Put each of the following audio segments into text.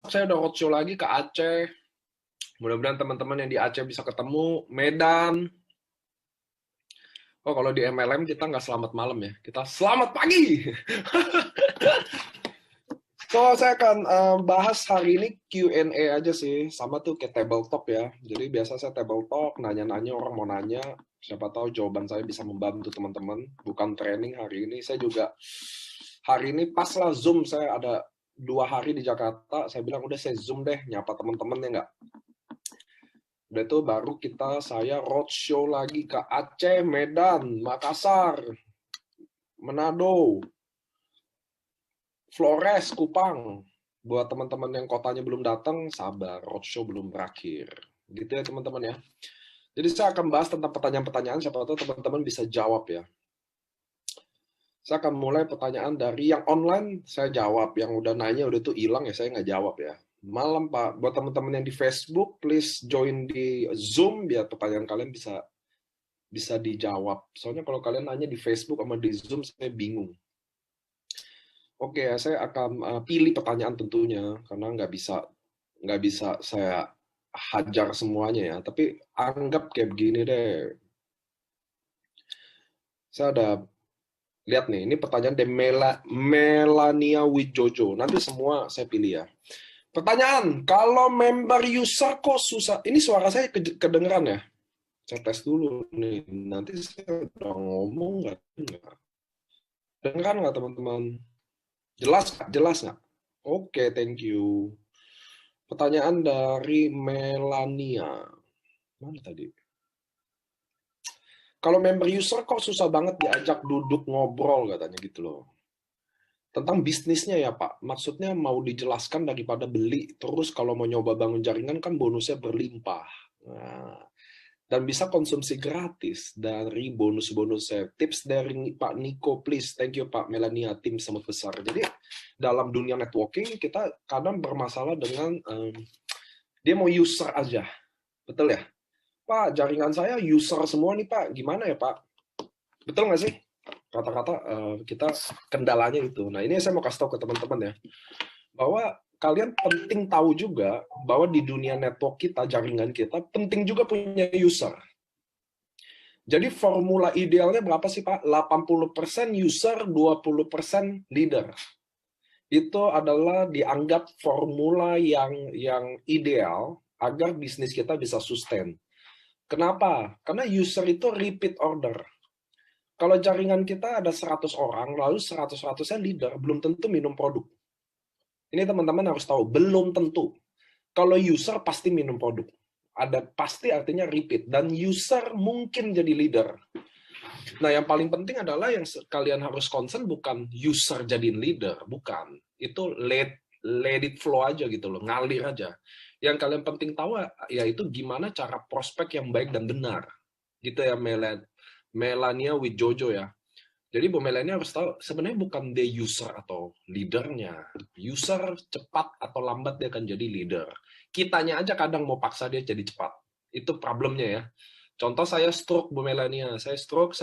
saya udah roadshow lagi ke Aceh. Mudah-mudahan teman-teman yang di Aceh bisa ketemu. Medan. Oh, kalau di MLM kita nggak selamat malam ya. Kita selamat pagi. So, saya akan bahas hari ini Q&A aja sih. Sama tuh kayak table talk ya. Jadi biasa saya table talk, nanya-nanya orang mau nanya. Siapa tahu jawaban saya bisa membantu teman-teman. Bukan training hari ini. Saya juga hari ini pas lah Zoom. Saya ada 2 hari di Jakarta. Saya bilang udah saya Zoom deh. Nyapa teman-teman ya nggak? Udah itu baru saya roadshow lagi ke Aceh, Medan, Makassar, Manado, Flores, Kupang. Buat teman-teman yang kotanya belum datang, sabar, roadshow belum berakhir. Gitu ya teman-teman ya. Jadi saya akan bahas tentang pertanyaan-pertanyaan, siapa tahu teman-teman bisa jawab ya. Saya akan mulai pertanyaan dari yang online, saya jawab. Yang udah nanya, udah tuh hilang ya, saya nggak jawab ya. Malam Pak, buat teman-teman yang di Facebook, please join di Zoom, biar pertanyaan kalian bisa dijawab. Soalnya kalau kalian nanya di Facebook sama di Zoom, saya bingung. Oke, saya akan pilih pertanyaan tentunya, karena nggak bisa saya hajar semuanya ya. Tapi anggap kayak begini deh. Saya ada lihat nih, ini pertanyaan dari Melania Wijojo. Nanti semua saya pilih ya. Pertanyaan, kalau member user kok susah? Ini suara saya kedengeran ya? Saya tes dulu nih. Nanti saya udah ngomong nggak? Dengeran nggak teman-teman? Jelas nggak? Jelas nggak? Oke, thank you. Pertanyaan dari Melania. Mana tadi? Kalau member user kok susah banget diajak duduk ngobrol katanya gitu loh. Tentang bisnisnya ya Pak. Maksudnya mau dijelaskan daripada beli. Terus kalau mau nyoba bangun jaringan kan bonusnya berlimpah. Nah, dan bisa konsumsi gratis dari bonus-bonusnya. Tips dari Pak Niko, please. Thank you Pak Melania, tim semut besar. Jadi dalam dunia networking kita kadang bermasalah dengan dia mau user aja. Betul ya? Pak, jaringan saya user semua nih Pak. Gimana ya Pak? Betul nggak sih? Kata-kata kita kendalanya itu. Nah ini saya mau kasih tahu ke teman-teman ya. Bahwa kalian penting tahu juga bahwa di dunia network kita, jaringan kita, penting juga punya user. Jadi formula idealnya berapa sih Pak? 80% user, 20% leader. Itu adalah dianggap formula yang ideal agar bisnis kita bisa sustain. Kenapa? Karena user itu repeat order. Kalau jaringan kita ada 100 orang, lalu 100-100-nya leader, belum tentu minum produk. Ini teman-teman harus tahu, belum tentu. Kalau user pasti minum produk. Ada pasti artinya repeat. Dan user mungkin jadi leader. Nah, yang paling penting adalah yang kalian harus concern bukan user jadiin leader, bukan. Itu let it flow aja gitu loh, ngalir aja. Yang kalian penting tahu yaitu gimana cara prospek yang baik dan benar. Gitu ya Melania with Jojo ya. Jadi Bu Melania harus tahu sebenarnya bukan dia user atau leadernya. User cepat atau lambat dia akan jadi leader. Kitanya aja kadang mau paksa dia jadi cepat. Itu problemnya ya. Contoh saya stroke Bu Melania. Saya stroke,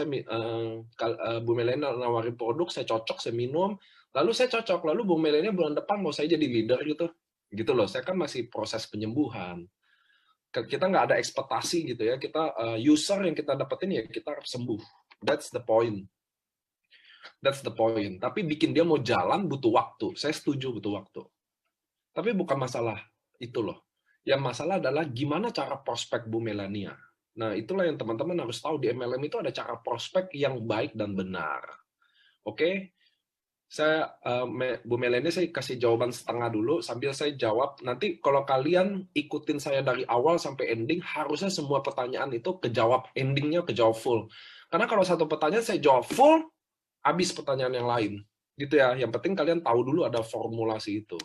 Bu Melania nawarin produk, saya cocok, saya minum, lalu saya cocok, lalu Bu Melania bulan depan mau saya jadi leader gitu. Gitu loh, saya kan masih proses penyembuhan. Kita nggak ada ekspektasi gitu ya. Kita user yang kita dapetin ya kita sembuh. That's the point. That's the point. Tapi bikin dia mau jalan butuh waktu. Saya setuju butuh waktu. Tapi bukan masalah itu loh. Yang masalah adalah gimana cara prospek Bu Melania. Nah, itulah yang teman-teman harus tahu di MLM itu ada cara prospek yang baik dan benar. Oke? Bu Melania saya kasih jawaban setengah dulu sambil saya jawab. Nanti kalau kalian ikutin saya dari awal sampai ending, harusnya semua pertanyaan itu kejawab, endingnya kejawab full. Karena kalau satu pertanyaan saya jawab full, habis pertanyaan yang lain. Gitu ya. Yang penting kalian tahu dulu ada formulasi itu.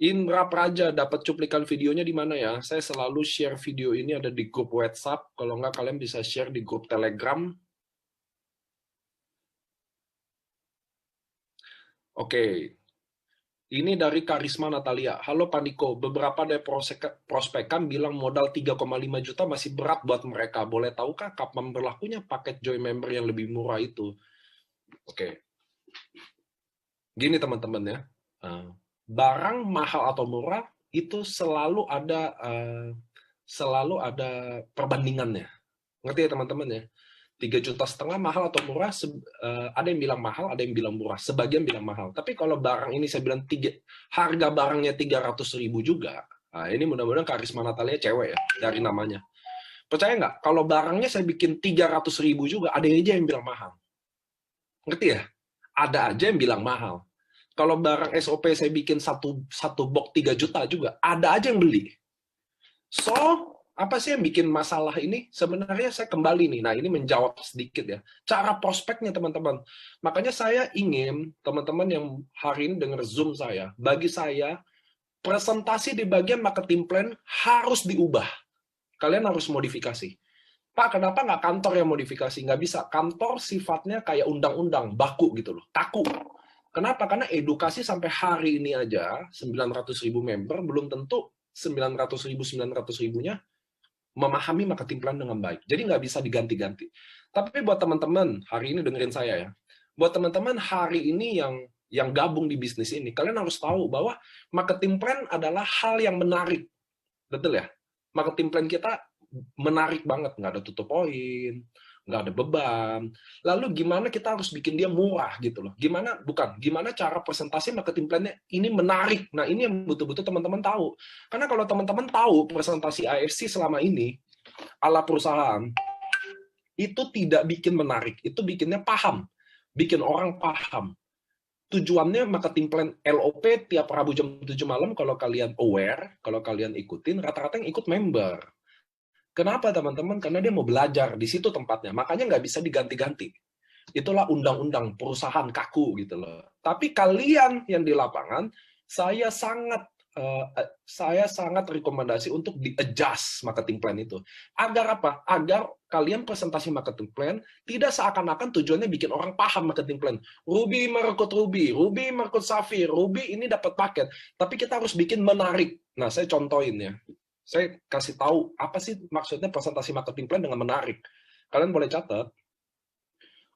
Indra Praja dapat cuplikan videonya di mana ya? Saya selalu share video ini ada di grup WhatsApp. Kalau nggak kalian bisa share di grup Telegram. Oke. Ini dari Karisma Natalia. Halo Paniko, beberapa dari prospekan bilang modal 3,5 juta masih berat buat mereka. Boleh tahukah kapan berlakunya paket join member yang lebih murah itu? Oke. Gini teman-teman ya. barang mahal atau murah itu selalu ada perbandingannya. Ngerti ya teman-teman ya? 3,5 juta mahal atau murah, ada yang bilang mahal, ada yang bilang murah, sebagian bilang mahal. Tapi kalau barang ini saya bilang harga barangnya 300.000 juga, nah ini mudah-mudahan Karisma Natalia cewek ya, dari namanya. Percaya nggak? Kalau barangnya saya bikin 300.000 juga, ada aja yang bilang mahal. Ngerti ya? Ada aja yang bilang mahal. Kalau barang SOP saya bikin satu box 3 juta juga, ada aja yang beli. So, apa sih yang bikin masalah ini? Sebenarnya saya kembali nih, nah ini menjawab sedikit ya. Cara prospeknya teman-teman. Makanya saya ingin teman-teman yang hari ini dengar Zoom saya, bagi saya, presentasi di bagian marketing plan harus diubah. Kalian harus modifikasi. Pak, kenapa nggak kantor yang modifikasi? Nggak bisa. Kantor sifatnya kayak undang-undang, baku gitu loh, kaku. Kenapa? Karena edukasi sampai hari ini aja, 900.000 member, belum tentu 900.000-900.000-nya memahami marketing plan dengan baik. Jadi nggak bisa diganti-ganti. Tapi buat teman-teman, hari ini dengerin saya ya. Buat teman-teman hari ini yang gabung di bisnis ini, kalian harus tahu bahwa marketing plan adalah hal yang menarik. Betul ya? Marketing plan kita menarik banget. Nggak ada tutup poin, nggak ada beban. Lalu gimana kita harus bikin dia murah gitu loh. Gimana cara presentasi marketing plan-nya ini menarik. Nah, ini yang betul-betul teman-teman tahu. Karena kalau teman-teman tahu presentasi AFC selama ini ala perusahaan itu tidak bikin menarik, itu bikinnya paham. Bikin orang paham. Tujuannya marketing plan LOP tiap Rabu jam 7 malam kalau kalian aware, kalau kalian ikutin, rata-rata yang ikut member. Kenapa teman-teman? Karena dia mau belajar, di situ tempatnya. Makanya nggak bisa diganti-ganti. Itulah undang-undang perusahaan kaku gitu loh. Tapi kalian yang di lapangan, saya sangat rekomendasi untuk di-adjust marketing plan itu. Agar apa? Agar kalian presentasi marketing plan tidak seakan-akan tujuannya bikin orang paham marketing plan. Ruby merekrut Ruby, Ruby merekrut Safir, Ruby ini dapat paket. Tapi kita harus bikin menarik. Nah, saya contohin ya. Saya kasih tahu apa sih maksudnya presentasi marketing plan dengan menarik. Kalian boleh catat.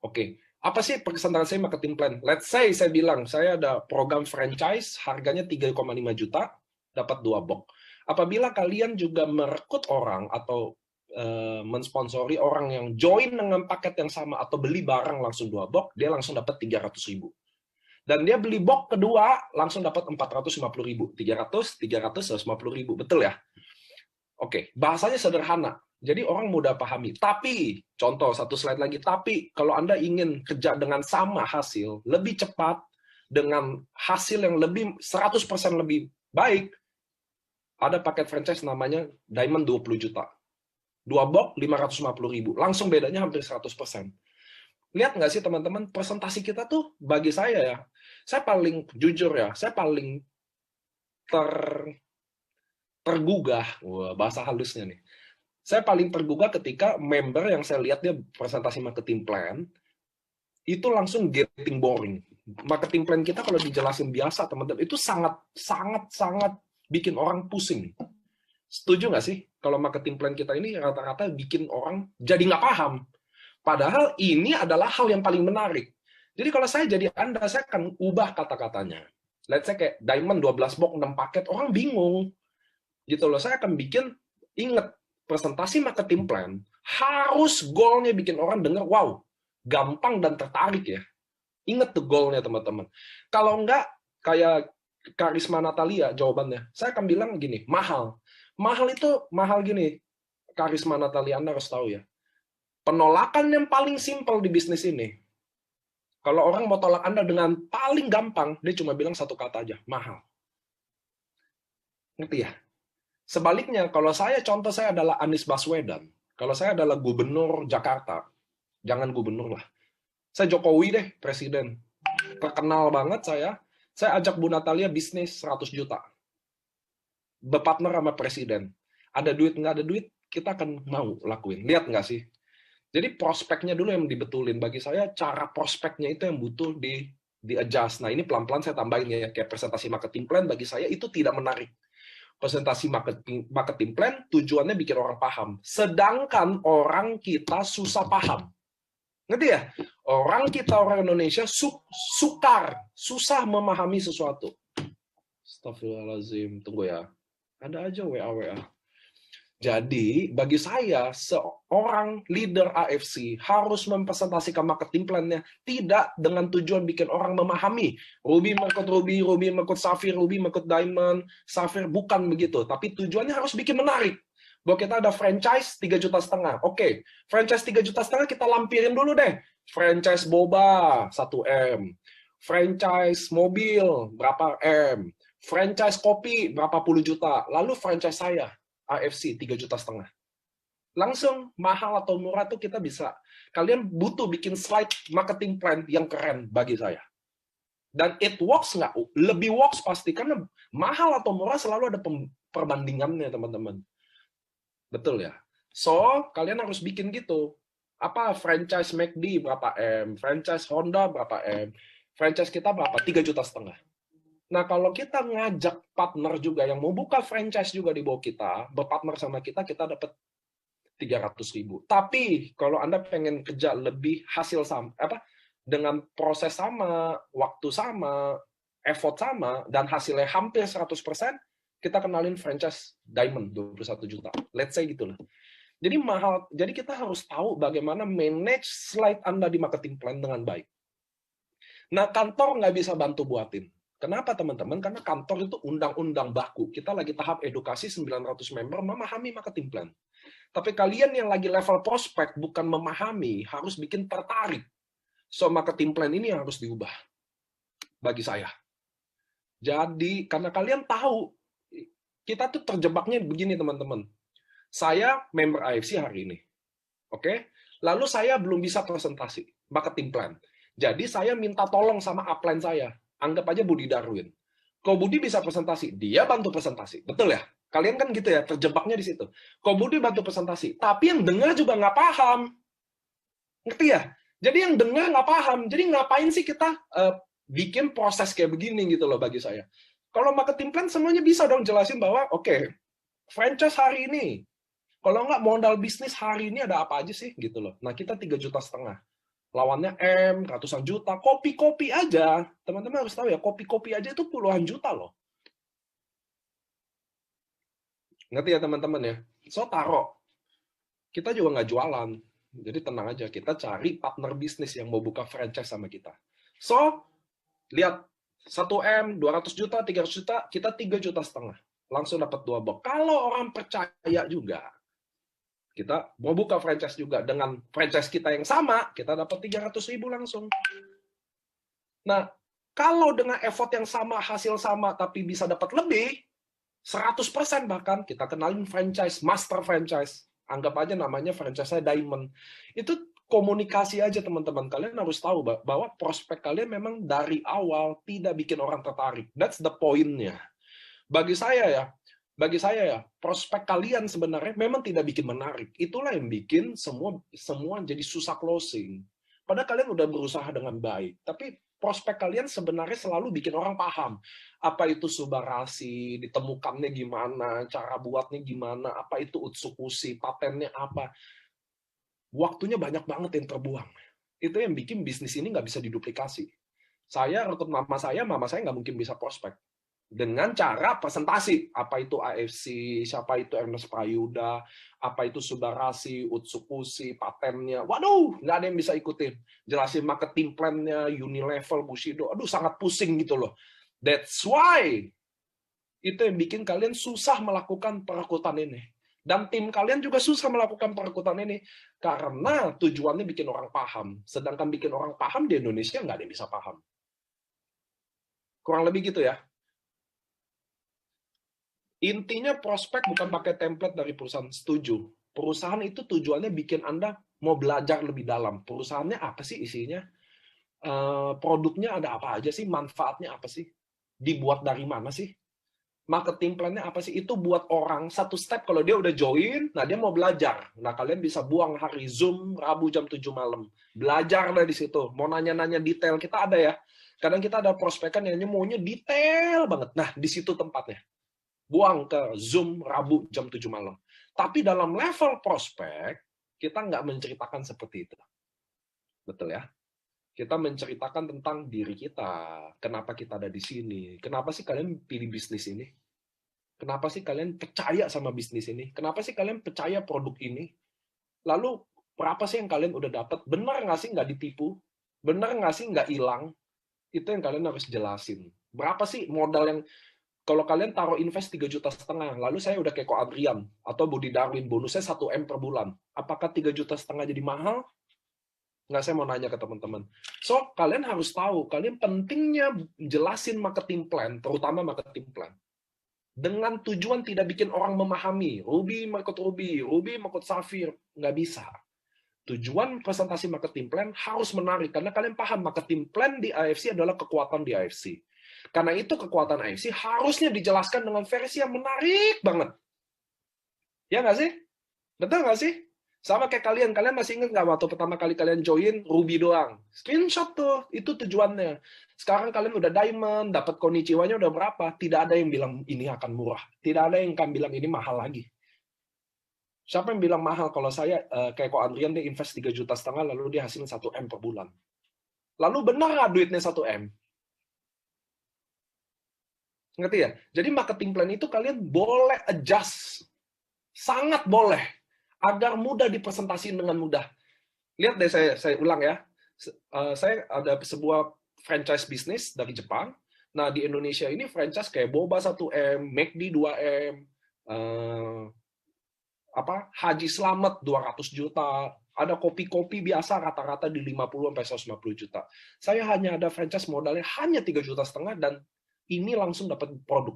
Oke, apa sih presentasi marketing plan? Let's say saya bilang, saya ada program franchise, harganya 3,5 juta, dapat 2 box. Apabila kalian juga merekrut orang atau mensponsori orang yang join dengan paket yang sama atau beli barang langsung 2 box, dia langsung dapat 300.000. Dan dia beli box kedua, langsung dapat 450.000. 300, 150.000. Betul ya? Oke, bahasanya sederhana. Jadi orang mudah pahami. Tapi, contoh satu slide lagi, tapi kalau Anda ingin kerja dengan sama hasil, lebih cepat, dengan hasil yang 100% lebih baik, ada paket franchise namanya Diamond 20 juta. 2 box 550.000. Langsung bedanya hampir 100%. Lihat nggak sih teman-teman, presentasi kita tuh bagi saya ya, saya paling jujur ya, saya paling tergugah, bahasa halusnya nih. Saya paling tergugah ketika member yang saya lihat dia presentasi marketing plan, itu langsung getting boring. Marketing plan kita kalau dijelasin biasa, teman-teman, itu sangat bikin orang pusing. Setuju nggak sih? Kalau marketing plan kita ini rata-rata bikin orang jadi nggak paham. Padahal ini adalah hal yang paling menarik. Jadi kalau saya jadi Anda, saya akan ubah kata-katanya. Let's say kayak Diamond 12 box 6 paket, orang bingung. Gitu loh, saya akan bikin, ingat, presentasi marketing plan, harus goalnya bikin orang dengar, wow, gampang dan tertarik ya. Ingat tuh goalnya teman-teman. Kalau enggak, kayak Karisma Natalia jawabannya, saya akan bilang gini, mahal. Mahal itu, mahal gini, Karisma Natalia, Anda harus tahu ya. Penolakan yang paling simpel di bisnis ini, kalau orang mau tolak Anda dengan paling gampang, dia cuma bilang satu kata aja, mahal. Ngerti ya? Sebaliknya, kalau contoh saya adalah Anies Baswedan, kalau saya adalah gubernur Jakarta, jangan gubernur lah, saya Jokowi deh, presiden, terkenal banget saya ajak Bu Natalia bisnis 100 juta, berpartner sama presiden, ada duit nggak ada duit, kita akan mau lakuin, lihat nggak sih? Jadi prospeknya dulu yang dibetulin, bagi saya cara prospeknya itu yang butuh di-adjust. Nah ini pelan-pelan saya tambahin ya, kayak presentasi marketing plan bagi saya itu tidak menarik. Presentasi marketing plan tujuannya bikin orang paham. Sedangkan orang kita susah paham. Ngerti ya? Orang Indonesia susah memahami sesuatu. Astagfirullahaladzim. Tunggu ya. Ada aja WA. Jadi, bagi saya, seorang leader AFC harus mempresentasikan marketing plan-nya tidak dengan tujuan bikin orang memahami. Ruby mengikut Ruby, Ruby mengikut Sapphire, Ruby mengikut Diamond, Sapphire, bukan begitu. Tapi tujuannya harus bikin menarik. Bahwa kita ada franchise 3,5 juta. Oke, franchise 3,5 juta kita lampirin dulu deh. Franchise boba 1 M. Franchise mobil berapa M. Franchise kopi berapa puluh juta. Lalu franchise saya AFC 3,5 juta. Langsung mahal atau murah tuh kita bisa. Kalian butuh bikin slide marketing plan yang keren bagi saya. Dan it works nggak? Lebih works pasti, karena mahal atau murah selalu ada perbandingannya, teman-teman. Betul ya? So, kalian harus bikin gitu. Apa franchise McD berapa M? Franchise Honda berapa M? Franchise kita berapa? 3,5 juta. Nah, kalau kita ngajak partner juga yang mau buka franchise juga di bawah kita, berpartner sama kita dapat 300.000. Tapi, kalau Anda pengen kerja lebih hasil sama, dengan proses sama, waktu sama, effort sama, dan hasilnya hampir 100%, kita kenalin franchise Diamond 21 juta. Let's say gitu lah. Jadi mahal. Jadi kita harus tahu bagaimana manage slide Anda di marketing plan dengan baik. Nah, kantor nggak bisa bantu buatin. Kenapa, teman-teman? Karena kantor itu undang-undang baku. Kita lagi tahap edukasi 900 member memahami marketing plan. Tapi kalian yang lagi level prospek bukan memahami, harus bikin tertarik. So, marketing plan ini harus diubah. Bagi saya. Jadi, karena kalian tahu, kita tuh terjebaknya begini, teman-teman. Saya member AFC hari ini. Oke? Lalu saya belum bisa presentasi marketing plan. Jadi, saya minta tolong sama upline saya. Anggap aja Budi Darwin. Kalau Budi bisa presentasi, dia bantu presentasi. Betul ya? Kalian kan gitu ya, terjebaknya di situ. Kalau Budi bantu presentasi, tapi yang dengar juga nggak paham. Ngerti ya? Jadi yang dengar nggak paham. Jadi ngapain sih kita bikin proses kayak begini gitu loh bagi saya. Kalau marketing plan semuanya bisa dong jelasin bahwa, oke, franchise hari ini. Kalau nggak modal bisnis hari ini ada apa aja sih gitu loh. Nah, kita 3,5 juta. Lawannya M, ratusan juta, kopi-kopi aja. Teman-teman harus tahu ya, kopi-kopi aja itu puluhan juta loh. Ngerti ya teman-teman ya? So, taruh. Kita juga nggak jualan. Jadi tenang aja, kita cari partner bisnis yang mau buka franchise sama kita. So, lihat, 1 M, 200 juta, 300 juta, kita 3,5 juta. Langsung dapat 2 box. Kalau orang percaya juga, kita mau buka franchise juga dengan franchise kita yang sama, kita dapat 300.000 langsung. Nah, kalau dengan effort yang sama, hasil sama, tapi bisa dapat lebih, 100% bahkan, kita kenalin franchise, master franchise. Anggap aja namanya franchise Diamond. Itu komunikasi aja, teman-teman. Kalian harus tahu bahwa prospek kalian memang dari awal tidak bikin orang tertarik. That's the point-nya. Bagi saya ya, prospek kalian sebenarnya memang tidak bikin menarik. Itulah yang bikin semua jadi susah closing. Padahal kalian udah berusaha dengan baik. Tapi prospek kalian sebenarnya selalu bikin orang paham. Apa itu subarasi, ditemukannya gimana, cara buatnya gimana, apa itu utsukushi, patennya apa. Waktunya banyak banget yang terbuang. Itu yang bikin bisnis ini nggak bisa diduplikasi. Saya rekrut mama saya nggak mungkin bisa prospek. Dengan cara presentasi, apa itu AFC, siapa itu Ernest Prayuda, apa itu Subarasi, Utsukushi, patennya, waduh, nggak ada yang bisa ikutin. Jelasin marketing plan-nya, Unilevel, Bushido, aduh sangat pusing gitu loh. That's why, itu yang bikin kalian susah melakukan perekrutan ini. Dan tim kalian juga susah melakukan perekrutan ini, karena tujuannya bikin orang paham. Sedangkan bikin orang paham di Indonesia, nggak ada yang bisa paham. Kurang lebih gitu ya. Intinya prospek bukan pakai template dari perusahaan. Setuju. Perusahaan itu tujuannya bikin Anda mau belajar lebih dalam. Perusahaannya apa sih isinya? Produknya ada apa aja sih? Manfaatnya apa sih? Dibuat dari mana sih? Marketing plan-nya apa sih? Itu buat orang satu step kalau dia udah join, nah dia mau belajar. Nah, kalian bisa buang hari Zoom Rabu jam 7 malam. Belajar dari situ. Mau nanya-nanya detail, kita ada ya. Kadang kita ada prospekan yang maunya detail banget. Nah, di situ tempatnya. Buang ke Zoom Rabu jam 7 malam. Tapi dalam level prospek, kita nggak menceritakan seperti itu. Betul ya? Kita menceritakan tentang diri kita, kenapa kita ada di sini, kenapa sih kalian pilih bisnis ini, kenapa sih kalian percaya sama bisnis ini, kenapa sih kalian percaya produk ini, lalu berapa sih yang kalian udah dapat, benar nggak sih nggak ditipu, benar nggak sih nggak hilang, itu yang kalian harus jelasin. Berapa sih modal yang, kalau kalian taruh invest 3,5 juta, lalu saya udah kayak Ko Adrian atau Budi Darwin, bonusnya 1M per bulan, apakah 3,5 juta jadi mahal? Nggak, saya mau nanya ke teman-teman. So, kalian harus tahu, kalian pentingnya jelasin marketing plan, terutama marketing plan. Dengan tujuan tidak bikin orang memahami, Ruby ikut Safir, nggak bisa. Tujuan presentasi marketing plan harus menarik, karena kalian paham marketing plan di AFC adalah kekuatan di AFC. Karena itu kekuatan AFC harusnya dijelaskan dengan versi yang menarik banget. Ya nggak sih? Betul nggak sih? Sama kayak kalian masih ingat nggak waktu pertama kali kalian join Ruby doang? Screenshot tuh, itu tujuannya. Sekarang kalian udah diamond, dapat konnichiwa-nya udah berapa? Tidak ada yang bilang ini akan murah. Tidak ada yang akan bilang ini mahal lagi. Siapa yang bilang mahal kalau saya kayak Ko Andrian dia invest 3,5 juta lalu dia hasilin 1M per bulan. Lalu benar nggak duitnya 1M? Ngerti ya? Jadi marketing plan itu kalian boleh adjust. Sangat boleh. Agar mudah dipresentasikan dengan mudah. Lihat deh, saya ulang ya. Saya ada sebuah franchise bisnis dari Jepang. Nah, di Indonesia ini franchise kayak Boba 1M, McD 2M, Haji Slamet 200 juta, ada kopi-kopi biasa rata-rata di 50 sampai 150 juta. Saya hanya ada franchise modalnya hanya 3,5 juta dan ini langsung dapat produk.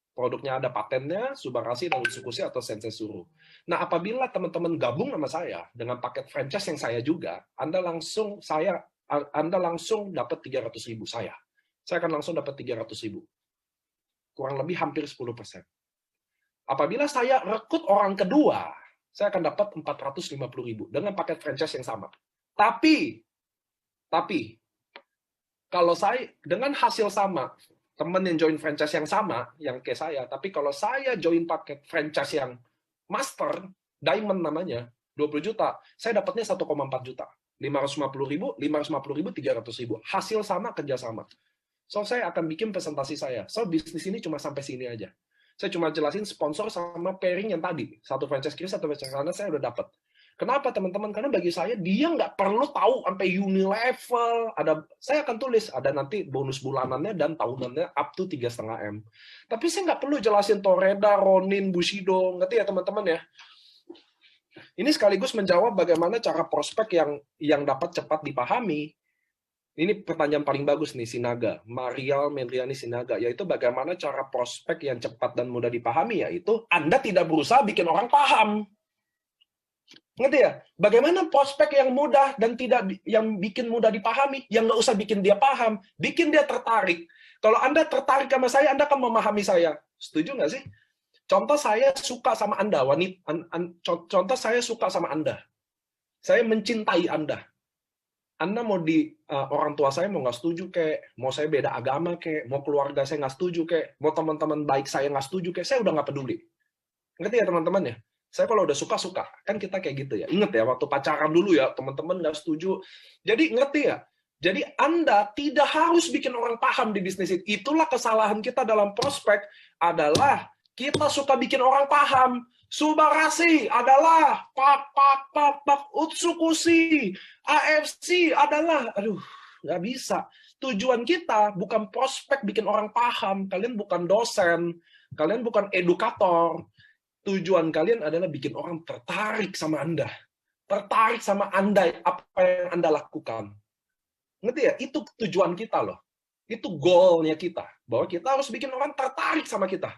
Produknya ada patennya, Subarashi dan Utsukushi atau Sensei Suru. Nah, apabila teman-teman gabung sama saya dengan paket franchise yang saya juga, Anda langsung dapat 300.000 saya. Saya akan langsung dapat 300.000. Kurang lebih hampir 10%. Apabila saya rekrut orang kedua, saya akan dapat 450.000 dengan paket franchise yang sama. Tapi kalau saya dengan hasil sama, teman yang join franchise yang sama, yang kayak saya, tapi kalau saya join paket franchise yang master, diamond namanya, 20 juta, saya dapatnya 1,4 juta. 550.000, 300.000. Hasil sama, kerja sama. So, saya akan bikin presentasi saya. So, bisnis ini cuma sampai sini aja. Saya cuma jelasin sponsor sama pairing yang tadi. Satu franchise kiri, satu franchise kanan, saya udah dapat. Kenapa teman-teman? Karena bagi saya dia nggak perlu tahu sampai Unilevel. Saya akan tulis ada nanti bonus bulanannya dan tahunannya up to 3,5 M. Tapi saya nggak perlu jelasin Toreda, Ronin, Bushido, ngerti ya teman-teman ya? Ini sekaligus menjawab bagaimana cara prospek yang dapat cepat dipahami. Ini pertanyaan paling bagus nih, Sinaga. Marial Mendriani Sinaga, yaitu bagaimana cara prospek yang cepat dan mudah dipahami, yaitu Anda tidak berusaha bikin orang paham. Ngerti ya? Bagaimana prospek yang mudah dan yang bikin mudah dipahami, yang nggak usah bikin dia paham, bikin dia tertarik. Kalau Anda tertarik sama saya, Anda akan memahami saya. Setuju nggak sih? Contoh saya suka sama Anda, contoh saya suka sama Anda. Saya mencintai Anda. Anda mau orang tua saya mau nggak setuju kayak, mau saya beda agama kayak, mau keluarga saya nggak setuju kayak, mau teman-teman baik saya nggak setuju kayak, saya udah nggak peduli. Ngerti ya teman-teman ya? Saya kalau udah suka-suka, kan kita kayak gitu ya. Ingat ya, waktu pacaran dulu ya, teman-teman nggak setuju. Jadi ngerti ya? Jadi Anda tidak harus bikin orang paham di bisnis itu. Itulah kesalahan kita dalam prospek, adalah kita suka bikin orang paham. Subarashi adalah Utsukushi, AFC adalah, nggak bisa. Tujuan kita bukan prospek bikin orang paham. Kalian bukan dosen, kalian bukan edukator. Tujuan kalian adalah bikin orang tertarik sama Anda. Tertarik sama Anda, apa yang Anda lakukan. Ngerti ya? Itu tujuan kita loh. Itu goalnya kita. Bahwa kita harus bikin orang tertarik sama kita.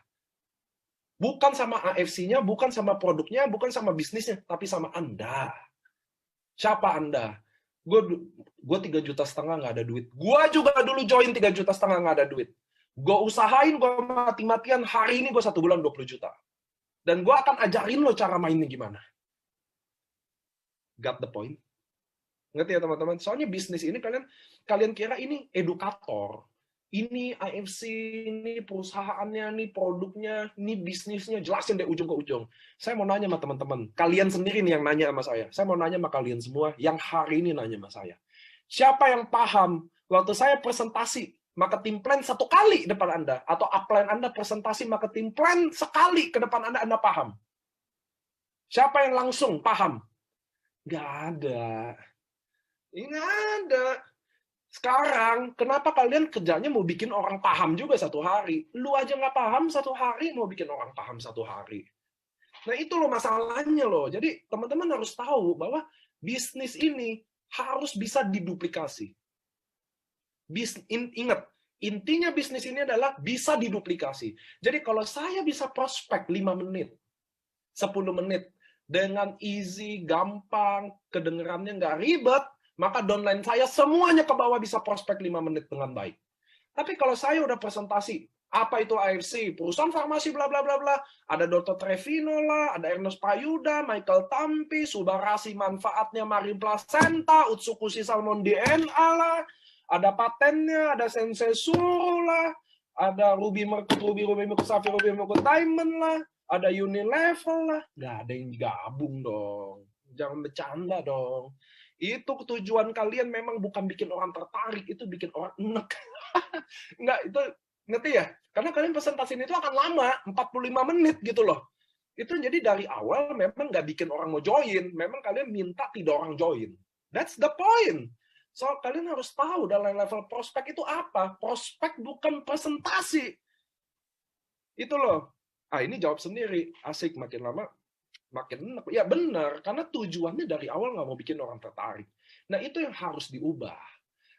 Bukan sama AFC-nya, bukan sama produknya, bukan sama bisnisnya, tapi sama Anda. Siapa Anda? Gue 3,5 juta nggak ada duit. Gue juga dulu join 3,5 juta nggak ada duit. Gue usahain, gue mati-matian, hari ini gue 1 bulan 20 juta. Dan gue akan ajarin lo cara mainnya gimana. Got the point? Ngerti ya teman-teman? Soalnya bisnis ini kalian kira ini edukator. Ini AFC, ini perusahaannya, ini produknya, ini bisnisnya, jelasin dari ujung ke ujung. Saya mau nanya sama teman-teman. Kalian sendiri nih yang nanya sama saya. Saya mau nanya sama kalian semua yang hari ini nanya sama saya. Siapa yang paham? Waktu saya presentasi marketing plan 1 kali depan Anda, atau upline Anda presentasi marketing plan sekali ke depan Anda paham. Siapa yang langsung paham? Nggak ada. Ini ada. Sekarang, kenapa kalian kerjanya mau bikin orang paham juga 1 hari? Lu aja nggak paham 1 hari, mau bikin orang paham 1 hari. Nah, itu loh masalahnya loh. Jadi, teman-teman harus tahu bahwa bisnis ini harus bisa diduplikasi. Ingat, intinya bisnis ini adalah bisa diduplikasi. Jadi, kalau saya bisa prospek 5 menit, 10 menit, dengan easy, gampang, kedengerannya nggak ribet, maka downline saya semuanya ke bawah bisa prospek 5 menit dengan baik. Tapi kalau saya udah presentasi, apa itu AFC, perusahaan farmasi, bla bla bla bla, ada Dr. Trevino lah, ada Ernest Payuda, Michael Tampi, Subarasi manfaatnya Marin Placenta, Utsukushi Salmon DNA lah, ada patennya, ada Sensei Suru lah, ada Ruby Merkut Safir, Ruby Merkut Diamond lah, ada Unilevel lah, nggak ada yang gabung dong. Jangan bercanda dong. Itu tujuan kalian memang bukan bikin orang tertarik, itu bikin orang enek. Nggak, itu ngerti ya? Karena kalian presentasi itu akan lama, 45 menit gitu loh. Itu jadi dari awal memang nggak bikin orang mau join, memang kalian minta tidak orang join. That's the point. So, kalian harus tahu dalam level prospek itu apa. Prospek bukan presentasi. Itu loh. Ini jawab sendiri. Asik, makin lama makin enak. Ya benar, karena tujuannya dari awal nggak mau bikin orang tertarik. Nah, itu yang harus diubah.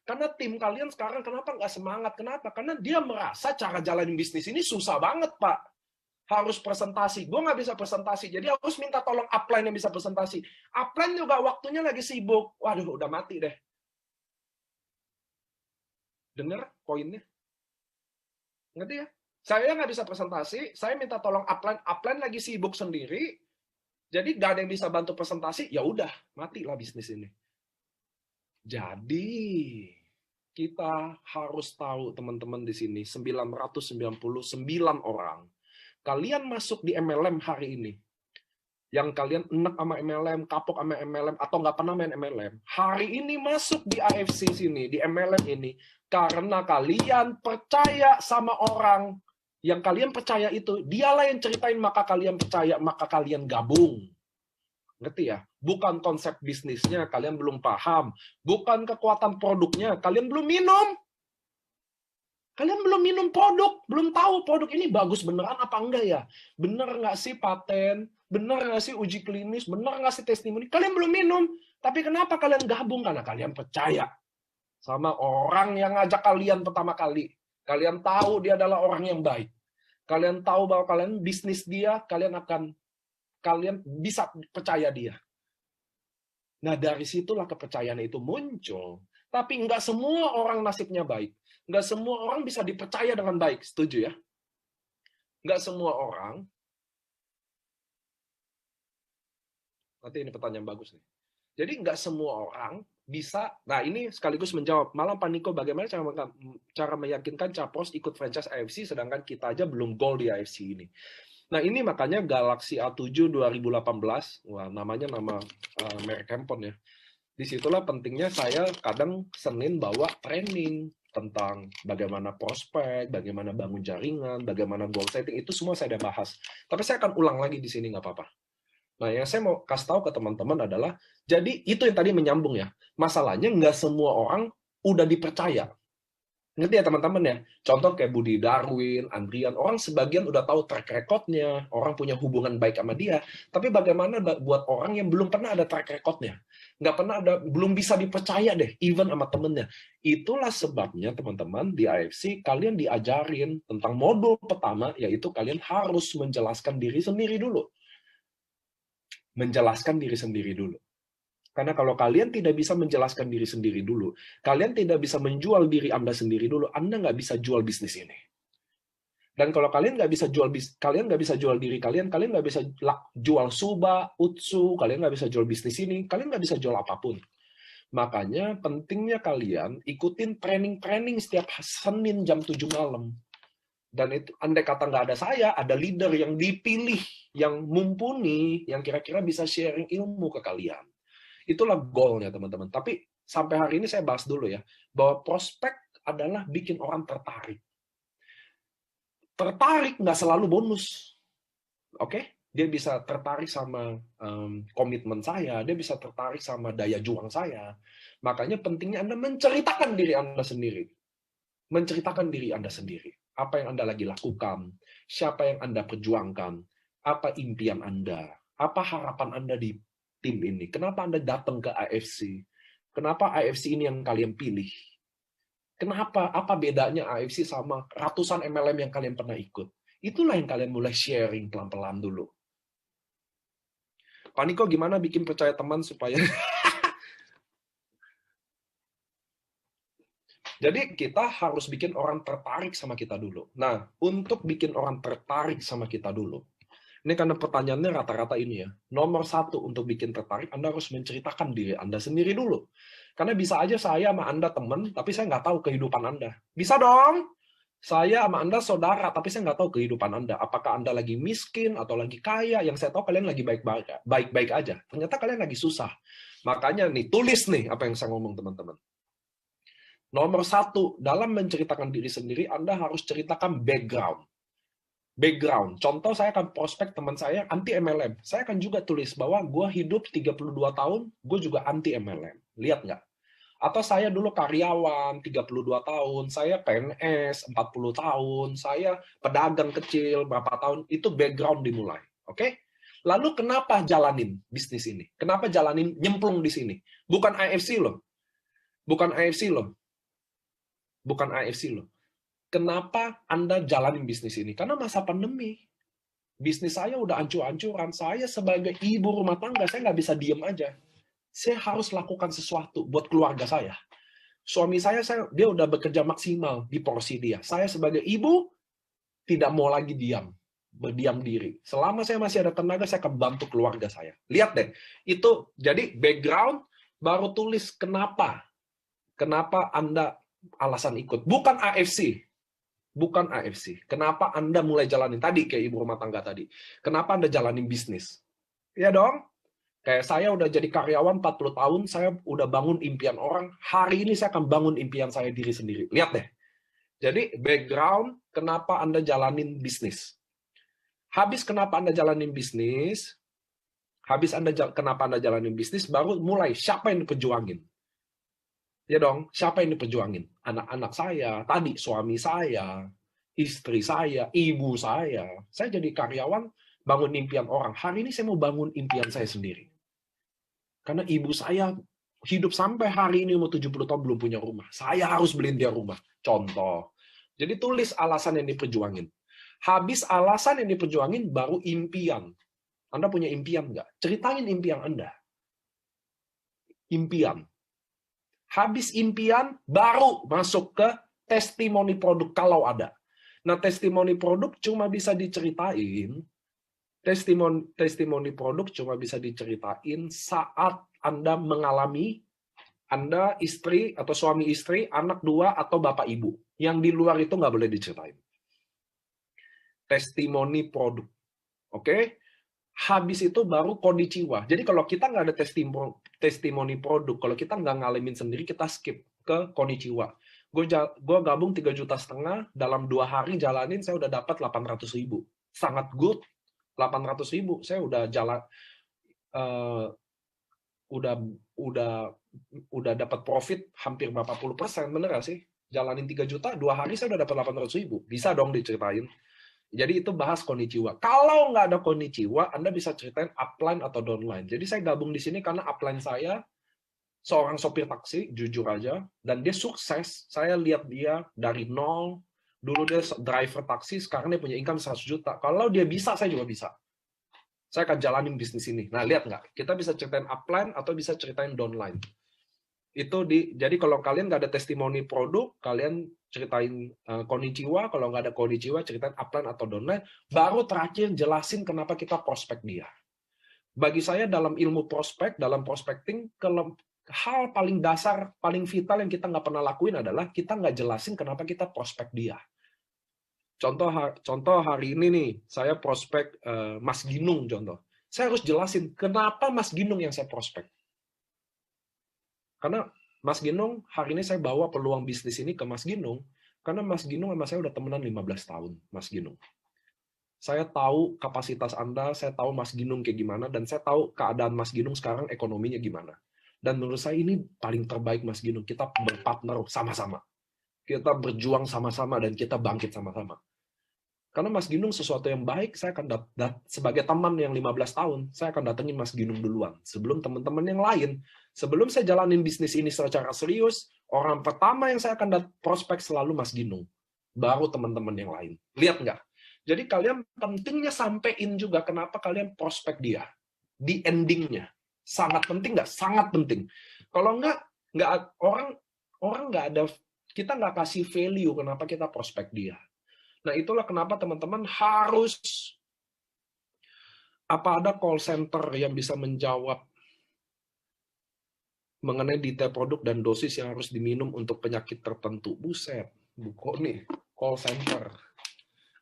Karena tim kalian sekarang kenapa nggak semangat? Kenapa? Karena dia merasa cara jalanin bisnis ini susah banget, Pak. Harus presentasi. Gue nggak bisa presentasi, jadi harus minta tolong upline yang bisa presentasi. Upline juga waktunya lagi sibuk. Waduh, udah mati deh. Dengar poinnya? Ngerti ya? Saya nggak bisa presentasi, saya minta tolong upline lagi sibuk sendiri, jadi nggak ada yang bisa bantu presentasi, ya udah, matilah bisnis ini. Jadi, kita harus tahu teman-teman di sini, 999 orang, kalian masuk di MLM hari ini, yang kalian enek sama MLM, kapok sama MLM, atau nggak pernah main MLM, hari ini masuk di AFC sini, di MLM ini, karena kalian percaya sama orang yang kalian percaya itu, dialah yang ceritain maka kalian percaya, maka kalian gabung. Ngerti ya? Bukan konsep bisnisnya, kalian belum paham. Bukan kekuatan produknya, kalian belum minum. Kalian belum minum produk, belum tahu produk ini bagus beneran apa enggak ya? Bener nggak sih paten? Bener nggak sih uji klinis? Bener nggak sih testimoni? Kalian belum minum. Tapi kenapa kalian gabung? Karena kalian percaya sama orang yang ngajak kalian pertama kali. Kalian tahu dia adalah orang yang baik. Kalian tahu bahwa kalian bisnis dia, kalian bisa percaya dia. Nah, dari situlah kepercayaan itu muncul. Tapi nggak semua orang nasibnya baik. Nggak semua orang bisa dipercaya dengan baik. Setuju ya? Nggak semua orang. Nanti ini pertanyaan bagus nih. Jadi nggak semua orang bisa, nah ini sekaligus menjawab, malam Pak Niko, bagaimana cara meyakinkan Capros ikut franchise AFC, sedangkan kita aja belum goal di AFC ini. Nah ini makanya Galaxy A7 2018, wah namanya nama merek handphone ya. Disitulah pentingnya saya kadang Senin bawa training tentang bagaimana prospek, bagaimana bangun jaringan, bagaimana goal setting, itu semua saya udah bahas. Tapi saya akan ulang lagi di sini, nggak apa-apa. Nah, yang saya mau kasih tahu ke teman-teman adalah, jadi itu yang tadi menyambung ya. Masalahnya nggak semua orang udah dipercaya. Ngerti ya teman-teman ya? Contoh kayak Budi Darwin, Andrian, orang sebagian udah tahu track record-nya, orang punya hubungan baik sama dia, tapi bagaimana buat orang yang belum pernah ada track record-nya? Nggak pernah ada, belum bisa dipercaya deh, even sama temennya. Itulah sebabnya teman-teman di AFC, kalian diajarin tentang modul pertama, yaitu kalian harus menjelaskan diri sendiri dulu. Menjelaskan diri sendiri dulu. Karena kalau kalian tidak bisa menjelaskan diri sendiri dulu, kalian tidak bisa menjual diri Anda sendiri dulu, Anda nggak bisa jual bisnis ini. Dan kalau kalian nggak bisa jual diri kalian nggak bisa jual Suba, Utsu, kalian nggak bisa jual bisnis ini, kalian nggak bisa jual apapun. Makanya pentingnya kalian ikutin training-training setiap Senin jam 7 malam. Dan itu andai kata nggak ada saya, ada leader yang dipilih, yang mumpuni, yang kira-kira bisa sharing ilmu ke kalian. Itulah goalnya teman-teman. Tapi Sampai hari ini saya bahas dulu ya, bahwa prospek adalah bikin orang tertarik. Tertarik nggak selalu bonus. Oke? Dia bisa tertarik sama komitmen saya, dia bisa tertarik sama daya juang saya. Makanya pentingnya Anda menceritakan diri Anda sendiri. Menceritakan diri Anda sendiri. Apa yang Anda lagi lakukan, siapa yang Anda perjuangkan, apa impian Anda, apa harapan Anda di tim ini, kenapa Anda datang ke AFC, kenapa AFC ini yang kalian pilih, kenapa, apa bedanya AFC sama ratusan MLM yang kalian pernah ikut. Itulah yang kalian mulai sharing pelan-pelan dulu. Pak Niko, gimana bikin percaya teman supaya... Jadi kita harus bikin orang tertarik sama kita dulu. Nah, untuk bikin orang tertarik sama kita dulu, ini karena pertanyaannya rata-rata ini ya. Nomor satu untuk bikin tertarik, Anda harus menceritakan diri Anda sendiri dulu. Karena bisa aja saya sama Anda teman, tapi saya nggak tahu kehidupan Anda. Bisa dong? Saya sama Anda saudara, tapi saya nggak tahu kehidupan Anda. Apakah Anda lagi miskin atau lagi kaya? Yang saya tahu kalian lagi baik-baik aja. Ternyata kalian lagi susah. Makanya nih, tulis nih apa yang saya ngomong teman-teman. Nomor satu, dalam menceritakan diri sendiri, Anda harus ceritakan background. Background. Contoh, saya akan prospek teman saya anti MLM. Saya akan juga tulis bahwa gue hidup 32 tahun, gue juga anti MLM. Lihat nggak? Atau saya dulu karyawan 32 tahun, saya PNS 40 tahun, saya pedagang kecil berapa tahun, itu background dimulai. Oke? Lalu kenapa jalanin bisnis ini? Kenapa jalanin nyemplung di sini? Bukan AFC loh. Bukan AFC loh. Bukan AFC loh. Kenapa Anda jalanin bisnis ini? Karena masa pandemi. Bisnis saya udah ancur-ancuran. Saya sebagai ibu rumah tangga, saya nggak bisa diem aja. Saya harus lakukan sesuatu buat keluarga saya. Suami saya dia udah bekerja maksimal di porsi dia. Saya sebagai ibu, tidak mau lagi berdiam diri. Selama saya masih ada tenaga, saya akan bantu keluarga saya. Lihat deh, itu jadi background, baru tulis kenapa. Kenapa Anda alasan ikut. Bukan AFC. Bukan AFC. Kenapa Anda mulai jalanin tadi, kayak ibu rumah tangga tadi. Kenapa Anda jalanin bisnis? Ya dong. Kayak saya udah jadi karyawan 40 tahun, saya udah bangun impian orang. Hari ini saya akan bangun impian saya diri sendiri. Lihat deh. Jadi background, kenapa Anda jalanin bisnis. Habis kenapa Anda jalanin bisnis, kenapa Anda jalanin bisnis, baru mulai siapa yang diperjuangin. Ya dong, siapa yang diperjuangin? Anak-anak saya, tadi suami saya, istri saya, ibu saya. Saya jadi karyawan, bangun impian orang. Hari ini saya mau bangun impian saya sendiri. Karena ibu saya hidup sampai hari ini umur 70 tahun belum punya rumah. Saya harus beliin dia rumah. Contoh. Jadi tulis alasan yang diperjuangin. Habis alasan yang diperjuangin, baru impian. Anda punya impian nggak? Ceritain impian Anda. Impian. Habis impian, baru masuk ke testimoni produk kalau ada. Nah, testimoni produk cuma bisa diceritain, testimoni produk cuma bisa diceritain saat Anda mengalami, Anda istri atau suami istri, anak dua atau bapak ibu. Yang di luar itu nggak boleh diceritain. Testimoni produk. Oke? Habis itu baru konnichiwa. Jadi kalau kita nggak ada testimoni produk, kalau kita nggak ngalamin sendiri, kita skip ke konnichiwa. Gue gabung 3,5 juta, dalam 2 hari jalanin, saya udah dapat 800.000. Sangat good. 800.000, saya udah jalan, udah dapat profit hampir berapa puluh persen, bener gak sih? Jalanin 3 juta, 2 hari saya udah dapat 800.000. Bisa dong diceritain. Jadi itu bahas konnichiwa. Kalau nggak ada konnichiwa, Anda bisa ceritain upline atau downline. Jadi saya gabung di sini karena upline saya seorang sopir taksi, jujur aja, dan dia sukses. Saya lihat dia dari nol, dulu dia driver taksi, sekarang dia punya income 100 juta. Kalau dia bisa, saya juga bisa. Saya akan jalanin bisnis ini. Nah, lihat nggak? Kita bisa ceritain upline atau bisa ceritain downline. Jadi kalau kalian nggak ada testimoni produk, kalian ceritain konnichiwa. Kalau nggak ada konnichiwa, ceritain upline atau downline. Baru terakhir jelasin kenapa kita prospek dia. Bagi saya dalam ilmu prospek, dalam prospecting, hal paling dasar, paling vital yang kita nggak pernah lakuin adalah kita nggak jelasin kenapa kita prospek dia. Contoh hari ini nih, saya prospek Mas Ginung contoh. Saya harus jelasin kenapa Mas Ginung yang saya prospek. Karena Mas Ginung, hari ini saya bawa peluang bisnis ini ke Mas Ginung, karena Mas Ginung sama saya udah temenan 15 tahun, Mas Ginung. Saya tahu kapasitas Anda, saya tahu Mas Ginung kayak gimana, dan saya tahu keadaan Mas Ginung sekarang ekonominya gimana. Dan menurut saya ini paling terbaik Mas Ginung, kita berpartner sama-sama. Kita berjuang sama-sama dan kita bangkit sama-sama. Karena Mas Ginung sesuatu yang baik, saya akan sebagai teman yang 15 tahun, saya akan datengin Mas Ginung duluan. Sebelum teman-teman yang lain. Sebelum saya jalanin bisnis ini secara serius, orang pertama yang saya akan prospek selalu Mas Ginung. Baru teman-teman yang lain. Lihat nggak? Jadi kalian pentingnya sampein juga kenapa kalian prospek dia. Di endingnya. Sangat penting nggak? Sangat penting. Kalau nggak orang nggak ada, kita nggak kasih value kenapa kita prospek dia. Nah, itulah kenapa teman-teman harus ada call center yang bisa menjawab mengenai detail produk dan dosis yang harus diminum untuk penyakit tertentu. Buset, buko nih, call center.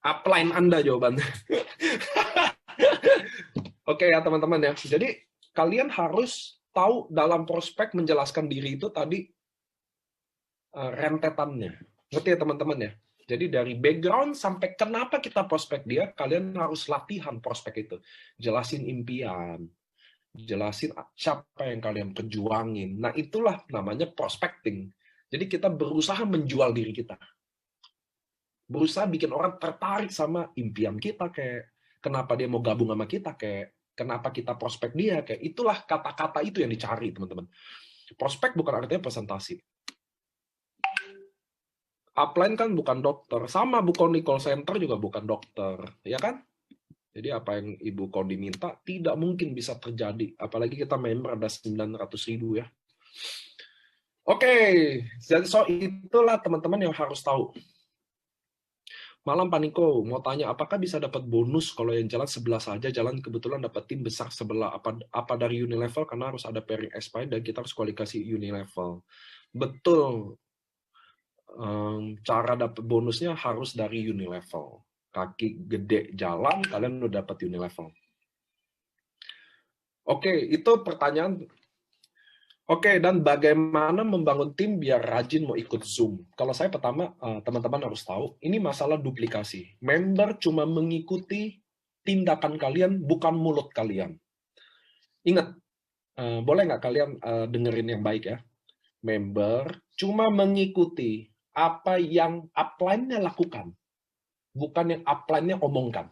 Upline Anda jawabannya. Oke ya teman-teman ya. Jadi kalian harus tahu dalam prospek menjelaskan diri itu tadi rentetannya. Ngerti ya teman-teman ya? Jadi dari background sampai kenapa kita prospek dia, kalian harus latihan prospek itu. Jelasin impian, jelasin siapa yang kalian perjuangin. Nah itulah namanya prospecting. Jadi kita berusaha menjual diri kita. Berusaha bikin orang tertarik sama impian kita, kayak kenapa dia mau gabung sama kita, kayak kenapa kita prospek dia, kayak itulah kata-kata itu yang dicari teman-teman. Prospek bukan artinya presentasi. Upline kan bukan dokter, sama Bu Kondi call center juga bukan dokter, ya kan? Jadi apa yang Ibu Kondi minta tidak mungkin bisa terjadi, apalagi kita member ada 900.000 ya. Oke, jadi so itulah teman-teman yang harus tahu. Malam Pak Niko, mau tanya apakah bisa dapat bonus kalau yang jalan sebelah saja, jalan kebetulan dapat tim besar sebelah, apa dari Unilevel karena harus ada pairing expired dan kita harus kualifikasi Unilevel. Betul. Cara dapat bonusnya harus dari Unilevel. Kaki gede jalan, kalian udah dapat Unilevel. Oke, itu pertanyaan. Oke, dan bagaimana membangun tim biar rajin mau ikut Zoom? Kalau saya pertama, teman-teman harus tahu, ini masalah duplikasi. Member cuma mengikuti tindakan kalian, bukan mulut kalian. Ingat, boleh nggak kalian dengerin yang baik ya? Member cuma mengikuti apa yang upline-nya lakukan, bukan yang upline-nya omongkan.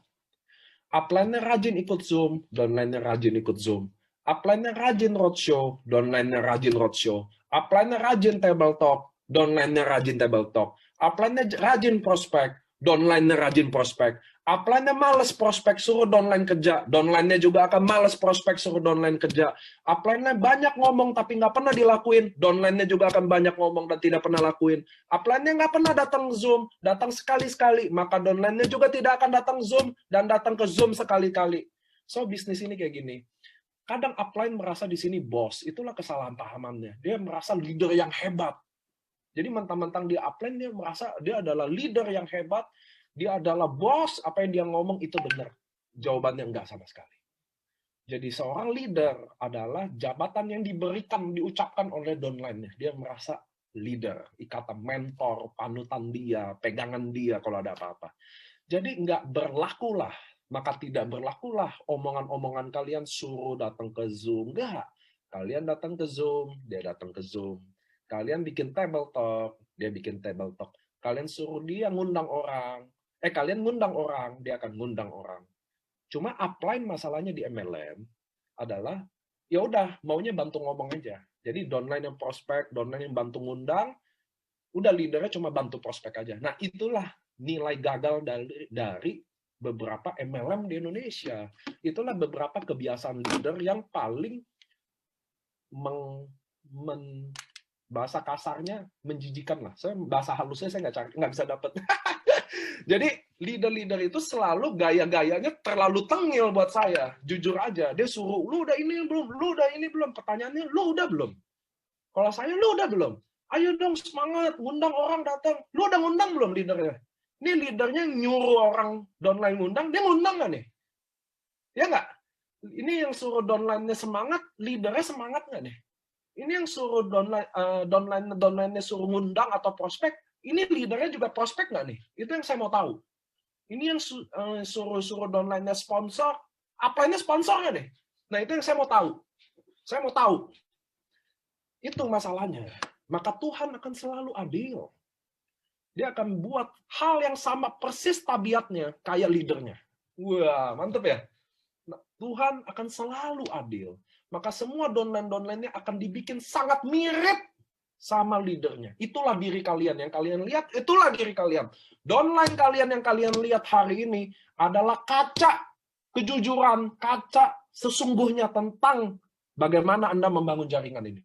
Upline-nya rajin ikut Zoom, downline-nya rajin ikut Zoom. Upline-nya rajin roadshow, downline-nya rajin roadshow. Upline-nya rajin table talk, downline-nya rajin table talk. Upline-nya rajin prospek, downline-nya rajin prospek. Upline-nya males prospek, suruh downline kerja. Downline-nya juga akan males prospek, suruh downline kerja. Upline-nya banyak ngomong tapi nggak pernah dilakuin. Downline-nya juga akan banyak ngomong dan tidak pernah lakuin. Upline-nya nggak pernah datang Zoom, datang sekali-sekali. Maka downline-nya juga tidak akan datang Zoom dan datang ke Zoom sekali-kali. So, bisnis ini kayak gini. Kadang upline merasa di sini bos, itulah kesalahan pahamannya. Dia merasa leader yang hebat. Jadi mentang-mentang dia upline, dia merasa dia adalah leader yang hebat, dia adalah bos, apa yang dia ngomong itu benar. Jawabannya enggak sama sekali. Jadi seorang leader adalah jabatan yang diberikan, diucapkan oleh downline-nya. Dia merasa leader, ikatan mentor, panutan dia, pegangan dia kalau ada apa-apa. Jadi enggak berlakulah, maka tidak berlakulah omongan-omongan kalian suruh datang ke Zoom. Enggak. Kalian datang ke Zoom, dia datang ke Zoom. Kalian bikin table talk, dia bikin table talk. Kalian suruh dia ngundang orang. Kalian ngundang orang, dia akan ngundang orang. Cuma upline masalahnya di MLM adalah, ya udah maunya bantu ngomong aja. Jadi downline yang prospek, downline yang bantu ngundang, udah leadernya cuma bantu prospek aja. Nah itulah nilai gagal dari beberapa MLM di Indonesia. Itulah beberapa kebiasaan leader yang paling bahasa kasarnya menjijikan lah. Saya bahasa halusnya saya nggak bisa dapat. Jadi leader-leader itu selalu gaya-gayanya terlalu tengil buat saya. Jujur aja, dia suruh, lu udah ini belum? Lu udah ini belum? Pertanyaannya, lu udah belum? Kalau saya, lu udah belum? Ayo dong semangat, ngundang orang datang. Lu udah ngundang belum leadernya? Ini leadernya nyuruh orang downline ngundang, dia ngundang nggak nih? Ya nggak? Ini yang suruh downline-nya semangat, leadernya semangat nggak nih? Ini yang suruh downline-nya suruh ngundang atau prospek, ini leadernya juga prospek nggak nih? Itu yang saya mau tahu. Ini yang suruh downline-nya sponsor, upline-nya sponsornya deh. Nah, itu yang saya mau tahu. Saya mau tahu. Itu masalahnya. Maka Tuhan akan selalu adil. Dia akan buat hal yang sama persis tabiatnya kayak leadernya. Wah, mantep ya. Nah, Tuhan akan selalu adil. Maka semua downline-downline-nya akan dibikin sangat mirip sama leadernya. Itulah diri kalian yang kalian lihat, itulah diri kalian. Downline kalian yang kalian lihat hari ini adalah kaca kejujuran, kaca sesungguhnya tentang bagaimana Anda membangun jaringan ini.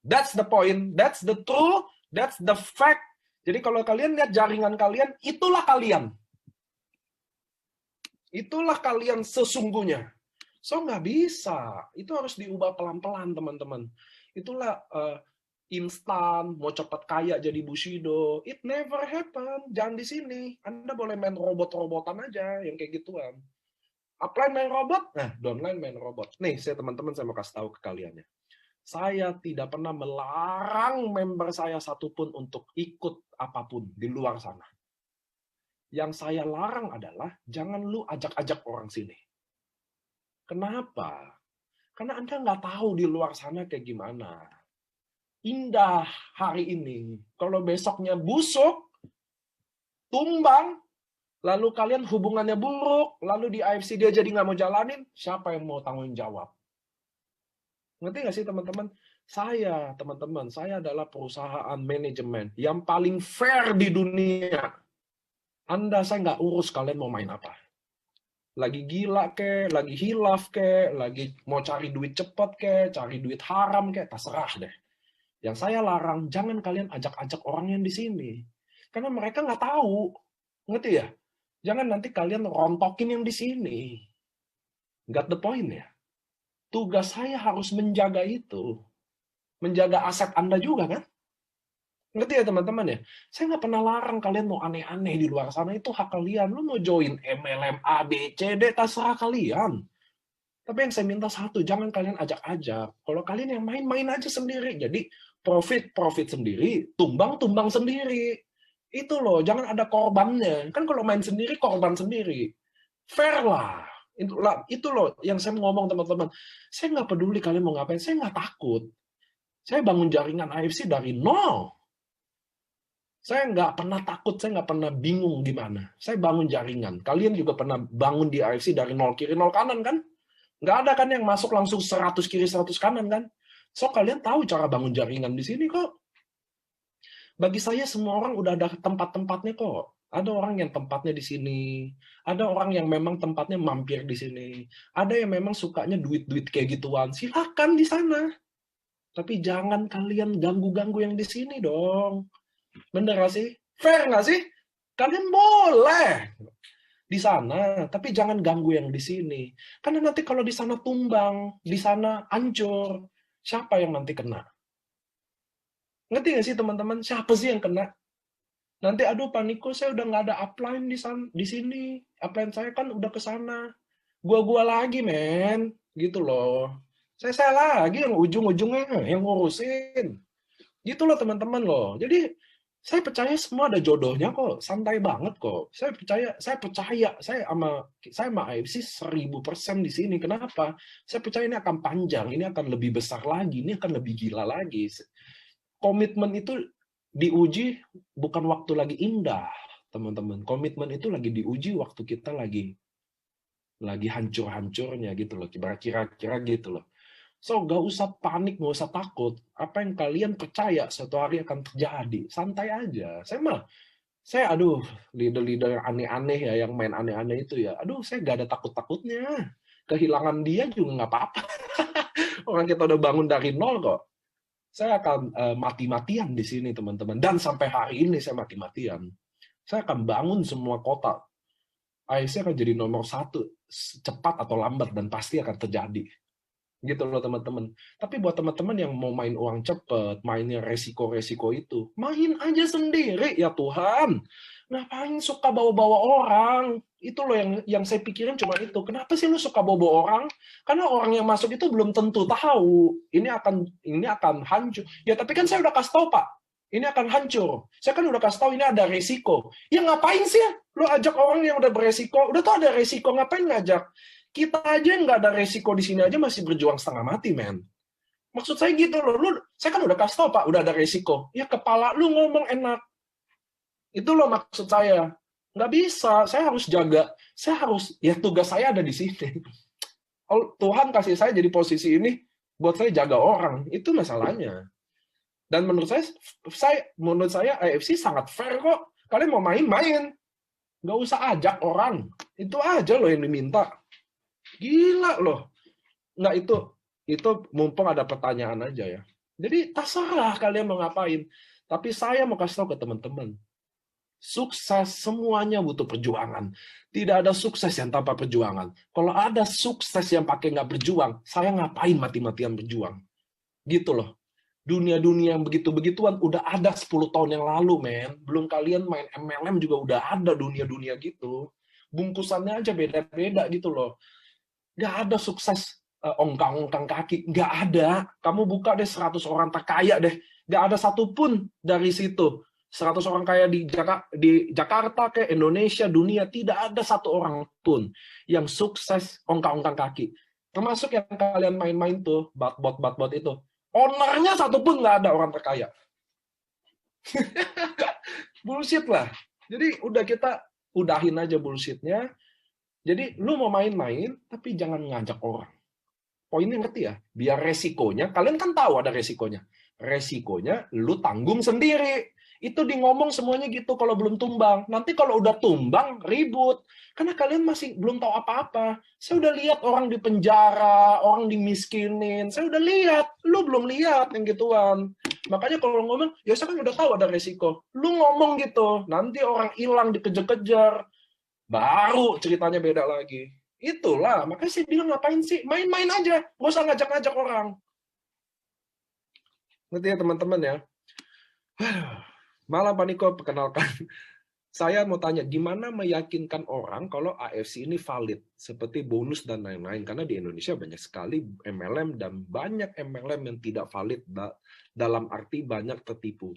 That's the point, that's the truth, that's the fact. Jadi kalau kalian lihat jaringan kalian, itulah kalian. Itulah kalian sesungguhnya. So, nggak bisa. Itu harus diubah pelan-pelan, teman-teman. Itulah instan, mau cepat kaya jadi Bushido. It never happen. Jangan di sini. Anda boleh main robot-robotan aja, yang kayak gituan. Upline main robot, nah, downline main robot. Nih, teman-teman, saya mau kasih tahu ke kalian ya. Saya tidak pernah melarang member saya satupun untuk ikut apapun di luar sana. Yang saya larang adalah, jangan lu ajak-ajak orang sini. Kenapa? Karena Anda nggak tahu di luar sana kayak gimana. Indah hari ini. Kalau besoknya busuk, tumbang, lalu kalian hubungannya buruk, lalu di AFC dia jadi nggak mau jalanin, siapa yang mau tanggung jawab? Ngerti nggak sih teman-teman? Teman-teman, saya adalah perusahaan manajemen yang paling fair di dunia. Saya nggak urus kalian mau main apa. Lagi gila ke, lagi hilaf ke, lagi mau cari duit cepet ke, cari duit haram ke, terserah deh. Yang saya larang, jangan kalian ajak-ajak orang yang di sini. Karena mereka nggak tahu. Ngerti ya? Jangan nanti kalian rontokin yang di sini. Got the point ya? Tugas saya harus menjaga itu. Menjaga aset Anda juga kan? Ngerti ya teman-teman ya? Saya nggak pernah larang kalian mau aneh-aneh di luar sana, itu hak kalian. Lu mau join MLM, A, B, C, D, terserah kalian. Tapi yang saya minta satu, jangan kalian ajak-ajak. Kalau kalian yang main aja sendiri. Jadi profit sendiri, tumbang sendiri. Itu loh, jangan ada korbannya. Kan kalau main sendiri, korban sendiri. Fair lah. Itu loh yang saya mau ngomong teman-teman. Saya nggak peduli kalian mau ngapain, saya nggak takut. Saya bangun jaringan AFC dari nol. Saya nggak pernah takut, saya nggak pernah bingung gimana. Saya bangun jaringan. Kalian juga pernah bangun di AFC dari nol kiri, nol kanan kan? Nggak ada kan yang masuk langsung 100 kiri, 100 kanan kan? So, kalian tahu cara bangun jaringan di sini kok. Bagi saya semua orang udah ada tempat-tempatnya kok. Ada orang yang tempatnya di sini. Ada orang yang memang tempatnya mampir di sini. Ada yang memang sukanya duit-duit kayak gituan. Silakan di sana. Tapi jangan kalian ganggu-ganggu yang di sini dong. Bener nggak sih? Fair nggak sih? Kalian boleh di sana, tapi jangan ganggu yang di sini. Karena nanti kalau di sana tumbang, di sana hancur, siapa yang nanti kena? Ngerti nggak sih teman-teman? Siapa sih yang kena? Nanti aduh Pak Niko, saya udah nggak ada upline di sini. Upline saya kan udah ke sana. Gua lagi men, gitu loh. Saya lagi yang ujung-ujungnya yang ngurusin. Gitu loh teman-teman loh. Jadi saya percaya semua ada jodohnya kok, santai banget kok. Saya percaya, saya sama AFC 1000% di sini. Kenapa? Saya percaya ini akan panjang, ini akan lebih besar lagi, ini akan lebih gila lagi. Komitmen itu diuji bukan waktu lagi indah, teman-teman. Komitmen itu lagi diuji waktu kita lagi hancur-hancurnya gitu loh, kira-kira gitu loh. So, gak usah panik, gak usah takut. Apa yang kalian percaya suatu hari akan terjadi. Santai aja. Saya leader-leader yang aneh-aneh ya, yang main aneh-aneh itu ya. Aduh, saya gak ada takut-takutnya. Kehilangan dia juga gak apa-apa. Orang kita udah bangun dari nol kok. Saya akan mati-matian di sini, teman-teman. Dan sampai hari ini saya mati-matian. Saya akan bangun semua kota. AFC akan jadi nomor 1, cepat atau lambat, dan pasti akan terjadi. gitu loh teman-teman. Tapi buat teman-teman yang mau main uang cepet, mainnya resiko-resiko itu, main aja sendiri ya Tuhan. Ngapain suka bawa-bawa orang? Itu loh yang saya pikirin cuma itu. Kenapa sih lu suka bawa-bawa orang? Karena orang yang masuk itu belum tentu tahu ini akan hancur. Ya tapi kan saya udah kasih tahu Pak, ini akan hancur. Saya kan udah kasih tahu ini ada resiko. Ya ngapain sih? Lu ajak orang yang udah beresiko, udah tuh ada resiko, ngapain ngajak? Kita aja nggak ada resiko di sini aja masih berjuang setengah mati, men. Maksud saya gitu loh, saya kan udah kasih tau Pak, udah ada resiko. Ya kepala lu ngomong enak. Itu loh maksud saya. Nggak bisa, saya harus jaga. Ya tugas saya ada di sini. Tuhan kasih saya jadi posisi ini, buat saya jaga orang. Itu masalahnya. Dan menurut saya AFC sangat fair kok. Kalian mau main-main. Nggak usah ajak orang. Itu aja loh yang diminta. Gila loh. Nggak itu mumpung ada pertanyaan aja ya. Jadi terserah kalian mau ngapain. Tapi saya mau kasih tahu ke teman-teman. Sukses semuanya butuh perjuangan. Tidak ada sukses yang tanpa perjuangan. Kalau ada sukses yang pakai nggak berjuang, saya ngapain mati-matian berjuang? Gitu loh. Dunia-dunia yang begitu-begituan udah ada 10 tahun yang lalu, men. Belum kalian main MLM juga udah ada dunia-dunia gitu. Bungkusannya aja beda-beda gitu loh. Nggak ada sukses ongkang-ongkang kaki. Nggak ada. Kamu buka deh 100 orang terkaya deh. Nggak ada satupun dari situ. 100 orang kaya di Jakarta, ke Indonesia, dunia, tidak ada satu orang pun yang sukses ongkang-ongkang kaki. Termasuk yang kalian main-main tuh, bot itu. Ownernya satupun nggak ada orang terkaya. Bullshit lah. Jadi udah kita udahin aja bullshitnya. Jadi lu mau main-main, tapi jangan ngajak orang. Poinnya ngerti ya? Biar resikonya, kalian kan tahu ada resikonya. Resikonya lu tanggung sendiri. Itu di ngomong semuanya gitu kalau belum tumbang. Nanti kalau udah tumbang, ribut. Karena kalian masih belum tahu apa-apa. Saya udah lihat orang di penjara, orang dimiskinin. Saya udah lihat. Lu belum lihat yang gituan. Makanya kalau ngomong, ya saya kan udah tahu ada resiko. Lu ngomong gitu, nanti orang hilang dikejar-kejar. Baru ceritanya beda lagi. Itulah, makanya saya bilang ngapain sih? Main-main aja, nggak usah ngajak-ngajak orang. Ngerti ya teman-teman ya? Malam Pak Niko, perkenalkan. Saya mau tanya, gimana meyakinkan orang kalau AFC ini valid, seperti bonus dan lain-lain? Karena di Indonesia banyak sekali MLM dan banyak MLM yang tidak valid, dalam arti banyak tertipu.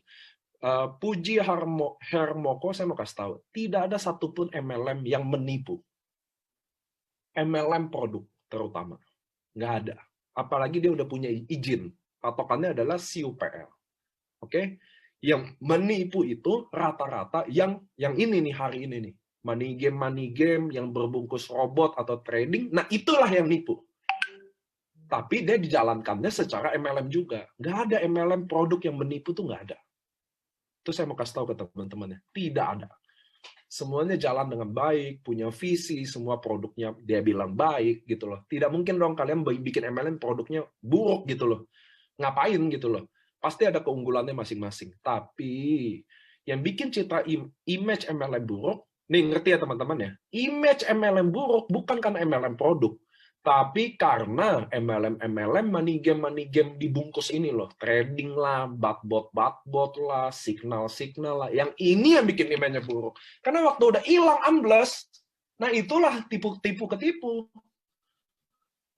Puji Hermoko, saya mau kasih tahu, tidak ada satupun MLM yang menipu. MLM produk terutama. Nggak ada. Apalagi dia udah punya izin. Patokannya adalah CUPL. Oke? Yang menipu itu rata-rata yang ini nih, hari ini nih. Money game yang berbungkus robot atau trading. Nah, itulah yang nipu. Tapi dia dijalankannya secara MLM juga. Nggak ada MLM produk yang menipu tuh nggak ada. Itu saya mau kasih tahu ke teman-temannya. Tidak ada. Semuanya jalan dengan baik, punya visi, semua produknya dia bilang baik gitu loh. Tidak mungkin dong kalian bikin MLM produknya buruk gitu loh. Ngapain gitu loh. Pasti ada keunggulannya masing-masing. Tapi yang bikin citra image MLM buruk, nih ngerti ya teman-teman ya. Image MLM buruk bukan karena MLM produk. Tapi karena MLM money game dibungkus ini loh, trading lah, bot lah, signal lah, yang ini yang bikin image-nya buruk. Karena waktu udah hilang ambles, nah itulah tipu ketipu.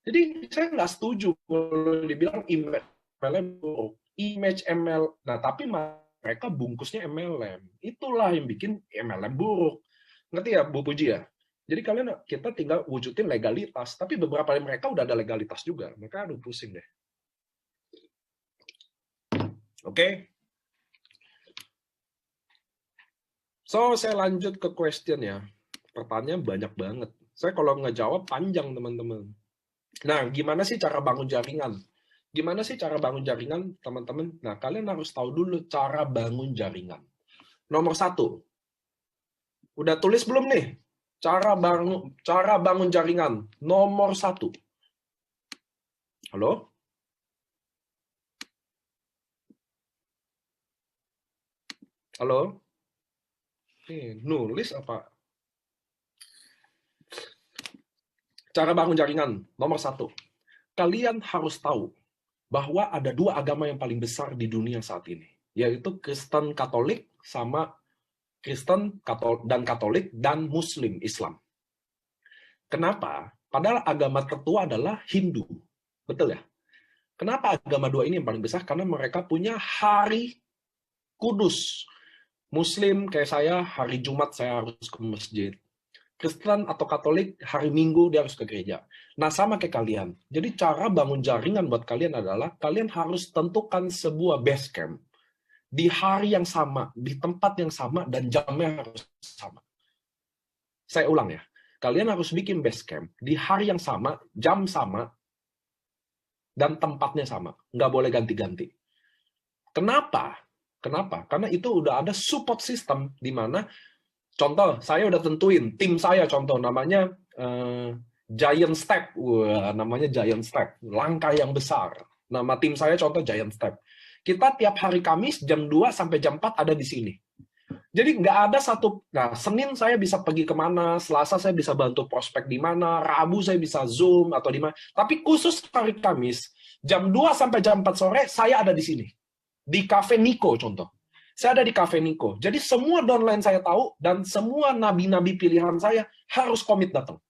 Jadi saya nggak setuju kalau dibilang image MLM buruk, image ML. Nah tapi mereka bungkusnya MLM, itulah yang bikin MLM buruk. Ngerti ya Bu Puji ya? Jadi kita tinggal wujudin legalitas, tapi beberapa dari mereka udah ada legalitas juga. Mereka aduh pusing deh. Oke. So, saya lanjut ke question ya. Pertanyaan banyak banget. Saya kalau ngejawab panjang, teman-teman. Nah, gimana sih cara bangun jaringan? Gimana sih cara bangun jaringan, teman-teman? Nah, kalian harus tahu dulu cara bangun jaringan. Nomor 1. Udah tulis belum nih? Cara bangun jaringan nomor 1. Halo? Halo? Nulis apa? Cara bangun jaringan nomor 1. kalian harus tahu bahwa ada dua agama yang paling besar di dunia saat ini, yaitu Kristen Katolik sama Kristen dan Katolik dan Muslim Islam. Kenapa? Padahal agama tertua adalah Hindu. Betul ya? Kenapa agama dua ini yang paling besar? Karena mereka punya hari kudus. Muslim kayak saya, hari Jumat saya harus ke masjid. Kristen atau Katolik, hari Minggu dia harus ke gereja. Nah, sama kayak kalian. Jadi cara bangun jaringan buat kalian adalah, kalian harus tentukan sebuah base camp. Di hari yang sama, di tempat yang sama, dan jamnya harus sama. Saya ulang ya. Kalian harus bikin base camp. Di hari yang sama, jam sama, dan tempatnya sama. Nggak boleh ganti-ganti. Kenapa? Kenapa? Karena itu udah ada support system, di mana contoh, saya udah tentuin, tim saya contoh, namanya Giant Step. Wah, namanya Giant Step. Langkah yang besar. Nama tim saya contoh Giant Step. Kita tiap hari Kamis, jam 2 sampai jam 4 ada di sini. Jadi nggak ada satu, nah Senin saya bisa pergi kemana, Selasa saya bisa bantu prospek di mana, Rabu saya bisa Zoom atau di mana. Tapi khusus hari Kamis, jam 2 sampai jam 4 sore, saya ada di sini. Di Cafe Nico contoh. Saya ada di Cafe Nico. Jadi semua downline saya tahu dan semua nabi-nabi pilihan saya harus komit datang.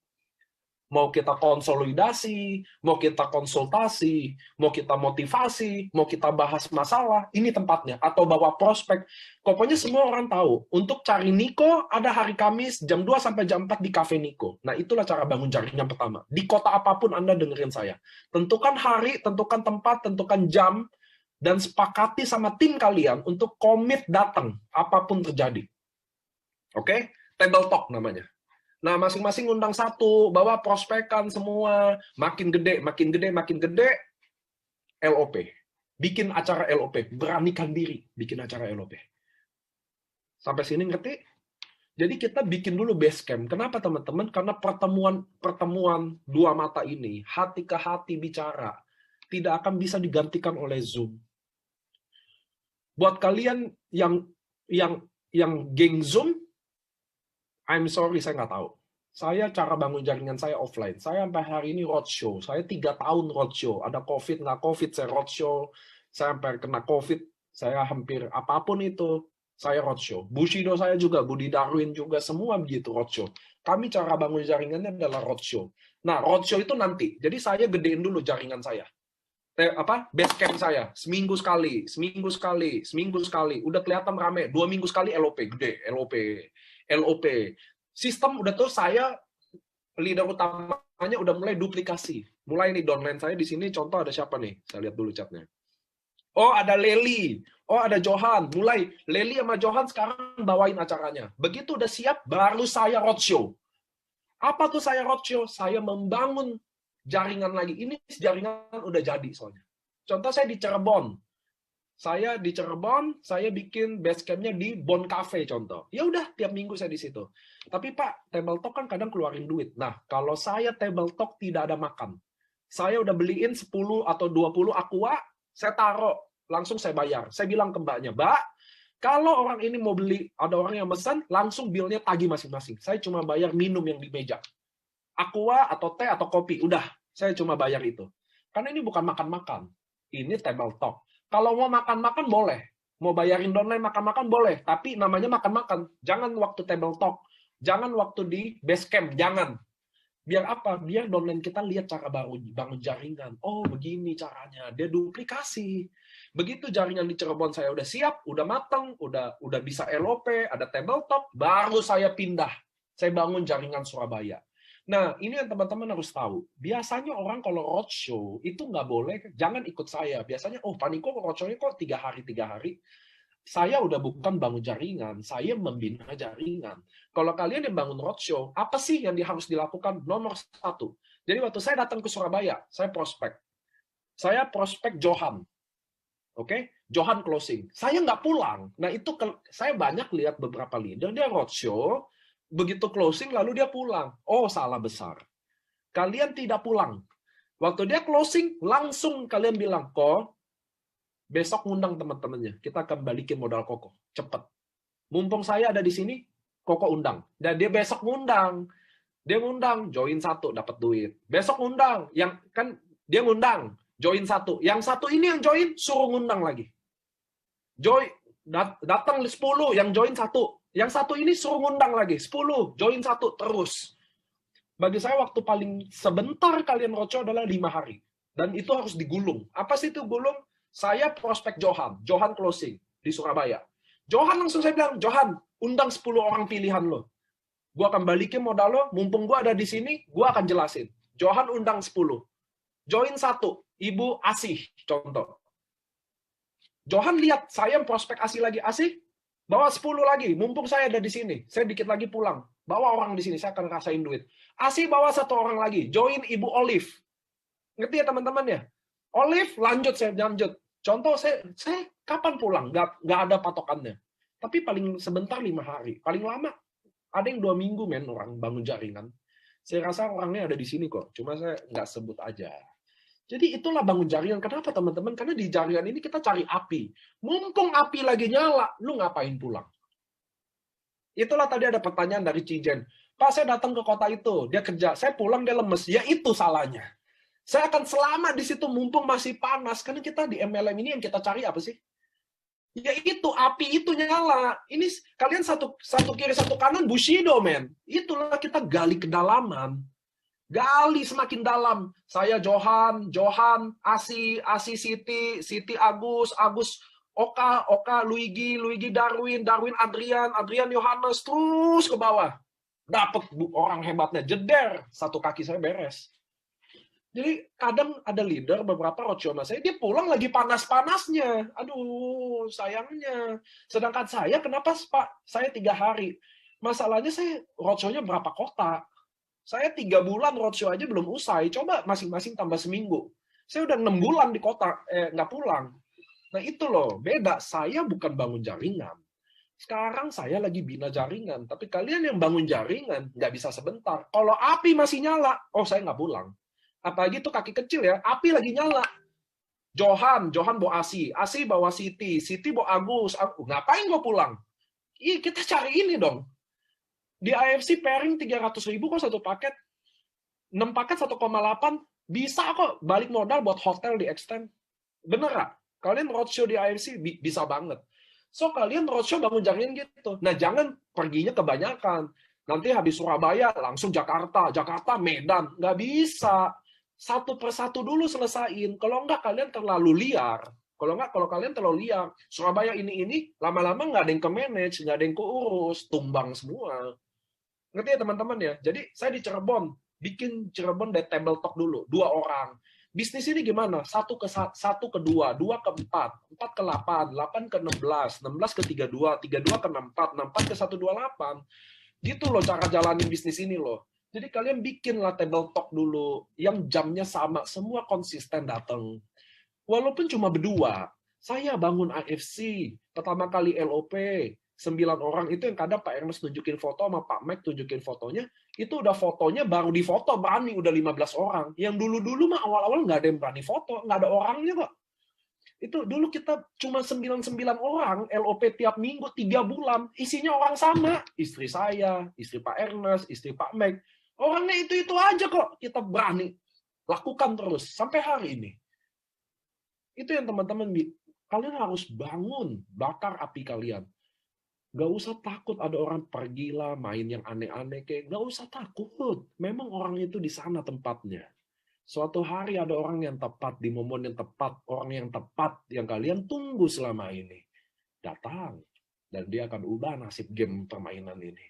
Mau kita konsolidasi, mau kita konsultasi, mau kita motivasi, mau kita bahas masalah, ini tempatnya. Atau bawa prospek. Pokoknya semua orang tahu. Untuk cari Nico, ada hari Kamis jam 2 sampai jam 4 di Cafe Nico. Nah, itulah cara bangun jaringan pertama. Di kota apapun Anda dengerin saya. Tentukan hari, tentukan tempat, tentukan jam, dan sepakati sama tim kalian untuk komit datang, apapun terjadi. Oke? Table talk namanya. Nah, masing-masing undang satu, bawa prospekan semua, makin gede, makin gede, makin gede, LOP. Bikin acara LOP, beranikan diri bikin acara LOP. Sampai sini ngerti? Jadi kita bikin dulu base camp. Kenapa teman-teman? Karena pertemuan dua mata ini, hati ke hati bicara, tidak akan bisa digantikan oleh Zoom. Buat kalian yang geng Zoom, I'm sorry, saya nggak tahu. Saya cara bangun jaringan saya offline. Saya sampai hari ini roadshow. Saya 3 tahun roadshow. Ada COVID, nggak COVID, saya roadshow. Saya sampai kena COVID, saya hampir apapun itu, saya roadshow. Bushido saya juga, Budi Darwin juga, semua begitu roadshow. Kami cara bangun jaringannya adalah roadshow. Nah, roadshow itu nanti. Jadi saya gedein dulu jaringan saya. Base camp saya, seminggu sekali. Udah kelihatan rame. 2 minggu sekali LOP, gede, LOP. Sistem udah tuh saya leader utamanya udah mulai duplikasi. Mulai nih downline saya di sini contoh ada siapa nih? Saya lihat dulu chatnya. Oh, ada Leli. Oh, ada Johan. Mulai Leli sama Johan sekarang bawain acaranya. Begitu udah siap baru saya roadshow. Apa tuh saya roadshow? Saya membangun jaringan lagi. Ini jaringan udah jadi soalnya. Contoh saya di Cirebon. Saya bikin base camp-nya di Bon Cafe contoh. Ya udah, tiap minggu saya di situ. Tapi Pak, table talk kan kadang keluarin duit. Nah, kalau saya table talk tidak ada makan. Saya udah beliin 10 atau 20 aqua, saya taruh, langsung saya bayar. Saya bilang ke mbaknya, Mbak, kalau orang ini mau beli, ada orang yang pesan, langsung bill-nya tagih masing-masing. Saya cuma bayar minum yang di meja. Aqua atau teh atau kopi, udah, saya cuma bayar itu. Karena ini bukan makan-makan. Ini table talk. Kalau mau makan-makan boleh. Mau bayarin downline makan-makan boleh. Tapi namanya makan-makan. Jangan waktu table talk. Jangan waktu di base camp. Jangan. Biar apa? Biar downline kita lihat cara bangun jaringan. Oh, begini caranya. Dia duplikasi. Begitu jaringan di Cirebon saya udah siap, udah matang, udah bisa LOP, ada table talk, baru saya pindah. Saya bangun jaringan Surabaya. Nah, ini yang teman-teman harus tahu. Biasanya orang kalau roadshow, itu nggak boleh, jangan ikut saya. Biasanya, oh Pak Niko roadshow-nya kok 3 hari. Saya udah bukan bangun jaringan, saya membina jaringan. Kalau kalian yang bangun roadshow, apa sih yang harus dilakukan? Nomor 1. Jadi waktu saya datang ke Surabaya, saya prospek. Saya prospek Johan. Oke? Johan closing. Saya nggak pulang. Nah, itu saya banyak lihat beberapa leader, dia roadshow, begitu closing, lalu dia pulang. Oh, salah besar. Kalian tidak pulang. Waktu dia closing, langsung kalian bilang, kok, besok ngundang teman-temannya. Kita akan balikin modal Koko. Cepet. Mumpung saya ada di sini, Koko undang. Dan dia besok ngundang. Dia ngundang, join 1, dapat duit. Besok ngundang. Yang kan Dia ngundang, join satu. Yang satu ini yang join, suruh ngundang lagi. Datang 10, yang join satu. Yang satu ini suruh ngundang lagi, 10, join satu, terus. Bagi saya waktu paling sebentar kalian roadshow adalah 5 hari. Dan itu harus digulung. Apa sih itu gulung? Saya prospek Johan closing di Surabaya. Johan langsung saya bilang, Johan, undang 10 orang pilihan lo. Gue akan balikin modal lo, mumpung gue ada di sini, gue akan jelasin. Johan undang 10. Join satu, Ibu Asih, contoh. Johan lihat, saya prospek Asih lagi. Asih, bawa 10 lagi, mumpung saya ada di sini. Saya dikit lagi pulang. Bawa orang di sini, saya akan rasain duit. Asih bawa 1 orang lagi, join Ibu Olive. Ngerti ya teman-teman ya? Olive, lanjut, saya lanjut. Contoh, saya kapan pulang? Nggak ada patokannya. Tapi paling sebentar 5 hari. Paling lama, ada yang 2 minggu, men, orang bangun jaringan. Saya rasa orangnya ada di sini kok. Cuma saya nggak sebut aja. Jadi itulah bangun jaringan. Kenapa teman-teman? Karena di jaringan ini kita cari api. Mumpung api lagi nyala, lu ngapain pulang? Itulah tadi ada pertanyaan dari Cijen. Pak, saya datang ke kota itu, dia kerja. Saya pulang, dia lemes. Ya itu salahnya. Saya akan selama di situ mumpung masih panas. Karena kita di MLM ini yang kita cari apa sih? Ya itu, api itu nyala. Ini kalian satu kiri, satu kanan, Bushido, men. Itulah kita gali kedalaman. Gali semakin dalam. Saya Johan, Asi, Siti Agus, Oka, Luigi, Darwin, Adrian Yohanes, terus ke bawah. Dapat orang hebatnya, jeder, satu kaki saya beres. Jadi kadang ada leader beberapa roadshow saya, dia pulang lagi panas-panasnya. Aduh, sayangnya. Sedangkan saya, kenapa Pak? Saya 3 hari. Masalahnya saya roadshow-nya berapa kota? Saya 3 bulan roadshow aja belum usai. Coba masing-masing tambah seminggu. Saya udah 6 bulan di kota, nggak pulang. Nah itu loh, beda. Saya bukan bangun jaringan. Sekarang saya lagi bina jaringan. Tapi kalian yang bangun jaringan, nggak bisa sebentar. Kalau api masih nyala, oh saya nggak pulang. Apalagi tuh kaki kecil ya, api lagi nyala. Johan bawa Asi bawa Siti bawa Agus. Ngapain gue pulang? Ih, kita cari ini dong. Di AFC pairing 300.000 kok satu paket. 6 paket 1,8 bisa kok balik modal buat hotel di extend. Bener gak? Kalian roadshow di AFC bisa banget. So kalian roadshow bangun jaringan gitu. Nah jangan perginya kebanyakan. Nanti habis Surabaya langsung Jakarta Medan. Nggak bisa. Satu persatu dulu selesain. Kalau enggak kalian terlalu liar. Kalau kalian terlalu liar, Surabaya ini lama-lama nggak ada yang ke manage, nggak ada yang keurus, tumbang semua. Ngerti ya teman-teman ya? Jadi saya di Cirebon, bikin Cirebon dari tabletop dulu, 2 orang. Bisnis ini gimana? 1 ke 2, 2 ke 4, 4 ke 8, 8 ke 16, 16 ke 32, 32 ke 64, 64 ke 128. Gitu loh cara jalanin bisnis ini loh. Jadi kalian bikinlah tabletop dulu, yang jamnya sama, semua konsisten datang. Walaupun cuma berdua. Saya bangun AFC, pertama kali LOP, 9 orang itu yang kadang Pak Ernest tunjukin foto sama Pak Mike tunjukin fotonya, itu udah fotonya baru difoto berani udah 15 orang. Yang dulu-dulu mah awal-awal nggak ada yang berani foto, nggak ada orangnya kok. Itu dulu kita cuma 99 orang LOP tiap minggu 3 bulan, isinya orang sama, istri saya, istri Pak Ernest, istri Pak Mike. Orangnya itu aja kok, kita berani lakukan terus sampai hari ini. Itu yang teman-teman, kalian harus bangun, bakar api kalian. Gak usah takut ada orang pergilah main yang aneh-aneh kayak gak usah takut. Memang orang itu di sana tempatnya. Suatu hari ada orang yang tepat di momen yang tepat, orang yang tepat yang kalian tunggu selama ini datang dan dia akan ubah nasib game permainan ini.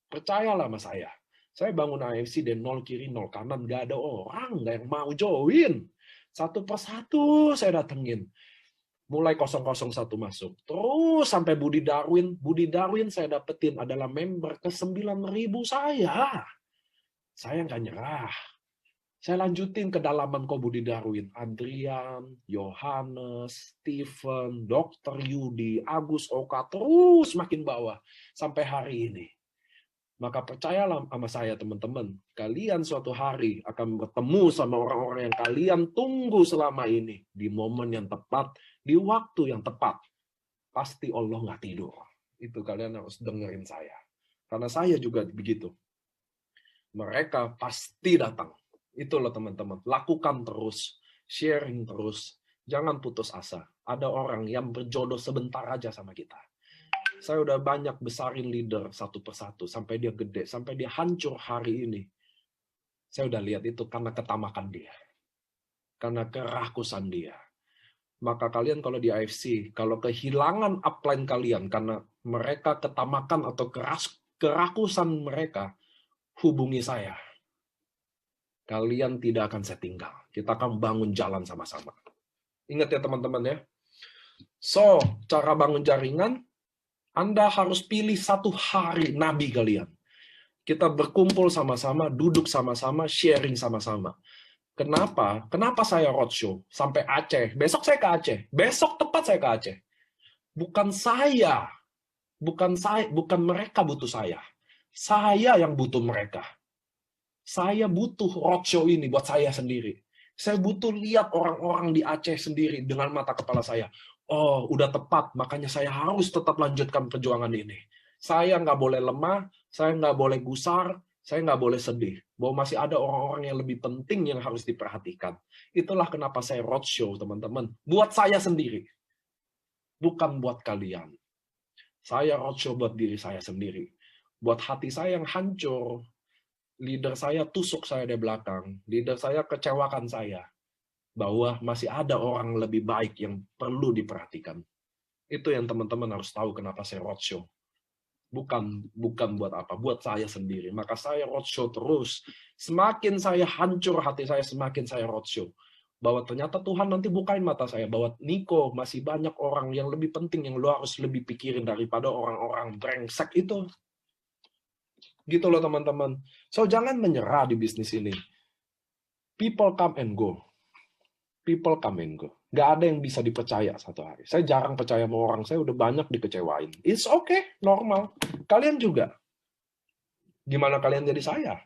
Percayalah sama saya. Saya bangun AFC dan 0 kiri 0 kanan gak ada orang gak yang mau join. Satu persatu saya datengin. Mulai 001 masuk. Terus sampai Budi Darwin saya dapetin adalah member ke 9.000 saya. Saya nggak nyerah. Saya lanjutin kedalaman kok Budi Darwin. Adrian, Yohanes, Stephen, Dr. Yudi, Agus Oka, terus makin bawah. Sampai hari ini. Maka percayalah sama saya teman-teman, kalian suatu hari akan bertemu sama orang-orang yang kalian tunggu selama ini. Di momen yang tepat, di waktu yang tepat. Pasti Allah nggak tidur. Itu kalian harus dengerin saya. Karena saya juga begitu. Mereka pasti datang. Itu loh teman-teman, lakukan terus. sharing terus, jangan putus asa. Ada orang yang berjodoh sebentar aja sama kita. Saya udah banyak besarin leader satu persatu, sampai dia gede, sampai dia hancur hari ini. Saya udah lihat itu karena ketamakan dia. Karena kerakusan dia. Maka kalian kalau di AFC, kalau kehilangan upline kalian karena mereka ketamakan atau kerakusan mereka, hubungi saya. Kalian tidak akan saya tinggal. Kita akan bangun jalan sama-sama. Ingat ya teman-teman ya. So, cara bangun jaringan, Anda harus pilih satu hari nabi kalian. Kita berkumpul sama-sama, duduk sama-sama, sharing sama-sama. Kenapa? Kenapa saya roadshow sampai Aceh? Besok saya ke Aceh. Besok tepat saya ke Aceh. Bukan mereka butuh saya. Saya yang butuh mereka. Saya butuh roadshow ini buat saya sendiri. Saya butuh lihat orang-orang di Aceh sendiri dengan mata kepala saya. Oh, udah tepat, makanya saya harus tetap lanjutkan perjuangan ini. Saya nggak boleh lemah, saya nggak boleh gusar, saya nggak boleh sedih. Bahwa masih ada orang-orang yang lebih penting yang harus diperhatikan. Itulah kenapa saya roadshow, teman-teman. Buat saya sendiri. Bukan buat kalian. Saya roadshow buat diri saya sendiri. Buat hati saya yang hancur, leader saya tusuk saya di belakang, leader saya kecewakan saya, bahwa masih ada orang lebih baik yang perlu diperhatikan. Itu yang teman-teman harus tahu kenapa saya roadshow. Bukan buat apa, buat saya sendiri. Maka saya roadshow terus. Semakin saya hancur hati saya, semakin saya roadshow. Bahwa ternyata Tuhan nanti bukain mata saya, bahwa Niko, masih banyak orang yang lebih penting yang lo harus lebih pikirin daripada orang-orang brengsek itu. Gitu loh teman-teman. So, jangan menyerah di bisnis ini. People come and go. People come and go. Gak ada yang bisa dipercaya satu hari. Saya jarang percaya sama orang. Saya udah banyak dikecewain. It's okay, normal. Kalian juga. Gimana kalian jadi saya?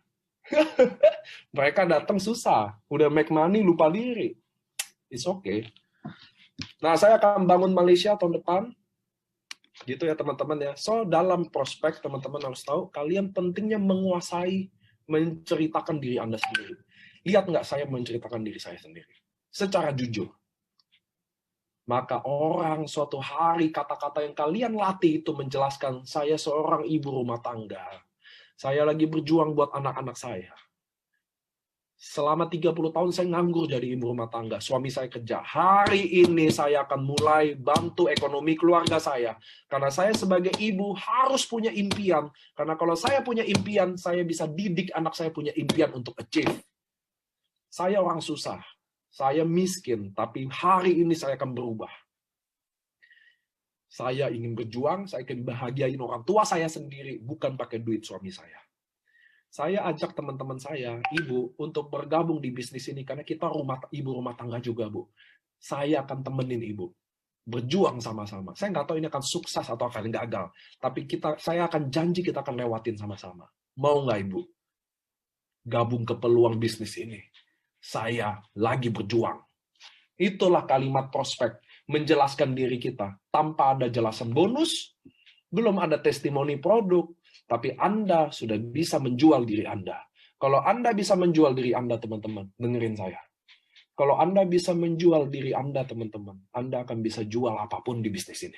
Mereka datang susah. Udah make money, lupa diri. It's okay. Nah, saya akan bangun Malaysia tahun depan. Gitu ya teman-teman ya. So, dalam prospek teman-teman harus tahu, kalian pentingnya menguasai, menceritakan diri Anda sendiri. Lihat nggak saya menceritakan diri saya sendiri? Secara jujur. Maka orang suatu hari kata-kata yang kalian latih itu menjelaskan, saya seorang ibu rumah tangga. Saya lagi berjuang buat anak-anak saya. Selama 30 tahun saya nganggur jadi ibu rumah tangga. Suami saya kerja. Hari ini saya akan mulai bantu ekonomi keluarga saya. Karena saya sebagai ibu harus punya impian. Karena kalau saya punya impian, saya bisa didik anak saya punya impian untuk achieve. Saya orang susah. Saya miskin. Tapi hari ini saya akan berubah. Saya ingin berjuang, saya ingin bahagiain orang tua saya sendiri. Bukan pakai duit suami saya. Saya ajak teman-teman saya, ibu, untuk bergabung di bisnis ini. Karena kita ibu rumah tangga juga, Bu. Saya akan temenin ibu. Berjuang sama-sama. Saya nggak tahu ini akan sukses atau akan gagal. Tapi saya akan janji kita akan lewatin sama-sama. Mau nggak, Ibu? Gabung ke peluang bisnis ini. Saya lagi berjuang. Itulah kalimat prospek. Menjelaskan diri kita. Tanpa ada jelasan bonus. Belum ada testimoni produk. Tapi Anda sudah bisa menjual diri Anda. Kalau Anda bisa menjual diri Anda, teman-teman, dengerin saya. Kalau Anda bisa menjual diri Anda, teman-teman, Anda akan bisa jual apapun di bisnis ini.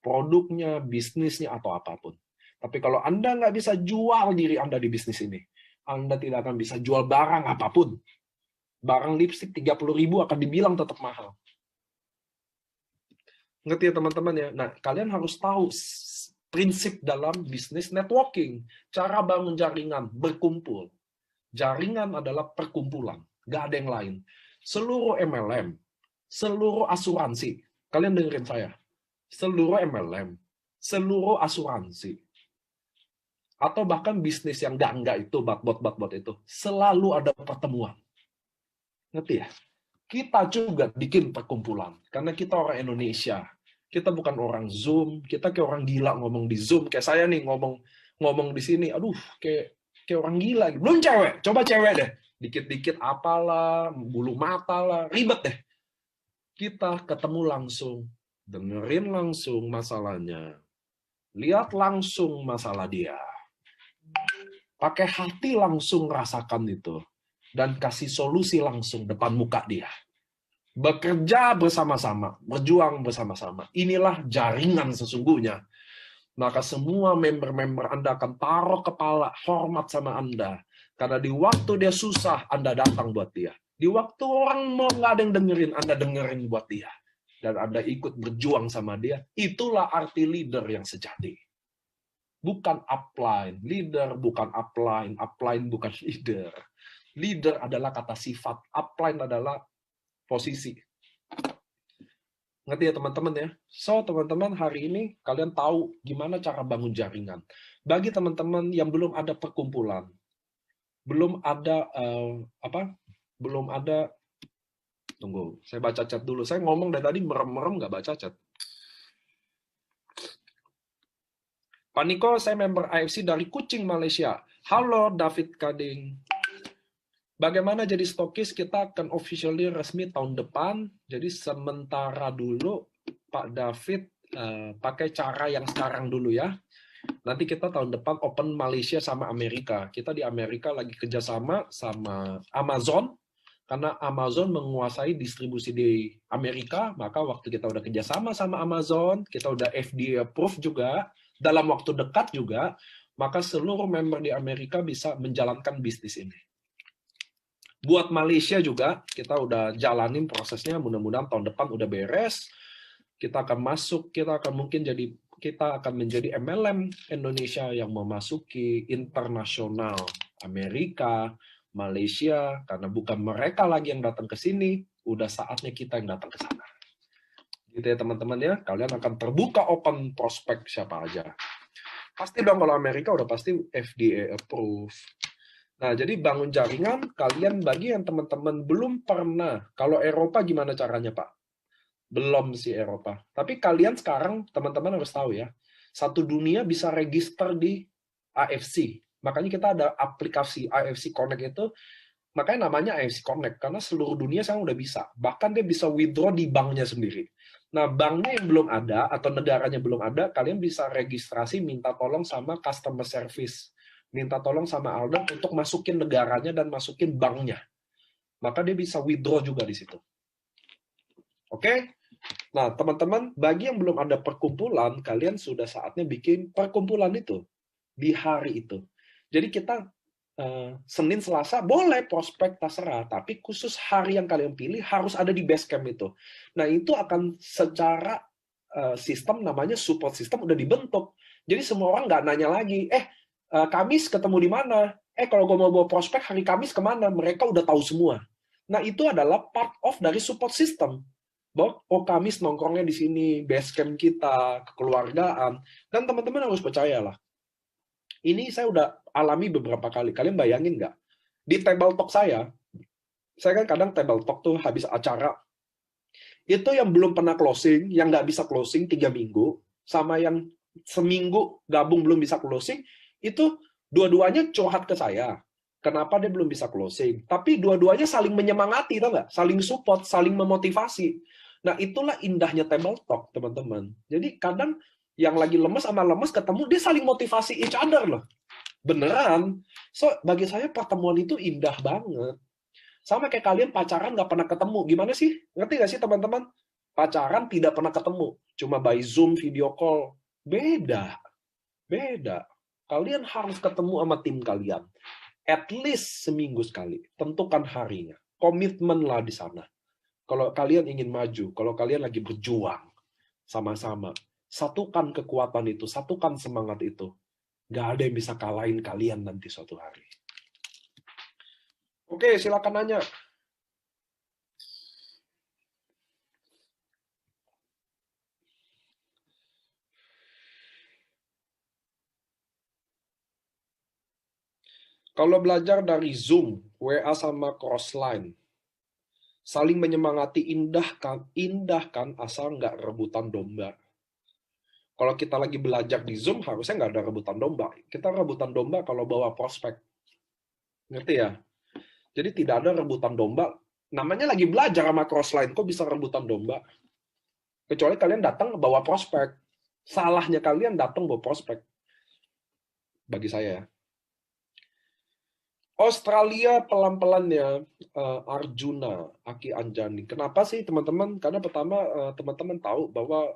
Produknya, bisnisnya, atau apapun. Tapi kalau Anda nggak bisa jual diri Anda di bisnis ini, Anda tidak akan bisa jual barang apapun. Barang lipstik 30.000 akan dibilang tetap mahal. Ngerti ya teman-teman ya? Nah, kalian harus tahu prinsip dalam bisnis networking. Cara bangun jaringan, berkumpul. Jaringan adalah perkumpulan. Nggak ada yang lain. Seluruh MLM, seluruh asuransi. Kalian dengerin saya. Seluruh MLM, seluruh asuransi. Atau bahkan bisnis yang enggak itu, bot itu. Selalu ada pertemuan. Ngerti ya? Kita juga bikin perkumpulan. Karena kita orang Indonesia. Kita bukan orang Zoom, kita kayak orang gila ngomong di Zoom. Kayak saya nih ngomong di sini, aduh kayak orang gila. Belum cewek, coba cewek deh. Dikit-dikit apalah, bulu mata lah, ribet deh. Kita ketemu langsung, dengerin langsung masalahnya. Lihat langsung masalah dia. Pakai hati langsung rasakan itu. Dan kasih solusi langsung depan muka dia. Bekerja bersama-sama, berjuang bersama-sama. Inilah jaringan sesungguhnya. Maka semua member-member Anda akan taruh kepala hormat sama Anda. Karena di waktu dia susah, Anda datang buat dia. Di waktu orang mau nggak ada yang dengerin, Anda dengerin buat dia. Dan Anda ikut berjuang sama dia. Itulah arti leader yang sejati. Bukan upline. Leader bukan upline. Upline bukan leader. Leader adalah kata sifat. Upline adalah posisi. Ngerti ya teman-teman ya? So teman-teman hari ini kalian tahu gimana cara bangun jaringan. Bagi teman-teman yang belum ada perkumpulan, belum ada belum ada. Tunggu, saya baca chat dulu. Saya ngomong dari tadi merem-merem nggak baca chat. Pak Niko, saya member AFC dari Kucing, Malaysia. Halo David Kading. Bagaimana jadi stokis? Kita akan officially resmi tahun depan. Jadi sementara dulu Pak David pakai cara yang sekarang dulu ya. Nanti kita tahun depan open Malaysia sama Amerika. Kita di Amerika lagi kerjasama sama Amazon. Karena Amazon menguasai distribusi di Amerika, maka waktu kita udah kerjasama sama Amazon, kita udah FDA approve juga, dalam waktu dekat juga, maka seluruh member di Amerika bisa menjalankan bisnis ini. Buat Malaysia juga, kita udah jalanin prosesnya, mudah-mudahan tahun depan udah beres. Kita akan masuk, kita akan menjadi MLM Indonesia yang memasuki internasional Amerika, Malaysia, karena bukan mereka lagi yang datang ke sini, udah saatnya kita yang datang ke sana. Gitu ya teman-teman ya, kalian akan terbuka open prospek siapa aja. Pasti dong kalau Amerika udah pasti FDA approve. Nah, jadi bangun jaringan, kalian bagi yang teman-teman belum pernah. Kalau Eropa gimana caranya, Pak? Belum sih Eropa. Tapi kalian sekarang, teman-teman harus tahu ya, satu dunia bisa register di AFC. Makanya kita ada aplikasi AFC Connect itu, makanya namanya AFC Connect, karena seluruh dunia sekarang udah bisa. Bahkan dia bisa withdraw di banknya sendiri. Nah, banknya yang belum ada, atau negaranya belum ada, kalian bisa registrasi, minta tolong sama customer service. Minta tolong sama Alden untuk masukin negaranya dan masukin banknya. Maka dia bisa withdraw juga di situ. Oke? Nah, teman-teman, bagi yang belum ada perkumpulan, kalian sudah saatnya bikin perkumpulan itu di hari itu. Jadi kita Senin, Selasa, boleh prospek terserah, tapi khusus hari yang kalian pilih harus ada di Basecamp itu. Nah, itu akan secara sistem namanya support system udah dibentuk. Jadi semua orang nggak nanya lagi, Kamis ketemu di mana? Kalau gue mau bawa prospek hari Kamis kemana? Mereka udah tahu semua. Nah, itu adalah part of dari support system. Bahwa, Kamis nongkrongnya di sini, basecamp kita, kekeluargaan. Dan teman-teman harus percayalah. Ini saya udah alami beberapa kali. Kalian bayangin nggak? Di table talk saya kan kadang table talk tuh habis acara, itu yang belum pernah closing, yang nggak bisa closing 3 minggu, sama yang seminggu gabung belum bisa closing, itu dua-duanya curhat ke saya. Kenapa dia belum bisa closing? Tapi dua-duanya saling menyemangati, tau nggak? Saling support, saling memotivasi. Nah, itulah indahnya table talk, teman-teman. Jadi kadang yang lagi lemes sama lemes ketemu, dia saling motivasi each other loh. Beneran. So, bagi saya pertemuan itu indah banget. Sama kayak kalian pacaran nggak pernah ketemu. Gimana sih? Ngerti nggak sih teman-teman? Pacaran tidak pernah ketemu. Cuma by Zoom, video call. Beda. Beda. Kalian harus ketemu sama tim kalian. At least seminggu sekali. Tentukan harinya. Komitmenlah di sana. Kalau kalian ingin maju, kalau kalian lagi berjuang sama-sama, satukan kekuatan itu, satukan semangat itu. Nggak ada yang bisa kalahin kalian nanti suatu hari. Oke, silakan nanya. Kalau belajar dari Zoom, WA sama Crossline, saling menyemangati, indahkan asal nggak rebutan domba. Kalau kita lagi belajar di Zoom, harusnya nggak ada rebutan domba. Kita rebutan domba kalau bawa prospek. Ngerti ya? Jadi tidak ada rebutan domba. Namanya lagi belajar sama Crossline, kok bisa rebutan domba? Kecuali kalian datang bawa prospek. Salahnya kalian datang bawa prospek. Bagi saya ya. Australia pelan-pelan ya, Arjuna, Aki Anjani. Kenapa sih teman-teman? Karena pertama teman-teman tahu bahwa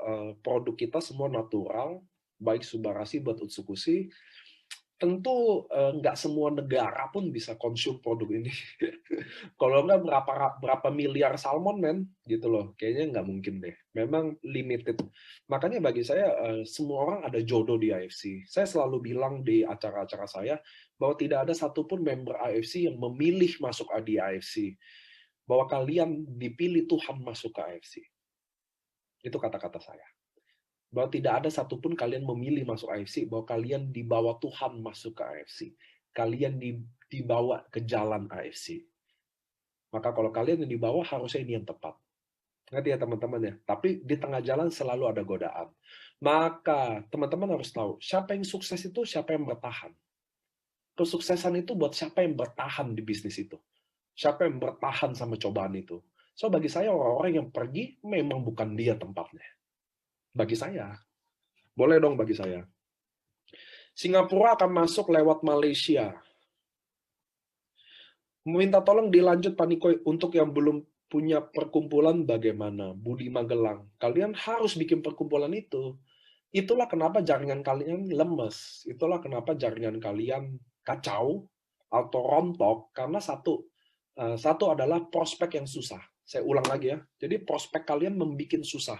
produk kita semua natural, baik Subarasi buat Utsukushi. Tentu nggak semua negara pun bisa konsum produk ini. Kalau nggak berapa miliar salmon men, gitu loh. Kayaknya nggak mungkin deh. Memang limited. Makanya bagi saya semua orang ada jodoh di AFC. Saya selalu bilang di acara-acara saya bahwa tidak ada satupun member AFC yang memilih masuk di AFC. Bahwa kalian dipilih Tuhan masuk ke AFC. Itu kata-kata saya. Bahwa tidak ada satupun kalian memilih masuk AFC, bahwa kalian dibawa Tuhan masuk ke AFC. Kalian dibawa ke jalan AFC. Maka kalau kalian yang dibawa, harusnya ini yang tepat. Ngerti ya teman-teman ya? Tapi di tengah jalan selalu ada godaan. Maka teman-teman harus tahu, siapa yang sukses itu siapa yang bertahan. Kesuksesan itu buat siapa yang bertahan di bisnis itu. Siapa yang bertahan sama cobaan itu. So bagi saya orang-orang yang pergi memang bukan dia tempatnya. Bagi saya. Boleh dong bagi saya. Singapura akan masuk lewat Malaysia. Meminta tolong dilanjut Pak Nikoy untuk yang belum punya perkumpulan bagaimana? Budi Magelang. Kalian harus bikin perkumpulan itu. Itulah kenapa jaringan kalian lemes. Itulah kenapa jaringan kalian kacau atau rontok karena satu adalah prospek yang susah. Saya ulang lagi ya. Jadi prospek kalian membuat susah.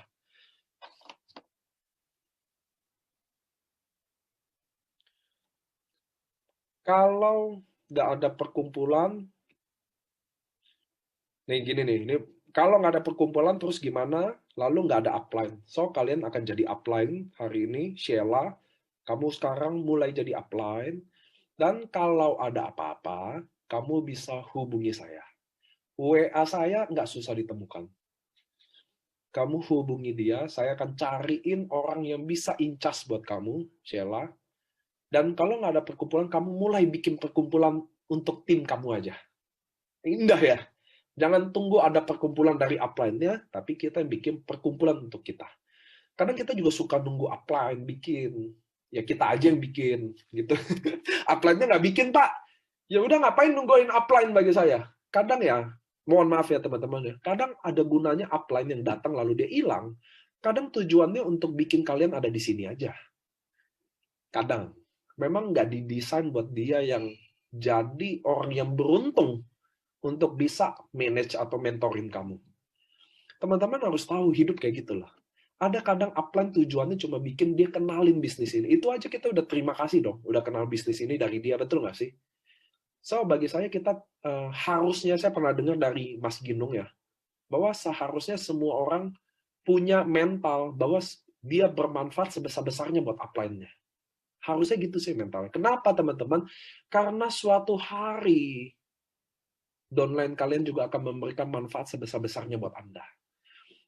Kalau nggak ada perkumpulan, nih gini nih, ini kalau nggak ada perkumpulan terus gimana? Lalu nggak ada upline. So kalian akan jadi upline hari ini, Sheila. Kamu sekarang mulai jadi upline. Dan kalau ada apa-apa, kamu bisa hubungi saya. WA saya nggak susah ditemukan. Kamu hubungi dia, saya akan cariin orang yang bisa incas buat kamu, Sheila. Dan kalau nggak ada perkumpulan, kamu mulai bikin perkumpulan untuk tim kamu aja. Indah ya? Jangan tunggu ada perkumpulan dari upline-nya, tapi kita yang bikin perkumpulan untuk kita. Kadang kita juga suka nunggu upline bikin. Ya kita aja yang bikin. Gitu. Upline-nya nggak bikin, Pak. Ya udah ngapain nungguin upline bagi saya? Kadang ya, mohon maaf ya teman-teman ya, kadang ada gunanya upline yang datang lalu dia hilang. Kadang tujuannya untuk bikin kalian ada di sini aja. Kadang. Memang nggak didesain buat dia yang jadi orang yang beruntung untuk bisa manage atau mentorin kamu. Teman-teman harus tahu hidup kayak gitulah. Ada kadang upline tujuannya cuma bikin dia kenalin bisnis ini. Itu aja kita udah terima kasih dong. Udah kenal bisnis ini dari dia, betul nggak sih? So, bagi saya kita harusnya, saya pernah dengar dari Mas Ginung ya, bahwa seharusnya semua orang punya mental bahwa dia bermanfaat sebesar-besarnya buat upline-nya. Harusnya gitu sih mentalnya. Kenapa teman-teman? Karena suatu hari downline kalian juga akan memberikan manfaat sebesar-besarnya buat Anda.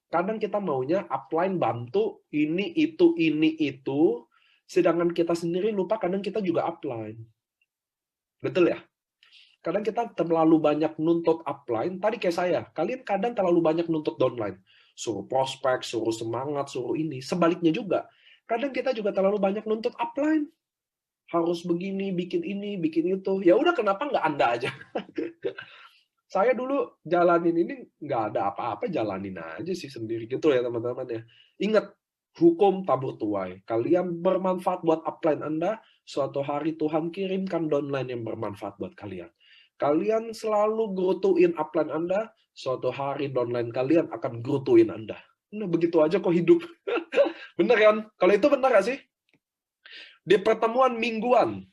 Kadang kita maunya upline bantu ini, itu, sedangkan kita sendiri lupa kadang kita juga upline. Betul ya? Kadang kita terlalu banyak nuntut upline, tadi kayak saya, kalian kadang terlalu banyak nuntut downline. Suruh prospek, suruh semangat, suruh ini. Sebaliknya juga, kadang kita juga terlalu banyak nuntut upline. Harus begini, bikin ini, bikin itu. Ya udah kenapa nggak Anda aja? Saya dulu jalanin ini nggak ada apa-apa, jalanin aja sih sendiri gitu ya teman-teman ya. Ingat, hukum tabur tuai. Kalian bermanfaat buat upline Anda, suatu hari Tuhan kirimkan downline yang bermanfaat buat kalian. Kalian selalu gerutuin upline Anda, suatu hari downline kalian akan gerutuin Anda. Nah, begitu aja kok hidup. Bener kan? Kalau itu benar nggak sih? Di pertemuan mingguan,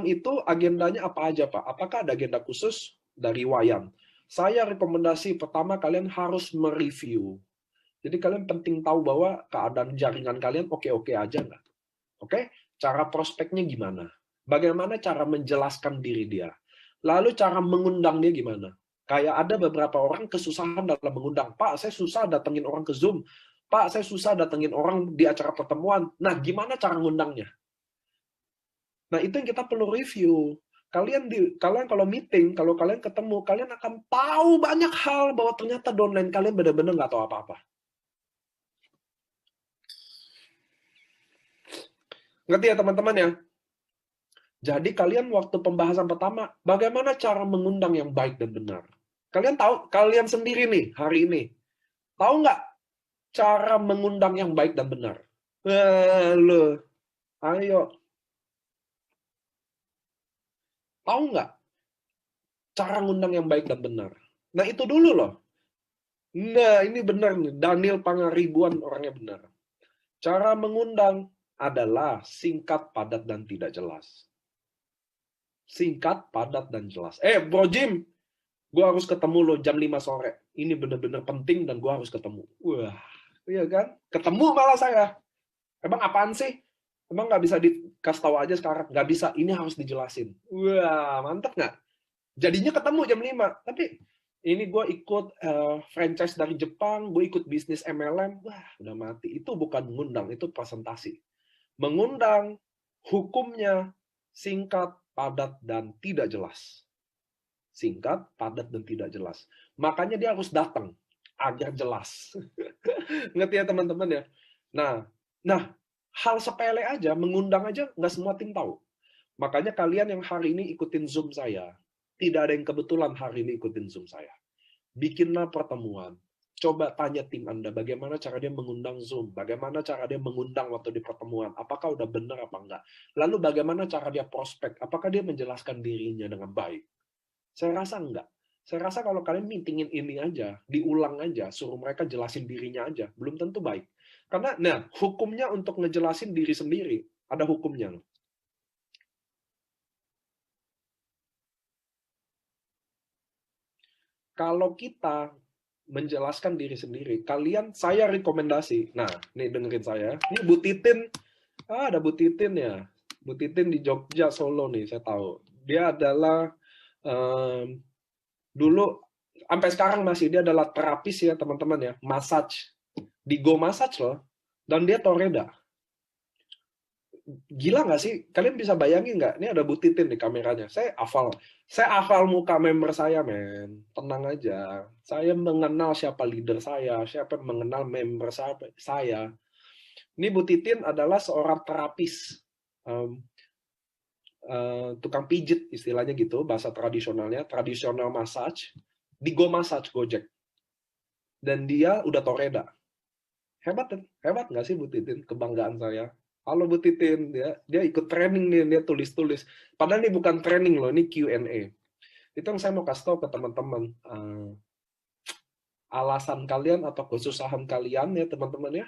itu agendanya apa aja, Pak? Apakah ada agenda khusus dari Wayan? Saya rekomendasi pertama kalian harus mereview. Jadi kalian penting tahu bahwa keadaan jaringan kalian oke-oke aja nggak? Oke? Cara prospeknya gimana? Bagaimana cara menjelaskan diri dia? Lalu cara mengundang dia gimana? Kayak ada beberapa orang kesusahan dalam mengundang. Pak, saya susah datengin orang ke Zoom. Pak, saya susah datengin orang di acara pertemuan. Nah, gimana cara ngundangnya? Nah, itu yang kita perlu review. Kalian kalau meeting, kalau kalian ketemu, kalian akan tahu banyak hal bahwa ternyata downline kalian benar-benar nggak tahu apa-apa. Ngerti ya teman-teman ya? Jadi kalian waktu pembahasan pertama, bagaimana cara mengundang yang baik dan benar? Kalian tahu, kalian sendiri nih hari ini, tahu nggak cara mengundang yang baik dan benar? Lo, ayo, tahu nggak cara ngundang yang baik dan benar? Nah itu dulu loh. Nah ini benar nih, Daniel Pangaribuan orangnya benar. Cara mengundang adalah singkat, padat, dan tidak jelas. Singkat, padat, dan jelas. Bro Jim, gue harus ketemu lo jam 5 sore. Ini bener-bener penting dan gue harus ketemu. Wah, iya kan? Ketemu malah saya. Emang apaan sih? Emang nggak bisa dikasih tahu aja sekarang? Nggak bisa, ini harus dijelasin. Wah, mantep nggak? Jadinya ketemu jam 5. Tapi ini gue ikut franchise dari Jepang, gue ikut bisnis MLM. Wah, udah mati. Itu bukan mengundang, itu presentasi. Mengundang, hukumnya singkat, padat, dan tidak jelas. Singkat, padat, dan tidak jelas. Makanya dia harus datang agar jelas. Ngerti ya teman-teman ya? Nah, hal sepele aja, mengundang aja nggak semua tim tahu. Makanya kalian yang hari ini ikutin Zoom saya, tidak ada yang kebetulan hari ini ikutin Zoom saya. Bikinlah pertemuan. Coba tanya tim Anda, bagaimana cara dia mengundang Zoom? Bagaimana cara dia mengundang waktu di pertemuan? Apakah udah benar apa enggak? Lalu bagaimana cara dia prospek? Apakah dia menjelaskan dirinya dengan baik? Saya rasa enggak. Saya rasa kalau kalian meetingin ini aja, diulang aja, suruh mereka jelasin dirinya aja, belum tentu baik. Karena, hukumnya untuk ngejelasin diri sendiri, ada hukumnya. Kalau kita menjelaskan diri sendiri, saya rekomendasi. Nah, nih dengerin saya. Ini Bu Titin, ada Bu Titin ya. Bu Titin di Jogja, Solo nih, saya tahu. Dia adalah dulu sampai sekarang masih dia adalah terapis ya teman-teman ya, massage di Go Massage loh, dan dia Toreda. Gila nggak sih? Kalian bisa bayangin nggak? Ini ada Bu Titin di kameranya. Saya hafal muka member saya, men. Tenang aja. Saya mengenal siapa leader siapa yang mengenal member saya. Ini Bu Titin adalah seorang terapis, tukang pijit istilahnya gitu, bahasa tradisionalnya, tradisional massage di Go Massage Gojek. Dan dia udah Toreda. Hebat nggak sih Bu Titin? Kebanggaan saya. Halo Bu Titin, dia ikut training nih, dia tulis-tulis. Padahal ini bukan training loh, ini Q&A. Itu yang saya mau kasih tahu ke teman-teman. Alasan kalian atau kesusahan kalian ya teman-teman ya,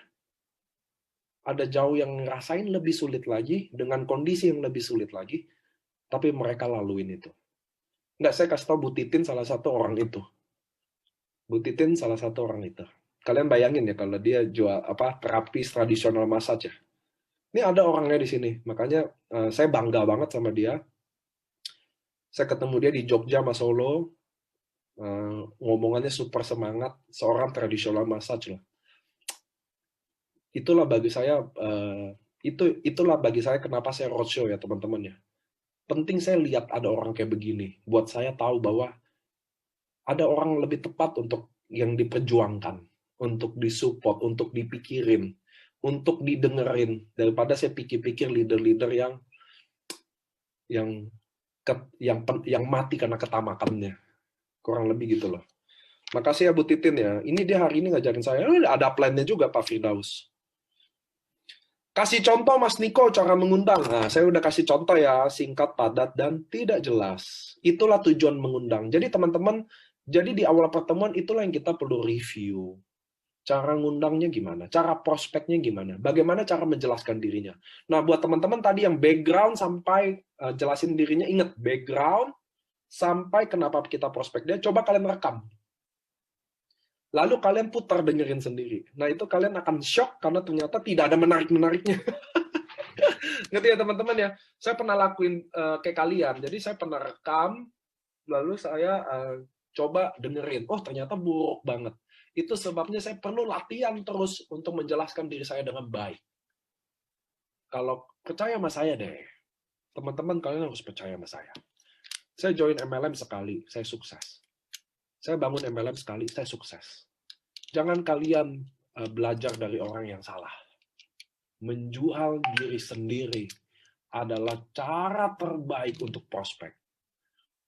ada jauh yang ngerasain lebih sulit lagi, dengan kondisi yang lebih sulit lagi, tapi mereka laluin itu. Nggak, saya kasih tahu Bu Titin salah satu orang itu. Bu Titin salah satu orang itu. Kalian bayangin ya kalau dia jual terapis tradisional massage ya. Ini ada orangnya di sini, makanya saya bangga banget sama dia. Saya ketemu dia di Jogja sama Solo, ngomongannya super semangat, seorang tradisional massage loh. Itulah bagi saya, itulah bagi saya kenapa saya roadshow ya teman-teman ya. Penting saya lihat ada orang kayak begini, buat saya tahu bahwa ada orang lebih tepat untuk yang diperjuangkan, untuk disupport, untuk dipikirin, untuk didengerin, daripada saya pikir-pikir leader-leader yang mati karena ketamakannya. Kurang lebih gitu loh. Makasih ya Bu Titin ya. Ini dia hari ini ngajarin saya. Ada plannya juga Pak Firdaus. Kasih contoh Mas Niko cara mengundang. Nah, saya udah kasih contoh ya, singkat, padat, dan tidak jelas. Itulah tujuan mengundang. Jadi teman-teman, jadi di awal pertemuan itulah yang kita perlu review. Cara ngundangnya gimana? Cara prospeknya gimana? Bagaimana cara menjelaskan dirinya? Nah, buat teman-teman tadi yang background sampai jelasin dirinya, ingat background sampai kenapa kita prospek dia, coba kalian rekam. Lalu kalian putar dengerin sendiri. Nah, itu kalian akan shock karena ternyata tidak ada menarik-menariknya. Ngerti ya teman-teman ya? Saya pernah lakuin kayak kalian. Jadi saya pernah rekam, lalu saya coba dengerin. Oh, ternyata buruk banget. Itu sebabnya saya perlu latihan terus untuk menjelaskan diri saya dengan baik. Kalau percaya sama saya deh, teman-teman kalian harus percaya sama saya. Saya join MLM sekali, saya sukses. Saya bangun MLM sekali, saya sukses. Jangan kalian belajar dari orang yang salah. Menjual diri sendiri adalah cara terbaik untuk prospek.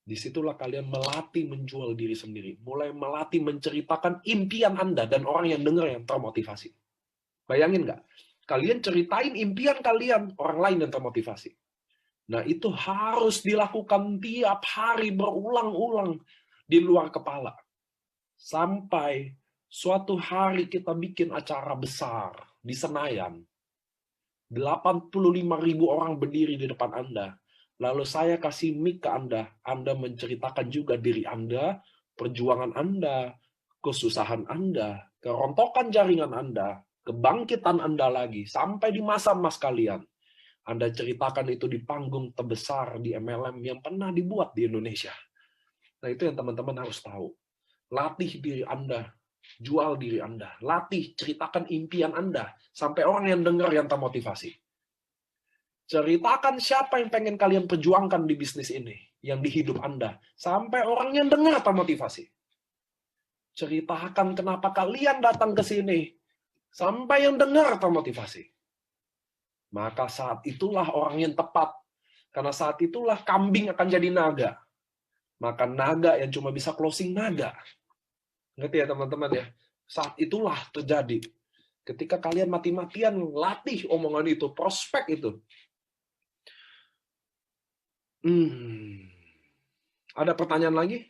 Disitulah kalian melatih menjual diri sendiri. Mulai melatih menceritakan impian Anda dan orang yang dengar yang termotivasi. Bayangin nggak? Kalian ceritain impian kalian, orang lain yang termotivasi. Nah, itu harus dilakukan tiap hari berulang-ulang di luar kepala. Sampai suatu hari kita bikin acara besar di Senayan. 85.000 orang berdiri di depan Anda. Lalu saya kasih mic ke Anda menceritakan juga diri Anda, perjuangan Anda, kesusahan Anda, kerontokan jaringan Anda, kebangkitan Anda lagi, sampai di masa emas kalian. Anda ceritakan itu di panggung terbesar di MLM yang pernah dibuat di Indonesia. Nah, itu yang teman-teman harus tahu. Latih diri Anda, jual diri Anda, latih, ceritakan impian Anda, sampai orang yang dengar yang termotivasi. Ceritakan siapa yang pengen kalian perjuangkan di bisnis ini, yang di hidup Anda, sampai orang yang dengar termotivasi. Ceritakan kenapa kalian datang ke sini, sampai yang dengar termotivasi. Maka saat itulah orang yang tepat, karena saat itulah kambing akan jadi naga. Maka naga yang cuma bisa closing naga. Ngerti ya teman-teman ya? Saat itulah terjadi. Ketika kalian mati-matian latih omongan itu, prospek itu. Ada pertanyaan lagi?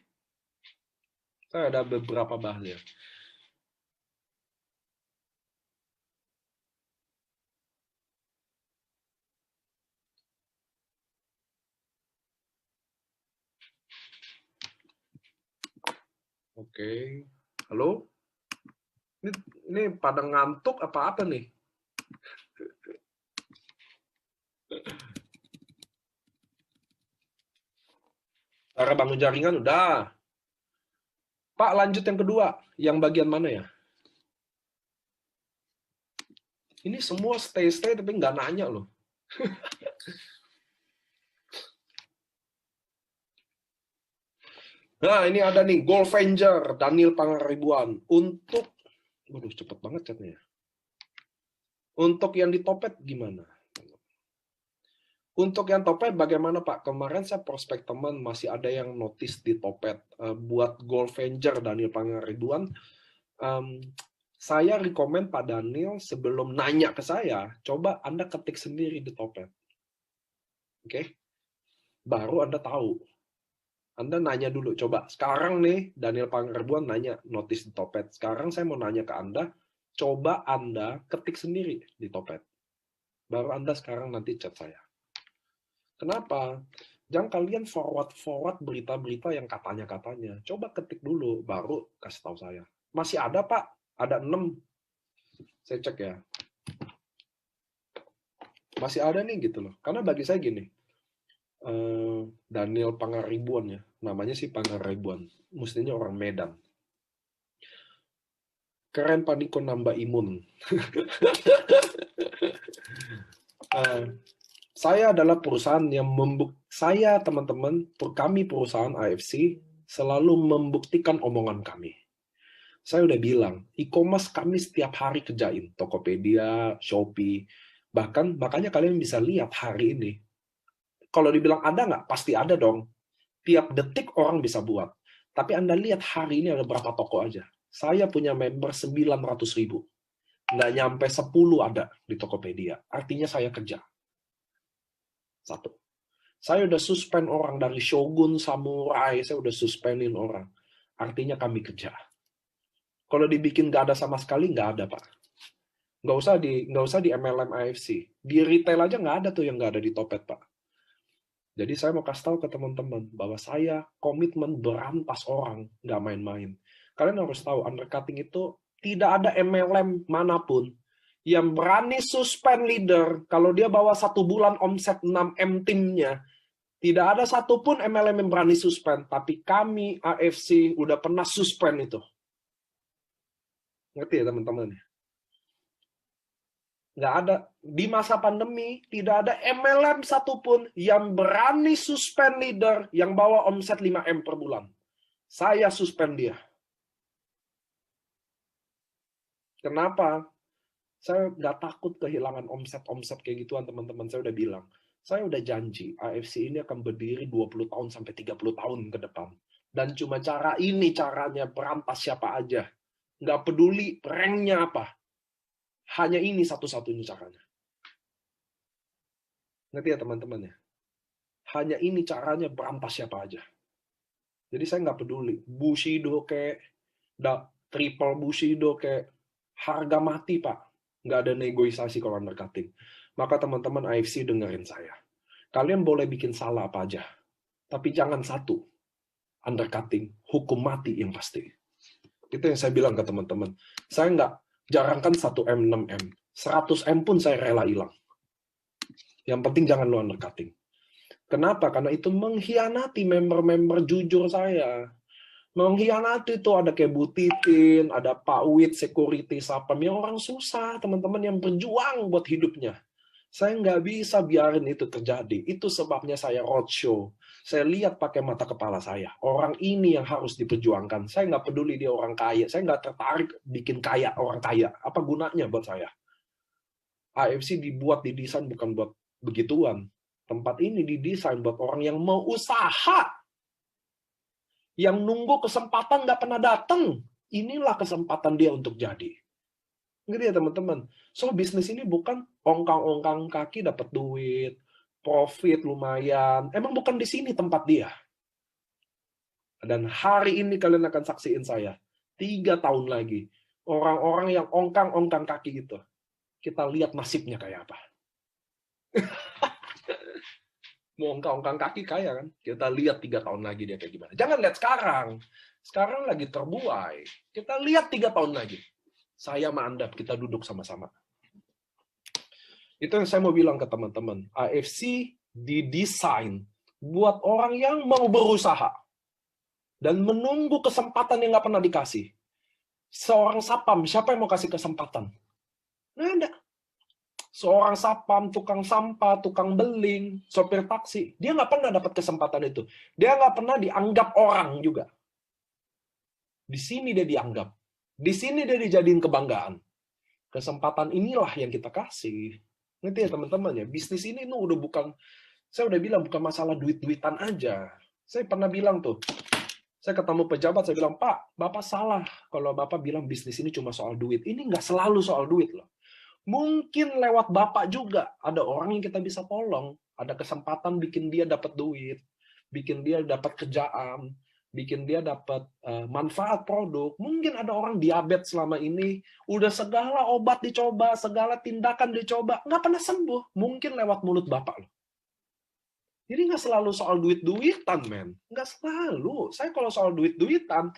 Saya ada beberapa bahas ya. Oke. Halo? Ini pada ngantuk apa nih? Cara bangun jaringan udah. Pak, lanjut yang kedua. Yang bagian mana ya? Ini semua stay tapi nggak nanya loh. Nah, ini ada nih, Goldvenger, Daniel Pangaribuan. Waduh, cepet banget chatnya. Untuk yang di Topet gimana? Untuk yang Topet bagaimana Pak? Kemarin saya prospek teman, masih ada yang notice di Topet. Buat Goldvenger, Daniel Pangaribuan, saya rekomen Pak Daniel sebelum nanya ke saya, coba Anda ketik sendiri di Topet. Oke? Baru Anda tahu. Anda nanya dulu, coba. Sekarang nih, Daniel Pangaribuan nanya notice di Topet. Sekarang saya mau nanya ke Anda, coba Anda ketik sendiri di Topet. Baru Anda sekarang nanti chat saya. Kenapa? Jangan kalian forward berita-berita yang katanya-katanya. Coba ketik dulu, baru kasih tahu saya. Masih ada, Pak? Ada 6. Saya cek ya. Masih ada nih, gitu loh. Karena bagi saya gini, Daniel Pangaribuan ya, namanya sih Pangaribuan, mestinya orang Medan. Keren Pak Niko nambah imun. Saya adalah perusahaan yang saya teman-teman, kami perusahaan AFC selalu membuktikan omongan kami. Saya udah bilang, e-commerce kami setiap hari kerjain, Tokopedia, Shopee, makanya kalian bisa lihat hari ini. Kalau dibilang ada nggak? Pasti ada dong. Tiap detik orang bisa buat. Tapi Anda lihat hari ini ada berapa toko aja. Saya punya member 900.000. Nggak nyampe 10 ada di Tokopedia. Artinya saya kerja. 1. Saya udah suspend orang dari Shogun, Samurai. Saya udah suspenin orang. Artinya kami kerja. Kalau dibikin nggak ada sama sekali, nggak ada, Pak. Nggak usah di MLM AFC. Di retail aja nggak ada tuh yang nggak ada di Topet, Pak. Jadi saya mau kasih tahu ke teman-teman bahwa saya komitmen berantas orang, nggak main-main. Kalian harus tahu, undercutting itu tidak ada MLM manapun yang berani suspend leader kalau dia bawa 1 bulan omset 6M timnya. Tidak ada satupun MLM yang berani suspend, tapi kami AFC udah pernah suspend itu. Ngerti ya teman-teman? Nggak ada. Di masa pandemi, tidak ada MLM satupun yang berani suspend leader yang bawa omset 5M per bulan. Saya suspend dia. Kenapa? Saya nggak takut kehilangan omset-omset kayak gituan, teman-teman. Saya udah bilang. Saya udah janji, AFC ini akan berdiri 20 tahun sampai 30 tahun ke depan. Dan cuma cara ini caranya berantas siapa aja. Nggak peduli ranknya apa. Hanya ini satu-satunya caranya. Ngerti ya teman-teman ya? Hanya ini caranya berantas siapa aja. Jadi saya nggak peduli. Bushido kayak, triple Bushido kayak, harga mati Pak. Nggak ada negosiasi kalau undercutting. Maka teman-teman AFC dengerin saya. Kalian boleh bikin salah apa aja. Tapi jangan satu. Undercutting, hukum mati yang pasti. Itu yang saya bilang ke teman-teman. Saya nggak jarangkan 1M, 6M. 100M pun saya rela hilang. Yang penting jangan lo undercutting. Kenapa? Karena itu mengkhianati member-member jujur saya. Mengkhianati itu ada kayak Bu Titin, ada Pak Wit, security, sapam. Yang orang susah, teman-teman yang berjuang buat hidupnya. Saya nggak bisa biarin itu terjadi. Itu sebabnya saya roadshow. Saya lihat pakai mata kepala saya. Orang ini yang harus diperjuangkan. Saya nggak peduli dia orang kaya. Saya nggak tertarik bikin kaya orang kaya. Apa gunanya buat saya? AFC dibuat, didesain bukan buat begituan. Tempat ini didesain buat orang yang mau usaha. Yang nunggu kesempatan nggak pernah datang. Inilah kesempatan dia untuk jadi. Ngerti ya teman-teman? So, bisnis ini bukan ongkang-ongkang kaki dapat duit, profit lumayan. Emang bukan di sini tempat dia. Dan hari ini kalian akan saksiin saya. 3 tahun lagi. Orang-orang yang ongkang-ongkang kaki itu. Kita lihat nasibnya kayak apa. Mau ongkang-ongkang kaki kaya kan? Kita lihat 3 tahun lagi dia kayak gimana. Jangan lihat sekarang. Sekarang lagi terbuai. Kita lihat 3 tahun lagi. Saya sama Anda, kita duduk sama-sama. Itu yang saya mau bilang ke teman-teman. AFC didesain buat orang yang mau berusaha. Dan menunggu kesempatan yang nggak pernah dikasih. Seorang sapam, siapa yang mau kasih kesempatan? Nggak ada. Seorang sapam, tukang sampah, tukang beling, sopir taksi, dia nggak pernah dapat kesempatan itu. Dia nggak pernah dianggap orang juga. Di sini dia dianggap. Di sini dia dijadiin kebanggaan. Kesempatan inilah yang kita kasih. Ngerti ya teman-teman ya? Bisnis ini udah bukan, saya udah bilang bukan masalah duit-duitan aja. Saya pernah bilang tuh, saya ketemu pejabat, saya bilang, Pak, Bapak salah kalau Bapak bilang bisnis ini cuma soal duit. Ini nggak selalu soal duit loh. Mungkin lewat Bapak juga ada orang yang kita bisa tolong. Ada kesempatan bikin dia dapat duit, bikin dia dapat kerjaan, bikin dia dapat manfaat produk. Mungkin ada orang diabetes selama ini, udah segala obat dicoba, segala tindakan dicoba, nggak pernah sembuh. Mungkin lewat mulut Bapak loh. Jadi nggak selalu soal duit-duitan, men. Nggak selalu. Saya kalau soal duit-duitan,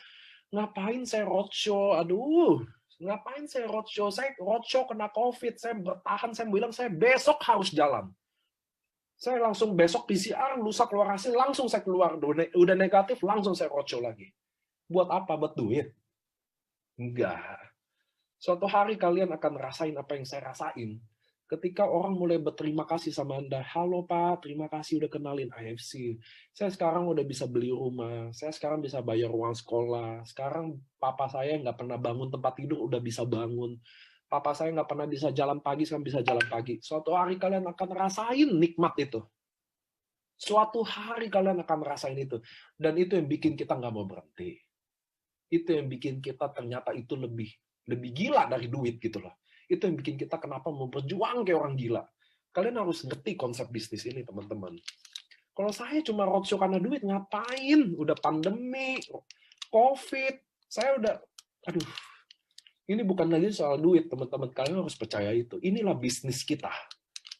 ngapain saya roadshow? Aduh, ngapain saya roadshow? Saya roadshow kena COVID, saya bertahan, saya bilang saya besok harus jalan. Saya langsung besok PCR, lusa keluar hasil, langsung saya keluar. Udah negatif, langsung saya roadshow lagi. Buat apa? Buat duit? Enggak. Suatu hari kalian akan rasain apa yang saya rasain. Ketika orang mulai berterima kasih sama Anda. Halo Pak, terima kasih udah kenalin AFC. Saya sekarang udah bisa beli rumah. Saya sekarang bisa bayar uang sekolah. Sekarang papa saya nggak pernah bangun tempat tidur, udah bisa bangun. Papa saya nggak pernah bisa jalan pagi, sekarang bisa jalan pagi. Suatu hari kalian akan rasain nikmat itu. Suatu hari kalian akan rasain itu. Dan itu yang bikin kita nggak mau berhenti. Itu yang bikin kita ternyata itu lebih gila dari duit gitu loh. Itu yang bikin kita kenapa mau berjuang kayak orang gila. Kalian harus ngerti konsep bisnis ini, teman-teman. Kalau saya cuma roadshow karena duit, ngapain? Udah pandemi, COVID, saya udah, aduh. Ini bukan lagi soal duit, teman-teman. Kalian harus percaya itu. Inilah bisnis kita.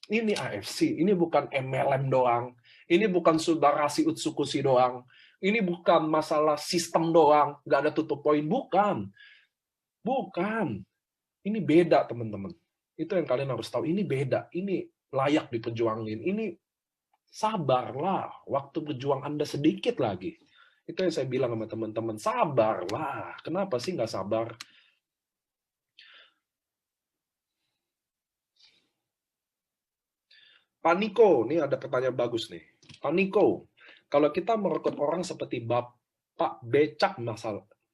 Ini AFC. Ini bukan MLM doang. Ini bukan Subarasi Utsukushi doang. Ini bukan masalah sistem doang. Nggak ada tutup poin. Bukan. Bukan. Ini beda, teman-teman. Itu yang kalian harus tahu. Ini beda. Ini layak diperjuangin. Ini sabarlah. Waktu berjuang Anda sedikit lagi. Itu yang saya bilang sama teman-teman. Sabarlah. Kenapa sih nggak sabar? Pak Niko, ini ada pertanyaan bagus nih. Pak Niko, kalau kita merekrut orang seperti Bapak becak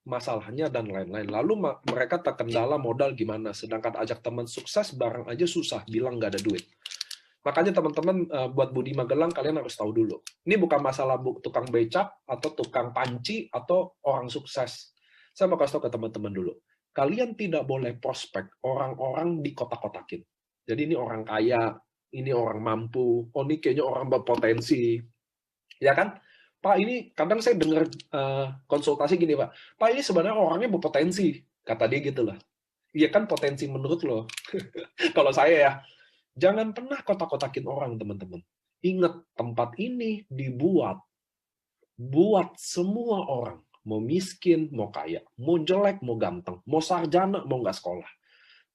masalahnya dan lain-lain, lalu mereka terkendala modal gimana? Sedangkan ajak teman sukses bareng aja susah, bilang nggak ada duit. Makanya teman-teman buat Budi Magelang kalian harus tahu dulu. Ini bukan masalah tukang becak atau tukang panci atau orang sukses. Saya mau kasih tahu ke teman-teman dulu. Kalian tidak boleh prospek orang-orang di kotak-kotakin. Jadi ini orang kaya, ini orang mampu, oh ini kayaknya orang berpotensi. Ya kan? Pak, ini kadang saya dengar konsultasi gini, Pak. Pak, ini sebenarnya orangnya berpotensi. Kata dia gitu lah. Iya kan potensi menurut lo. Kalau saya ya, jangan pernah kotak-kotakin orang, teman-teman. Ingat, tempat ini dibuat buat semua orang. Mau miskin, mau kaya. Mau jelek, mau ganteng. Mau sarjana, mau nggak sekolah.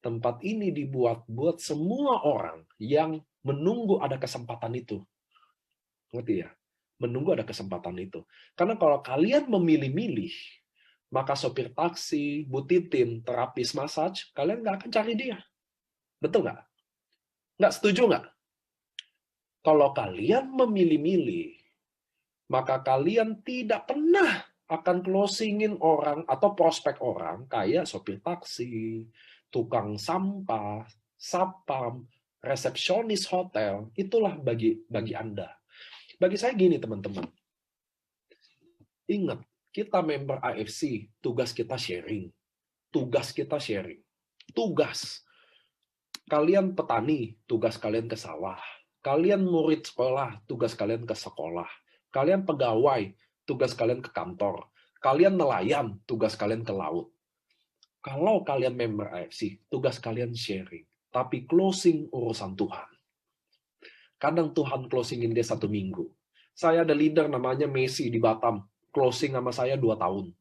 Tempat ini dibuat buat semua orang yang menunggu ada kesempatan itu. Ngerti ya? Menunggu ada kesempatan itu. Karena kalau kalian memilih-milih, maka sopir taksi, butitin, terapis massage, kalian nggak akan cari dia. Betul nggak? Nggak setuju nggak? Kalau kalian memilih-milih, maka kalian tidak pernah akan closingin orang atau prospek orang kayak sopir taksi, tukang sampah, satpam, resepsionis hotel. Itulah bagi Anda. Bagi saya gini, teman-teman. Ingat, kita member AFC, tugas kita sharing. Tugas kita sharing. Tugas. Kalian petani, tugas kalian ke sawah. Kalian murid sekolah, tugas kalian ke sekolah. Kalian pegawai, tugas kalian ke kantor. Kalian nelayan, tugas kalian ke laut. Kalau kalian member AFC, tugas kalian sharing. Tapi closing urusan Tuhan. Kadang Tuhan closingin dia 1 minggu. Saya ada leader namanya Messi di Batam. Closing sama saya 2 tahun.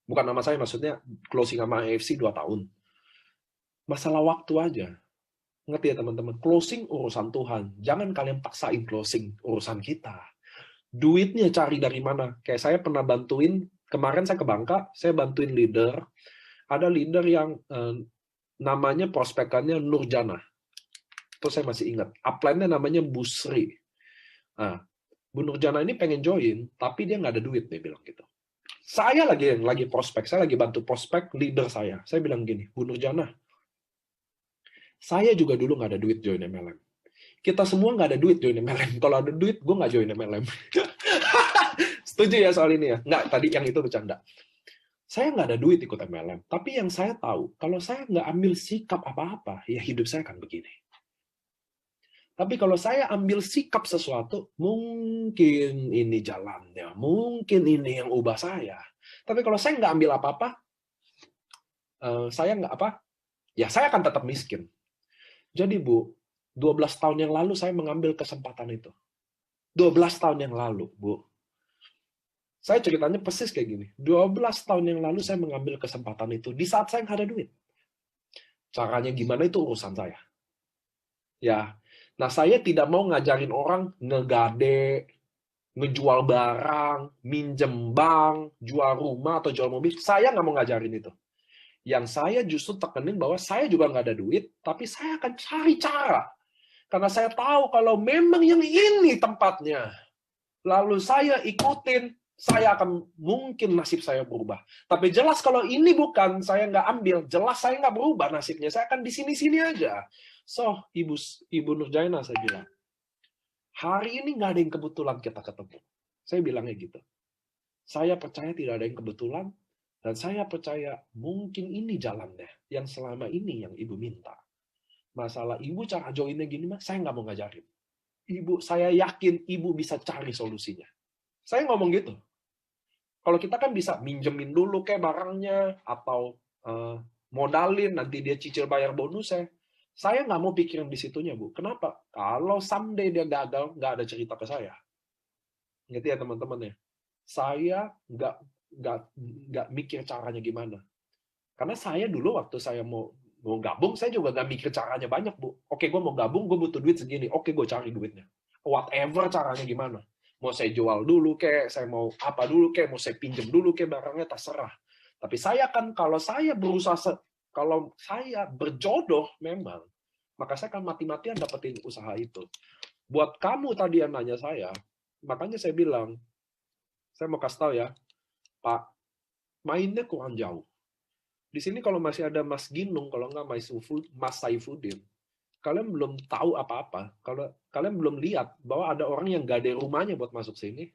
Bukan nama saya, maksudnya closing sama AFC 2 tahun. Masalah waktu aja. Ngerti ya teman-teman? Closing urusan Tuhan. Jangan kalian paksain closing urusan kita. Duitnya cari dari mana? Kayak saya pernah bantuin, kemarin saya ke Bangka, saya bantuin leader. Ada leader yang namanya prospekannya Nurjana. Itu saya masih ingat. Upline-nya namanya Busri. Nah, Bu Nurjana ini pengen join, tapi dia nggak ada duit, dia bilang gitu. Saya lagi prospek, saya lagi bantu prospek leader saya. Saya bilang gini, Bu Nurjana, saya juga dulu nggak ada duit join MLM. Kita semua nggak ada duit join MLM. Kalau ada duit, gue nggak join MLM. Setuju ya soal ini ya? Nggak, tadi yang itu bercanda. Saya nggak ada duit ikut MLM. Tapi yang saya tahu, kalau saya nggak ambil sikap apa-apa, ya hidup saya akan begini. Tapi kalau saya ambil sikap sesuatu, mungkin ini jalannya, mungkin ini yang ubah saya. Tapi kalau saya nggak ambil apa-apa, saya nggak apa, ya saya akan tetap miskin. Jadi Bu, 12 tahun yang lalu saya mengambil kesempatan itu. 12 tahun yang lalu, Bu. Saya ceritanya persis kayak gini. 12 tahun yang lalu saya mengambil kesempatan itu di saat saya nggak ada duit. Caranya gimana itu urusan saya. Ya, nah saya tidak mau ngajarin orang ngegade, ngejual barang, minjem bank, jual rumah atau jual mobil. Saya nggak mau ngajarin itu. Yang saya justru tekenin bahwa saya juga nggak ada duit, tapi saya akan cari cara. Karena saya tahu kalau memang yang ini tempatnya, lalu saya ikutin, saya akan mungkin nasib saya berubah. Tapi jelas kalau ini bukan, saya nggak ambil, jelas saya nggak berubah nasibnya. Saya akan di sini-sini aja. So, Ibu Nurjaina saya bilang, hari ini nggak ada yang kebetulan kita ketemu. Saya bilangnya gitu. Saya percaya tidak ada yang kebetulan, dan saya percaya mungkin ini jalannya, yang selama ini yang Ibu minta. Masalah Ibu cara joinnya gini, mah saya nggak mau ngajarin. Ibu, saya yakin Ibu bisa cari solusinya. Saya ngomong gitu. Kalau kita kan bisa minjemin dulu kayak barangnya, atau modalin, nanti dia cicil bayar bonusnya. Saya nggak mau pikirin di situnya, Bu. Kenapa? Kalau someday dia gagal, nggak ada cerita ke saya. Ngerti ya teman-teman ya? Saya nggak mikir caranya gimana. Karena saya dulu waktu saya mau gabung, saya juga nggak mikir caranya banyak, Bu. Oke, gue mau gabung, gue butuh duit segini. Oke, gue cari duitnya. Whatever caranya gimana. Mau saya jual dulu, kayak saya mau apa dulu, kayak mau saya pinjam dulu, kayak barangnya terserah. Tapi saya kan, kalau saya berusaha, kalau saya berjodoh memang, maka saya akan mati-matian dapetin usaha itu. Buat kamu tadi yang nanya saya, makanya saya bilang, saya mau kasih tahu ya, Pak, mainnya kurang jauh. Di sini kalau masih ada Mas Ginung, kalau nggak Mas Saifuddin, kalian belum tahu apa-apa. Kalau kalian belum lihat bahwa ada orang yang gade rumahnya buat masuk sini.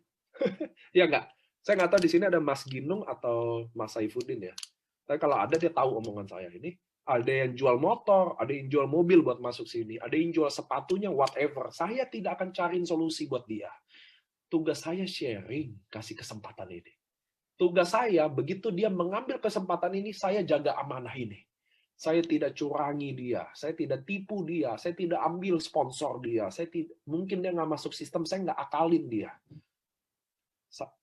Ya nggak? Saya nggak tahu di sini ada Mas Ginung atau Mas Saifuddin ya. Tapi kalau ada, dia tahu omongan saya ini. Ada yang jual motor, ada yang jual mobil buat masuk sini, ada yang jual sepatunya, whatever. Saya tidak akan cariin solusi buat dia. Tugas saya sharing, kasih kesempatan ini. Tugas saya, begitu dia mengambil kesempatan ini, saya jaga amanah ini. Saya tidak curangi dia, saya tidak tipu dia, saya tidak ambil sponsor dia, mungkin dia nggak masuk sistem, saya nggak akalin dia.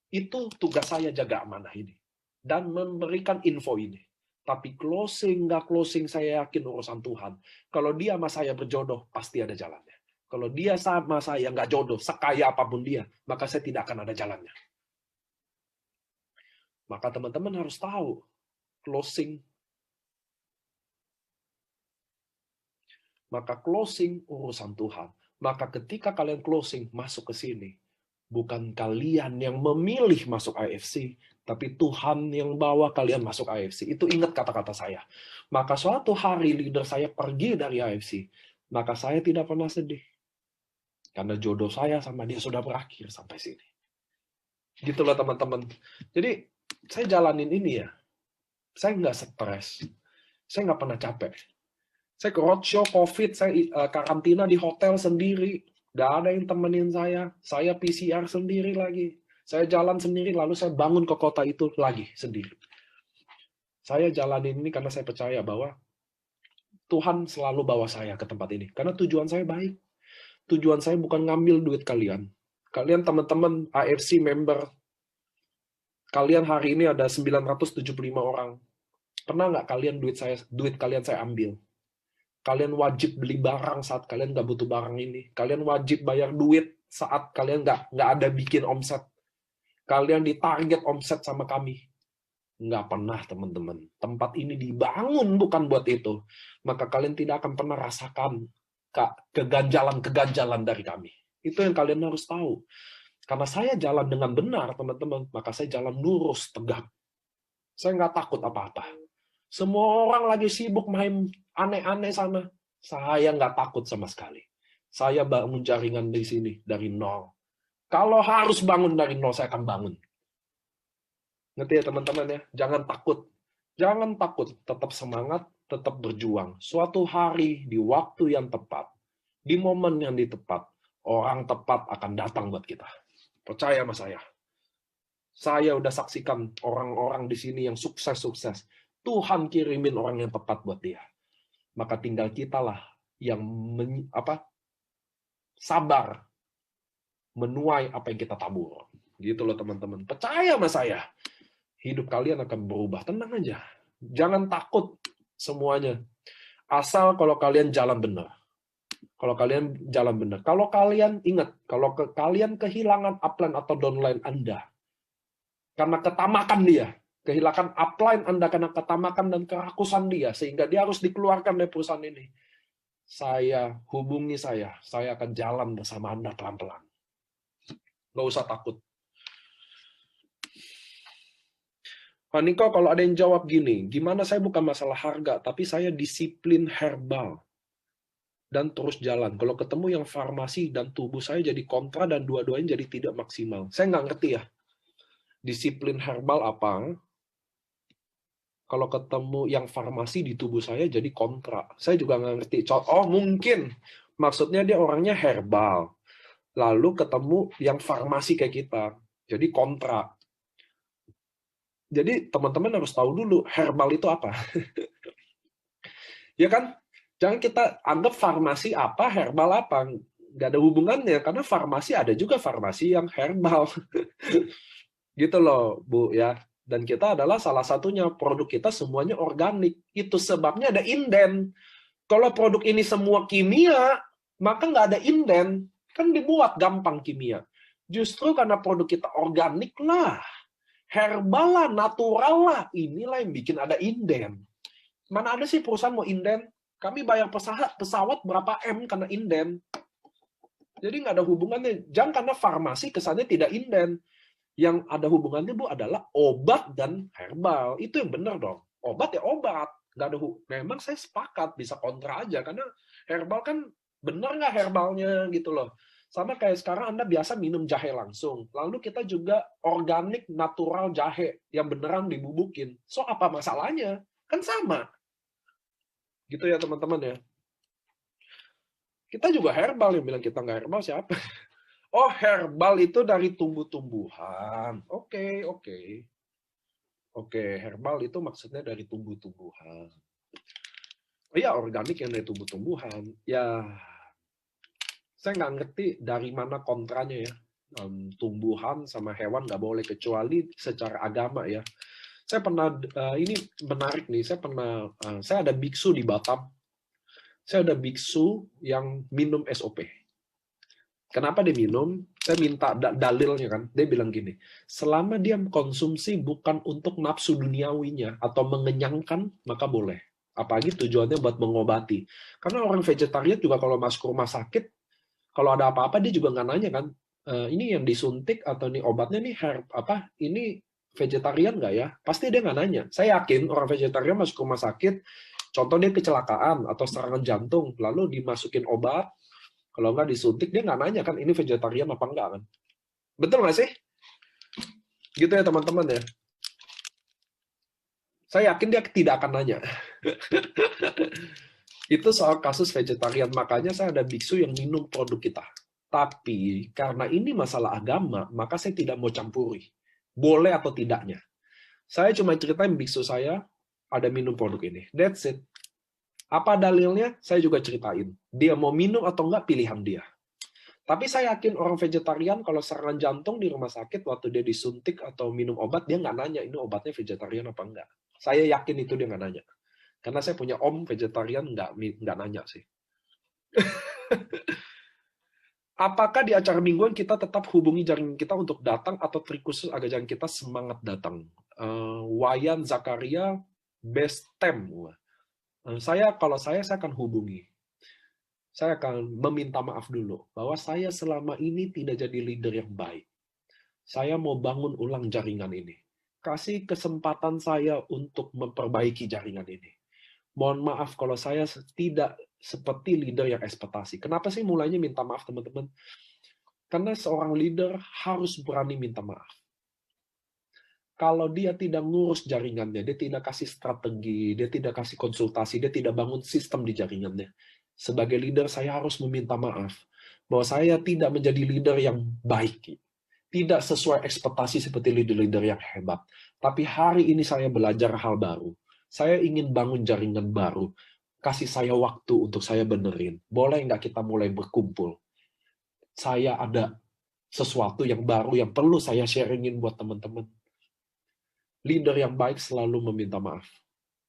Itu tugas saya, jaga amanah ini. Dan memberikan info ini. Tapi closing, nggak closing, saya yakin urusan Tuhan. Kalau dia sama saya berjodoh, pasti ada jalannya. Kalau dia sama saya nggak jodoh, sekaya apapun dia, maka saya tidak akan ada jalannya. Maka teman-teman harus tahu, closing. Maka closing urusan Tuhan. Maka ketika kalian closing, masuk ke sini, bukan kalian yang memilih masuk AFC, tapi Tuhan yang bawa kalian masuk AFC. Itu ingat kata-kata saya. Maka suatu hari leader saya pergi dari AFC, maka saya tidak pernah sedih. Karena jodoh saya sama dia sudah berakhir sampai sini. Gitu loh teman-teman. Jadi saya jalanin ini ya. Saya nggak stres. Saya nggak pernah capek. Saya ke roadshow COVID, saya karantina di hotel sendiri. Nggak ada yang temenin saya. Saya PCR sendiri lagi. Saya jalan sendiri, lalu saya bangun ke kota itu lagi sendiri. Saya jalanin ini karena saya percaya bahwa Tuhan selalu bawa saya ke tempat ini. Karena tujuan saya baik. Tujuan saya bukan ngambil duit kalian. Kalian teman-teman AFC member, kalian hari ini ada 975 orang. Pernah nggak kalian duit kalian saya ambil? Kalian wajib beli barang saat kalian nggak butuh barang ini. Kalian wajib bayar duit saat kalian nggak ada bikin omset. Kalian ditarget omset sama kami. Nggak pernah, teman-teman. Tempat ini dibangun bukan buat itu. Maka kalian tidak akan pernah rasakan keganjalan-keganjalan dari kami. Itu yang kalian harus tahu. Karena saya jalan dengan benar, teman-teman. Maka saya jalan lurus, tegak. Saya nggak takut apa-apa. Semua orang lagi sibuk main aneh-aneh sana. Saya nggak takut sama sekali. Saya bangun jaringan di sini dari nol. Kalau harus bangun dari nol, saya akan bangun. Ngerti ya teman-teman ya? Jangan takut. Jangan takut. Tetap semangat, tetap berjuang. Suatu hari, di waktu yang tepat, di momen yang tepat, orang tepat akan datang buat kita. Percaya sama saya. Saya udah saksikan orang-orang di sini yang sukses-sukses. Tuhan kirimin orang yang tepat buat dia. Maka tinggal kitalah yang sabar menuai apa yang kita tabur. Gitu loh teman-teman. Percaya sama saya. Hidup kalian akan berubah. Tenang aja. Jangan takut semuanya. Asal kalau kalian jalan benar. Kalau kalian jalan benar. Kalau kalian ingat, kalau kalian kehilangan upline atau downline Anda karena ketamakan dia, kehilangan upline Anda karena ketamakan dan kerakusan dia, sehingga dia harus dikeluarkan dari perusahaan ini. Hubungi saya akan jalan bersama Anda pelan-pelan. Nggak usah takut. Pak Niko, kalau ada yang jawab gini, gimana saya bukan masalah harga, tapi saya disiplin herbal dan terus jalan. Kalau ketemu yang farmasi dan tubuh saya jadi kontra dan dua-duanya jadi tidak maksimal. Saya nggak ngerti ya. Disiplin herbal apa? Kalau ketemu yang farmasi di tubuh saya jadi kontra. Saya juga nggak ngerti. Oh, mungkin maksudnya dia orangnya herbal. Lalu ketemu yang farmasi kayak kita. Jadi kontra. Jadi teman-teman harus tahu dulu herbal itu apa. Ya kan? Jangan kita anggap farmasi apa, herbal apa. Nggak ada hubungannya. Karena farmasi ada juga farmasi yang herbal. Gitu loh, Bu, ya. Dan kita adalah salah satunya, produk kita semuanya organik. Itu sebabnya ada inden. Kalau produk ini semua kimia, maka nggak ada inden. Kan dibuat gampang kimia. Justru karena produk kita organik lah, herbal lah, natural lah, inilah yang bikin ada inden. Mana ada sih perusahaan mau inden? Kami bayar pesawat berapa M karena inden. Jadi nggak ada hubungannya. Jangan karena farmasi kesannya tidak inden. Yang ada hubungannya, Bu, adalah obat dan herbal. Itu yang benar dong. Obat ya obat. Nggak ada memang saya sepakat bisa kontra aja karena herbal kan bener nggak herbalnya gitu loh. Sama kayak sekarang Anda biasa minum jahe langsung. Lalu kita juga organik natural jahe yang beneran dibubukin. So apa masalahnya? Kan sama. Gitu ya teman-teman ya. Kita juga herbal, yang bilang kita nggak herbal siapa? Oh, herbal itu dari tumbuh-tumbuhan. Oke, oke. Oke, herbal itu maksudnya dari tumbuh-tumbuhan. Oh iya, organik yang dari tumbuh-tumbuhan. Ya, saya nggak ngerti dari mana kontranya ya. Tumbuhan sama hewan nggak boleh, kecuali secara agama ya. Saya pernah, ini menarik nih, saya ada biksu di Batam. Saya ada biksu yang minum SOP. Kenapa dia minum? Saya minta dalilnya kan. Dia bilang gini, selama dia konsumsi bukan untuk nafsu duniawinya atau mengenyangkan, maka boleh. Apalagi tujuannya buat mengobati. Karena orang vegetarian juga kalau masuk rumah sakit, kalau ada apa-apa dia juga nggak nanya kan, ini yang disuntik atau ini obatnya nih ini vegetarian nggak ya? Pasti dia nggak nanya. Saya yakin orang vegetarian masuk rumah sakit, contoh dia kecelakaan atau serangan jantung, lalu dimasukin obat, kalau nggak disuntik, dia nggak nanya kan ini vegetarian apa enggak kan. Betul nggak sih? Gitu ya teman-teman ya. Saya yakin dia tidak akan nanya. Itu soal kasus vegetarian. Makanya saya ada biksu yang minum produk kita. Tapi karena ini masalah agama, maka saya tidak mau campuri. Boleh atau tidaknya. Saya cuma ceritain biksu saya ada minum produk ini. That's it. Apa dalilnya? Saya juga ceritain. Dia mau minum atau enggak, pilihan dia. Tapi saya yakin orang vegetarian kalau serangan jantung di rumah sakit, waktu dia disuntik atau minum obat, dia nggak nanya ini obatnya vegetarian apa enggak. Saya yakin itu dia nggak nanya. Karena saya punya om vegetarian, nggak nanya sih. Apakah di acara mingguan kita tetap hubungi jaringan kita untuk datang atau trik khusus agar jaringan kita semangat datang? Wayan Zakaria, best tem. Kalau saya akan hubungi. Saya akan meminta maaf dulu bahwa saya selama ini tidak jadi leader yang baik. Saya mau bangun ulang jaringan ini. Kasih kesempatan saya untuk memperbaiki jaringan ini. Mohon maaf kalau saya tidak seperti leader yang ekspektasi. Kenapa sih mulainya minta maaf teman-teman? Karena seorang leader harus berani minta maaf. Kalau dia tidak ngurus jaringannya, dia tidak kasih strategi, dia tidak kasih konsultasi, dia tidak bangun sistem di jaringannya. Sebagai leader, saya harus meminta maaf bahwa saya tidak menjadi leader yang baik, tidak sesuai ekspektasi seperti leader-leader yang hebat. Tapi hari ini saya belajar hal baru. Saya ingin bangun jaringan baru. Kasih saya waktu untuk saya benerin. Boleh nggak kita mulai berkumpul? Saya ada sesuatu yang baru yang perlu saya sharingin buat teman-teman. Leader yang baik selalu meminta maaf.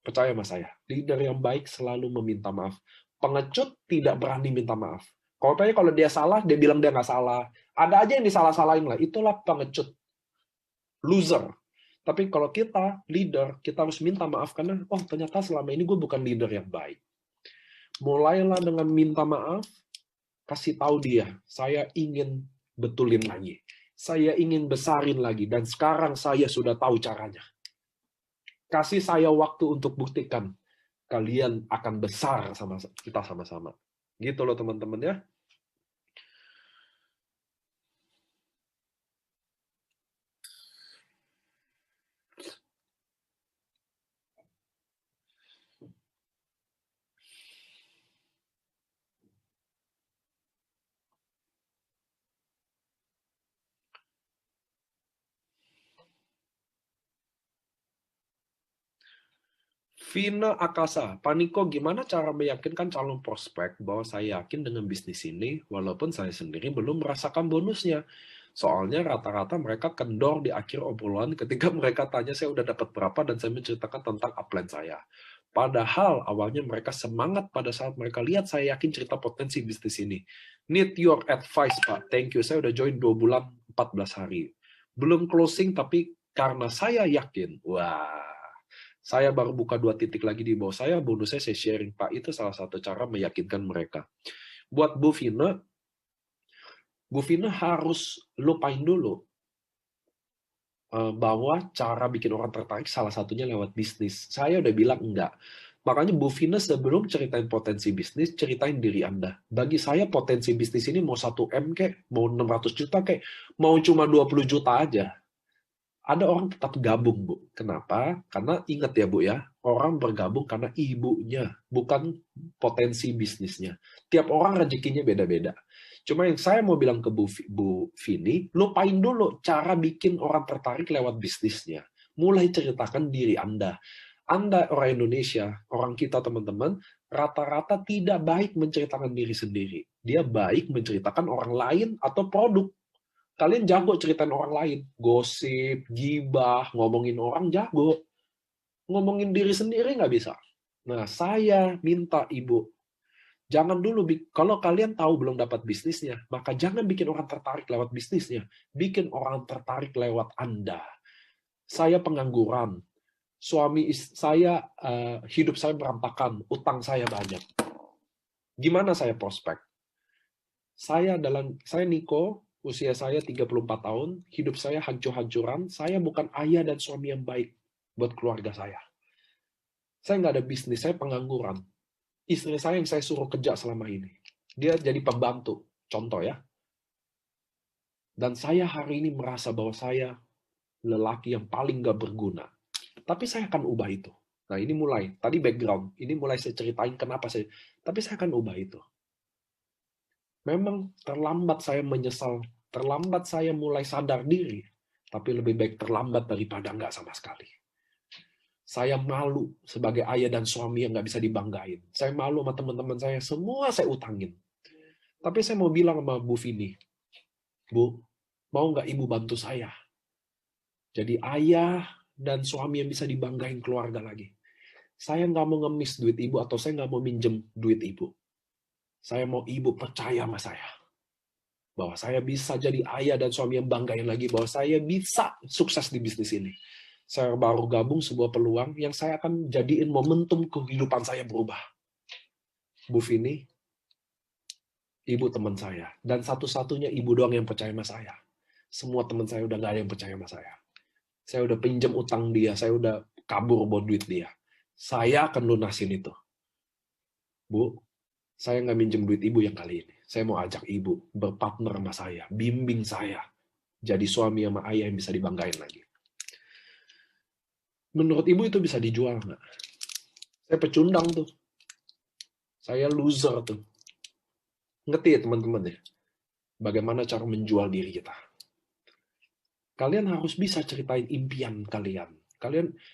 Percaya sama saya, leader yang baik selalu meminta maaf. Pengecut tidak berani minta maaf. Kalau dia salah, dia bilang dia nggak salah. Ada aja yang disalah-salahin lah. Itulah pengecut. Loser. Tapi kalau kita, leader, kita harus minta maaf karena, oh ternyata selama ini gue bukan leader yang baik. Mulailah dengan minta maaf, kasih tahu dia, saya ingin betulin lagi. Saya ingin besarin lagi, dan sekarang saya sudah tahu caranya. Kasih saya waktu untuk buktikan, kalian akan besar sama kita sama-sama. Gitu loh teman-teman ya. Vina Akasa, Paniko, gimana cara meyakinkan calon prospek bahwa saya yakin dengan bisnis ini, walaupun saya sendiri belum merasakan bonusnya? Soalnya rata-rata mereka kendor di akhir obrolan ketika mereka tanya saya udah dapat berapa dan saya menceritakan tentang upline saya. Padahal awalnya mereka semangat pada saat mereka lihat saya yakin cerita potensi bisnis ini. Need your advice, Pak. Thank you. Saya udah join 2 bulan 14 hari. Belum closing, tapi karena saya yakin, wah, saya baru buka 2 titik lagi di bawah saya, bonusnya saya sharing, Pak. Itu salah satu cara meyakinkan mereka. Buat Bu Vina harus lupain dulu bahwa cara bikin orang tertarik salah satunya lewat bisnis. Saya udah bilang enggak. Makanya Bu Vina sebelum ceritain potensi bisnis, ceritain diri Anda. Bagi saya potensi bisnis ini mau 1 M kek, mau 600 juta kek, mau cuma 20 juta aja. Ada orang tetap gabung, Bu. Kenapa? Karena ingat ya, Bu ya, orang bergabung karena ibunya, bukan potensi bisnisnya. Tiap orang rezekinya beda-beda. Cuma yang saya mau bilang ke Bu Vini, lupain dulu cara bikin orang tertarik lewat bisnisnya. Mulai ceritakan diri Anda. Anda orang Indonesia, orang kita teman-teman, rata-rata tidak baik menceritakan diri sendiri. Dia baik menceritakan orang lain atau produk. Kalian jago ceritain orang lain. Gosip, gibah, ngomongin orang jago. Ngomongin diri sendiri nggak bisa. Nah, saya minta Ibu, jangan dulu, kalau kalian tahu belum dapat bisnisnya, maka jangan bikin orang tertarik lewat bisnisnya. Bikin orang tertarik lewat Anda. Saya pengangguran. Saya hidup saya berantakan, utang saya banyak. Gimana saya prospek? Saya Niko, usia saya 34 tahun, hidup saya hancur-hancuran, saya bukan ayah dan suami yang baik buat keluarga saya. Saya nggak ada bisnis, saya pengangguran. Istri saya yang saya suruh kerja selama ini. Dia jadi pembantu, contoh ya. Dan saya hari ini merasa bahwa saya lelaki yang paling nggak berguna. Tapi saya akan ubah itu. Nah, ini mulai. Tadi background. Ini mulai saya ceritain kenapa saya. Tapi saya akan ubah itu. Memang terlambat saya menyesal. Terlambat saya mulai sadar diri. Tapi lebih baik terlambat daripada nggak sama sekali. Saya malu sebagai ayah dan suami yang nggak bisa dibanggain. Saya malu sama teman-teman saya. Semua saya utangin. Tapi saya mau bilang sama Bu Vini. Bu, mau nggak Ibu bantu saya? Jadi ayah dan suami yang bisa dibanggain keluarga lagi. Saya nggak mau ngemis duit Ibu atau saya nggak mau minjem duit Ibu. Saya mau Ibu percaya sama saya. Bahwa saya bisa jadi ayah dan suami yang banggain lagi. Bahwa saya bisa sukses di bisnis ini. Saya baru gabung sebuah peluang yang saya akan jadiin momentum kehidupan saya berubah. Bu Vini, Ibu teman saya. Dan satu-satunya Ibu doang yang percaya sama saya. Semua teman saya udah nggak ada yang percaya sama saya. Saya udah pinjam utang dia, saya udah kabur buat duit dia. Saya akan lunasin itu. Bu, saya nggak minjem duit Ibu yang kali ini. Saya mau ajak Ibu berpartner sama saya, bimbing saya. Jadi suami sama ayah yang bisa dibanggain lagi. Menurut Ibu itu bisa dijual nggak? Saya pecundang tuh. Saya loser tuh. Ngerti ya teman-teman ya? Bagaimana cara menjual diri kita. Kalian harus bisa ceritain impian kalian.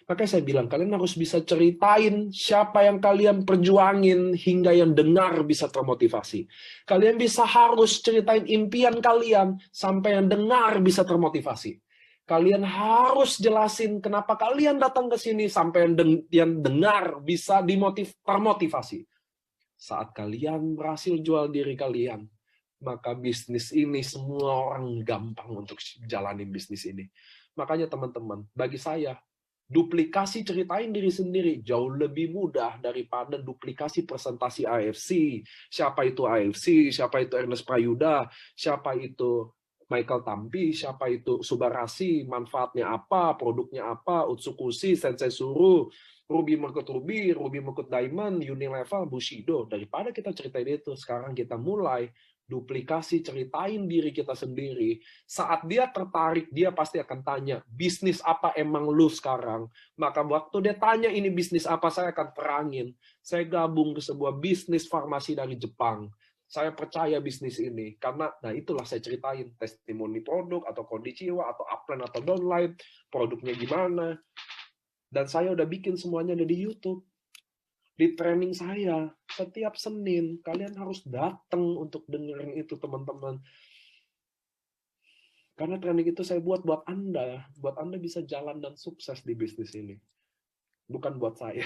Makanya saya bilang, kalian harus bisa ceritain siapa yang kalian perjuangin hingga yang dengar bisa termotivasi. Kalian harus ceritain impian kalian sampai yang dengar bisa termotivasi. Kalian harus jelasin kenapa kalian datang ke sini sampai yang dengar bisa termotivasi. Saat kalian berhasil jual diri kalian, maka bisnis ini semua orang gampang untuk jalanin bisnis ini. Makanya teman-teman, bagi saya, duplikasi ceritain diri sendiri jauh lebih mudah daripada duplikasi presentasi AFC. Siapa itu AFC, siapa itu Ernest Prayuda, siapa itu Michael Tampi, siapa itu Subarasi, manfaatnya apa, produknya apa, Utsukushi, Sensei Suru, Ruby Murkut Diamond, Unilever, Bushido. Daripada kita ceritain itu, sekarang kita mulai duplikasi, ceritain diri kita sendiri. Saat dia tertarik, dia pasti akan tanya, bisnis apa emang lu sekarang? Maka waktu dia tanya ini bisnis apa, saya akan terangin. Saya gabung ke sebuah bisnis farmasi dari Jepang. Saya percaya bisnis ini. Karena, nah itulah saya ceritain. Testimoni produk, atau konnichiwa, atau upline, atau downline. Produknya gimana. Dan saya udah bikin semuanya ada di YouTube. Di training saya, setiap Senin, kalian harus datang untuk dengerin itu, teman-teman. Karena training itu saya buat Anda bisa jalan dan sukses di bisnis ini. Bukan buat saya.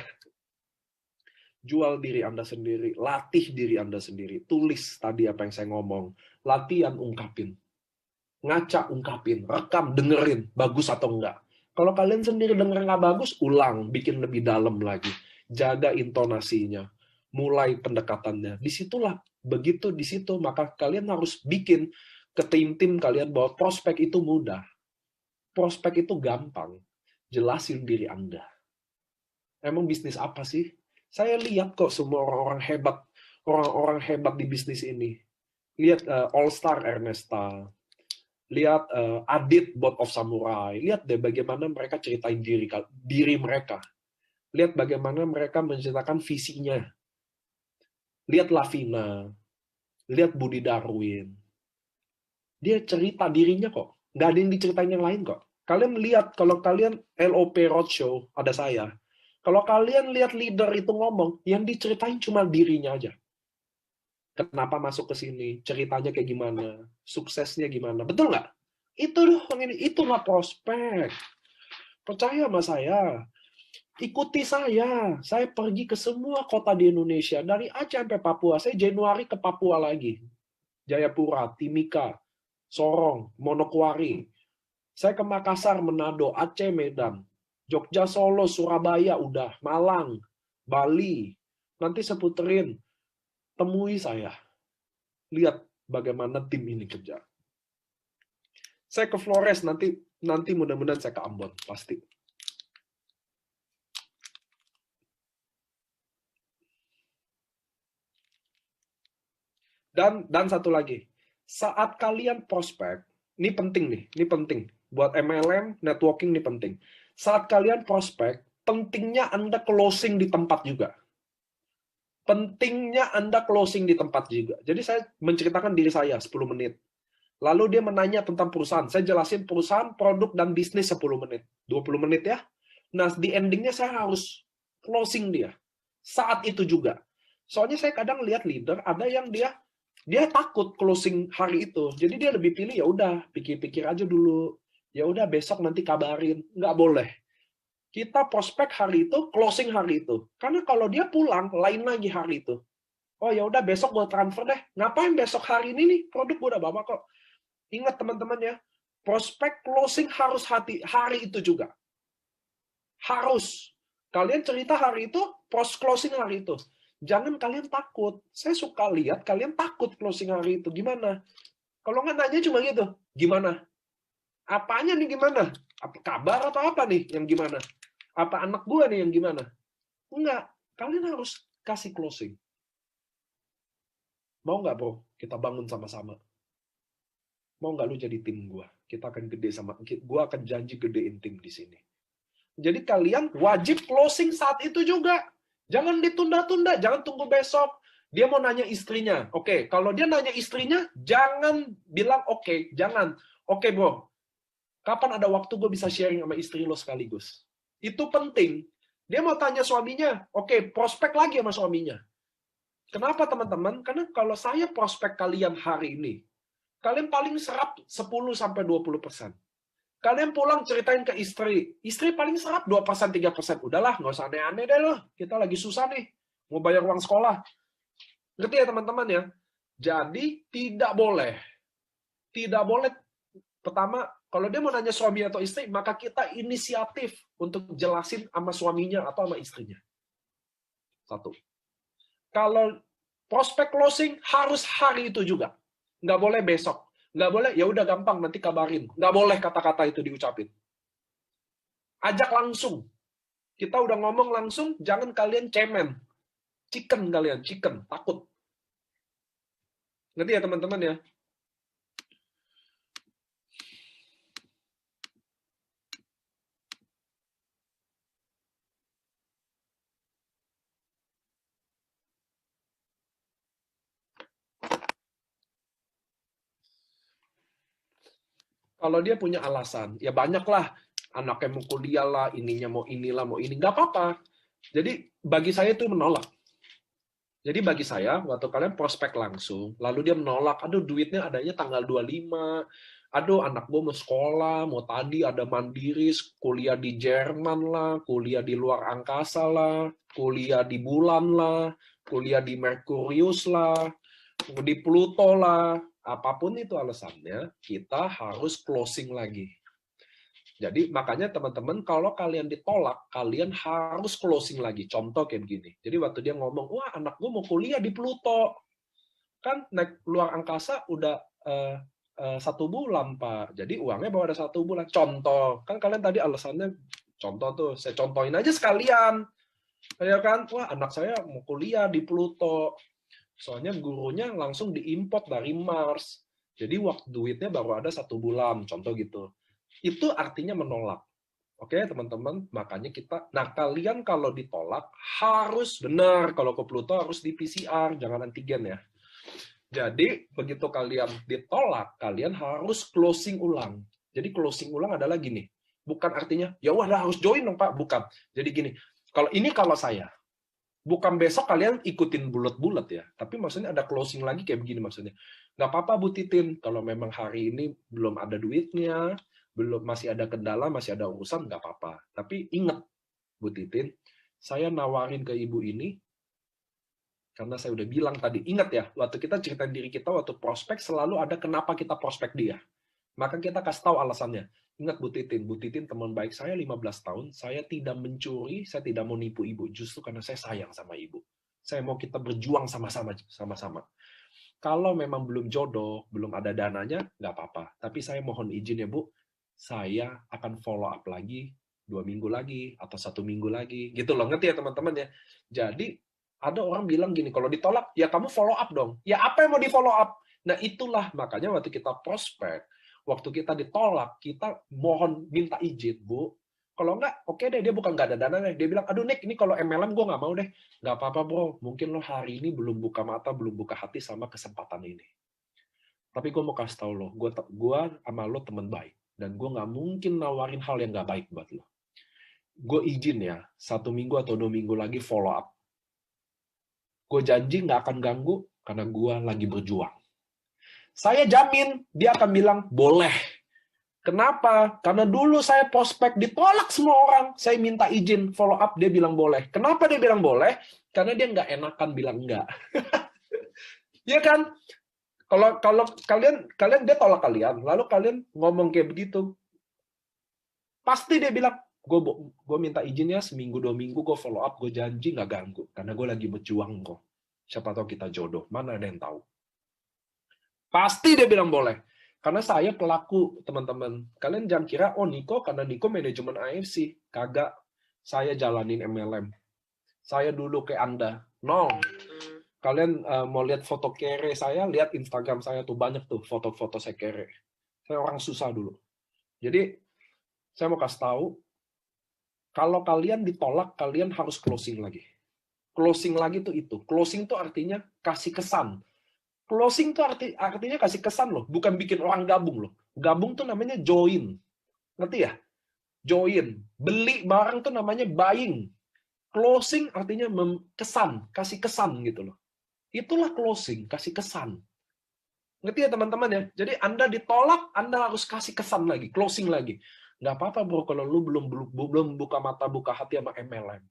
Jual diri Anda sendiri, latih diri Anda sendiri, tulis tadi apa yang saya ngomong, latihan ungkapin, ngaca ungkapin, rekam, dengerin, bagus atau enggak. Kalau kalian sendiri denger nggak bagus, ulang, bikin lebih dalam lagi. Jaga intonasinya, mulai pendekatannya. Disitulah, begitu di situ, maka kalian harus bikin ke tim-tim kalian bahwa prospek itu mudah. Prospek itu gampang. Jelasin diri Anda. Emang bisnis apa sih? Saya lihat kok semua orang-orang hebat di bisnis ini. Lihat All Star Ernesta, lihat Adit Board of Samurai, lihat deh bagaimana mereka ceritain diri mereka. Lihat bagaimana mereka menceritakan visinya. Lihat Lavina, lihat Budi Darwin. Dia cerita dirinya kok. Nggak ada yang diceritain yang lain kok. Kalian lihat, kalau kalian LOP Roadshow, ada saya. Kalau kalian lihat leader itu ngomong, yang diceritain cuma dirinya aja. Kenapa masuk ke sini, ceritanya kayak gimana, suksesnya gimana. Betul nggak? Itu dong, itulah prospek. Percaya sama saya. Ikuti saya. Saya pergi ke semua kota di Indonesia. Dari Aceh sampai Papua. Saya Januari ke Papua lagi. Jayapura, Timika, Sorong, Manokwari. Saya ke Makassar, Manado, Aceh, Medan. Jogja, Solo, Surabaya, udah. Malang, Bali. Nanti seputerin. Temui saya. Lihat bagaimana tim ini kerja. Saya ke Flores, nanti mudah-mudahan saya ke Ambon. Pasti. Dan satu lagi, saat kalian prospek, ini penting nih, ini penting. Buat MLM, networking ini penting. Saat kalian prospek, pentingnya Anda closing di tempat juga. Pentingnya Anda closing di tempat juga. Jadi saya menceritakan diri saya 10 menit. Lalu dia menanya tentang perusahaan. Saya jelasin perusahaan, produk, dan bisnis 10 menit. 20 menit ya. Nah, di endingnya saya harus closing dia. Saat itu juga. Soalnya saya kadang lihat leader, ada yang dia takut closing hari itu. Jadi dia lebih pilih ya udah pikir-pikir aja dulu. Ya udah besok nanti kabarin. Nggak boleh. Kita prospek hari itu, closing hari itu. Karena kalau dia pulang, lain lagi hari itu. Oh ya udah besok gue transfer deh. Ngapain besok hari ini nih? Produk gue udah bawa kok. Ingat teman-teman ya, prospek closing harus hari itu juga. Harus. Kalian cerita hari itu, closing hari itu. Jangan kalian takut. Saya suka lihat kalian takut closing hari itu. Gimana? Kalau nggak nanya cuma gitu. Gimana? Apanya nih gimana? Apa kabar atau apa nih yang gimana? Apa anak gua nih yang gimana? Enggak. Kalian harus kasih closing. Mau nggak bro? Kita bangun sama-sama. Mau nggak lu jadi tim gua? Kita akan gede sama. Gua akan janji gedein tim di sini. Jadi kalian wajib closing saat itu juga. Jangan ditunda-tunda, jangan tunggu besok. Dia mau nanya istrinya. Oke, kalau dia nanya istrinya, jangan bilang oke, jangan. Oke, bro. Kapan ada waktu gue bisa sharing sama istri lo sekaligus? Itu penting. Dia mau tanya suaminya. Oke, prospek lagi sama suaminya. Kenapa, teman-teman? Karena kalau saya prospek kalian hari ini, kalian paling serap 10-20%. Kalian pulang ceritain ke istri. Istri paling serap 2%, 3%. Udahlah, nggak usah aneh-aneh deh loh. Kita lagi susah nih. Mau bayar uang sekolah. Ngerti ya teman-teman ya? Jadi tidak boleh. Tidak boleh. Pertama, kalau dia mau nanya suami atau istri, maka kita inisiatif untuk jelasin sama suaminya atau sama istrinya. Satu. Kalau prospek closing harus hari itu juga. Nggak boleh besok. Nggak boleh, ya udah gampang, nanti kabarin. Nggak boleh kata-kata itu diucapin. Ajak langsung. Kita udah ngomong langsung, jangan kalian cemen. Chicken kalian, chicken, takut. Ngerti ya teman-teman ya? Kalau dia punya alasan, ya banyaklah. Anaknya mau kuliah lah, ininya mau inilah, mau ini. Nggak apa-apa. Jadi bagi saya itu menolak. Jadi bagi saya, waktu kalian prospek langsung, lalu dia menolak, aduh duitnya adanya tanggal 25, aduh anak gue mau sekolah, mau tadi ada mandiri, kuliah di Jerman lah, kuliah di luar angkasa lah, kuliah di bulan lah, kuliah di Merkurius lah, di Pluto lah, apapun itu alasannya, kita harus closing lagi. Jadi makanya teman-teman kalau kalian ditolak, kalian harus closing lagi. Contoh kayak begini. Jadi waktu dia ngomong, wah anak gue mau kuliah di Pluto. Kan naik luar angkasa udah 1 bulan Pak. Jadi uangnya baru ada 1 bulan. Contoh. Kan kalian tadi alasannya contoh tuh. Saya contohin aja sekalian. Ya kan, wah anak saya mau kuliah di Pluto. Soalnya gurunya langsung diimport dari Mars. Jadi waktu duitnya baru ada 1 bulan, contoh gitu. Itu artinya menolak. Oke, teman-teman, makanya nah kalian kalau ditolak harus benar, kalau ke Pluto harus di PCR, jangan antigen ya. Jadi begitu kalian ditolak, kalian harus closing ulang. Jadi closing ulang adalah gini, bukan artinya ya udah harus join dong Pak, bukan. Jadi gini, kalau saya, bukan besok kalian ikutin bulat-bulat ya, tapi maksudnya ada closing lagi kayak begini maksudnya. Nggak apa-apa Bu Titin, kalau memang hari ini belum ada duitnya, masih ada kendala, masih ada urusan, nggak apa-apa. Tapi ingat Bu Titin, saya nawarin ke ibu ini karena saya udah bilang tadi, ingat ya, waktu kita ceritain diri kita, waktu prospek selalu ada kenapa kita prospek dia. Maka kita kasih tahu alasannya. Ingat Bu Titin teman baik saya 15 tahun, saya tidak mencuri, saya tidak mau nipu ibu, justru karena saya sayang sama ibu. Saya mau kita berjuang sama-sama. Kalau memang belum jodoh, belum ada dananya, nggak apa-apa. Tapi saya mohon izin ya Bu, saya akan follow up lagi 2 minggu lagi, atau 1 minggu lagi. Gitu loh, ngerti ya teman-teman ya? Jadi, ada orang bilang gini, kalau ditolak, ya kamu follow up dong. Ya apa yang mau di follow up? Nah itulah, makanya waktu kita prospek, waktu kita ditolak, kita mohon minta izin, Bu. Kalau enggak, oke deh, dia bukan nggak ada dananya. Dia bilang, aduh Nick, ini kalau MLM gue nggak mau deh. Nggak apa-apa bro, mungkin lo hari ini belum buka mata, belum buka hati sama kesempatan ini. Tapi gue mau kasih tau lo, gue sama lo teman baik. Dan gue nggak mungkin nawarin hal yang nggak baik buat lo. Gue izin ya, 1 minggu atau 2 minggu lagi follow up. Gue janji nggak akan ganggu, karena gue lagi berjuang. Saya jamin, dia akan bilang, boleh. Kenapa? Karena dulu saya prospek ditolak semua orang. Saya minta izin follow up, dia bilang boleh. Kenapa dia bilang boleh? Karena dia nggak enakan bilang enggak. Iya kan? Kalau kalian dia tolak kalian, lalu kalian ngomong kayak begitu, pasti dia bilang, gue minta izin ya 1-2 minggu gue follow up, gue janji nggak ganggu, karena gue lagi berjuang kok. Siapa tahu kita jodoh, mana ada yang tahu. Pasti dia bilang boleh. Karena saya pelaku, teman-teman. Kalian jangan kira, oh Niko, karena Niko manajemen AFC. Kagak. Saya jalanin MLM. Saya dulu kayak Anda. No. Kalian mau lihat foto kere saya, lihat Instagram saya tuh, banyak tuh foto-foto saya kere. Saya orang susah dulu. Jadi, saya mau kasih tahu, kalau kalian ditolak, kalian harus closing lagi. Closing lagi tuh itu. Closing tuh artinya kasih kesan. Closing tuh artinya kasih kesan loh, bukan bikin orang gabung loh. Gabung tuh namanya join. Ngerti ya? Join. Beli barang tuh namanya buying. Closing artinya kesan, kasih kesan gitu loh. Itulah closing, kasih kesan. Ngerti ya teman-teman ya? Jadi Anda ditolak, Anda harus kasih kesan lagi, closing lagi. Nggak apa-apa bro, kalau lu belum buka mata, buka hati sama MLM.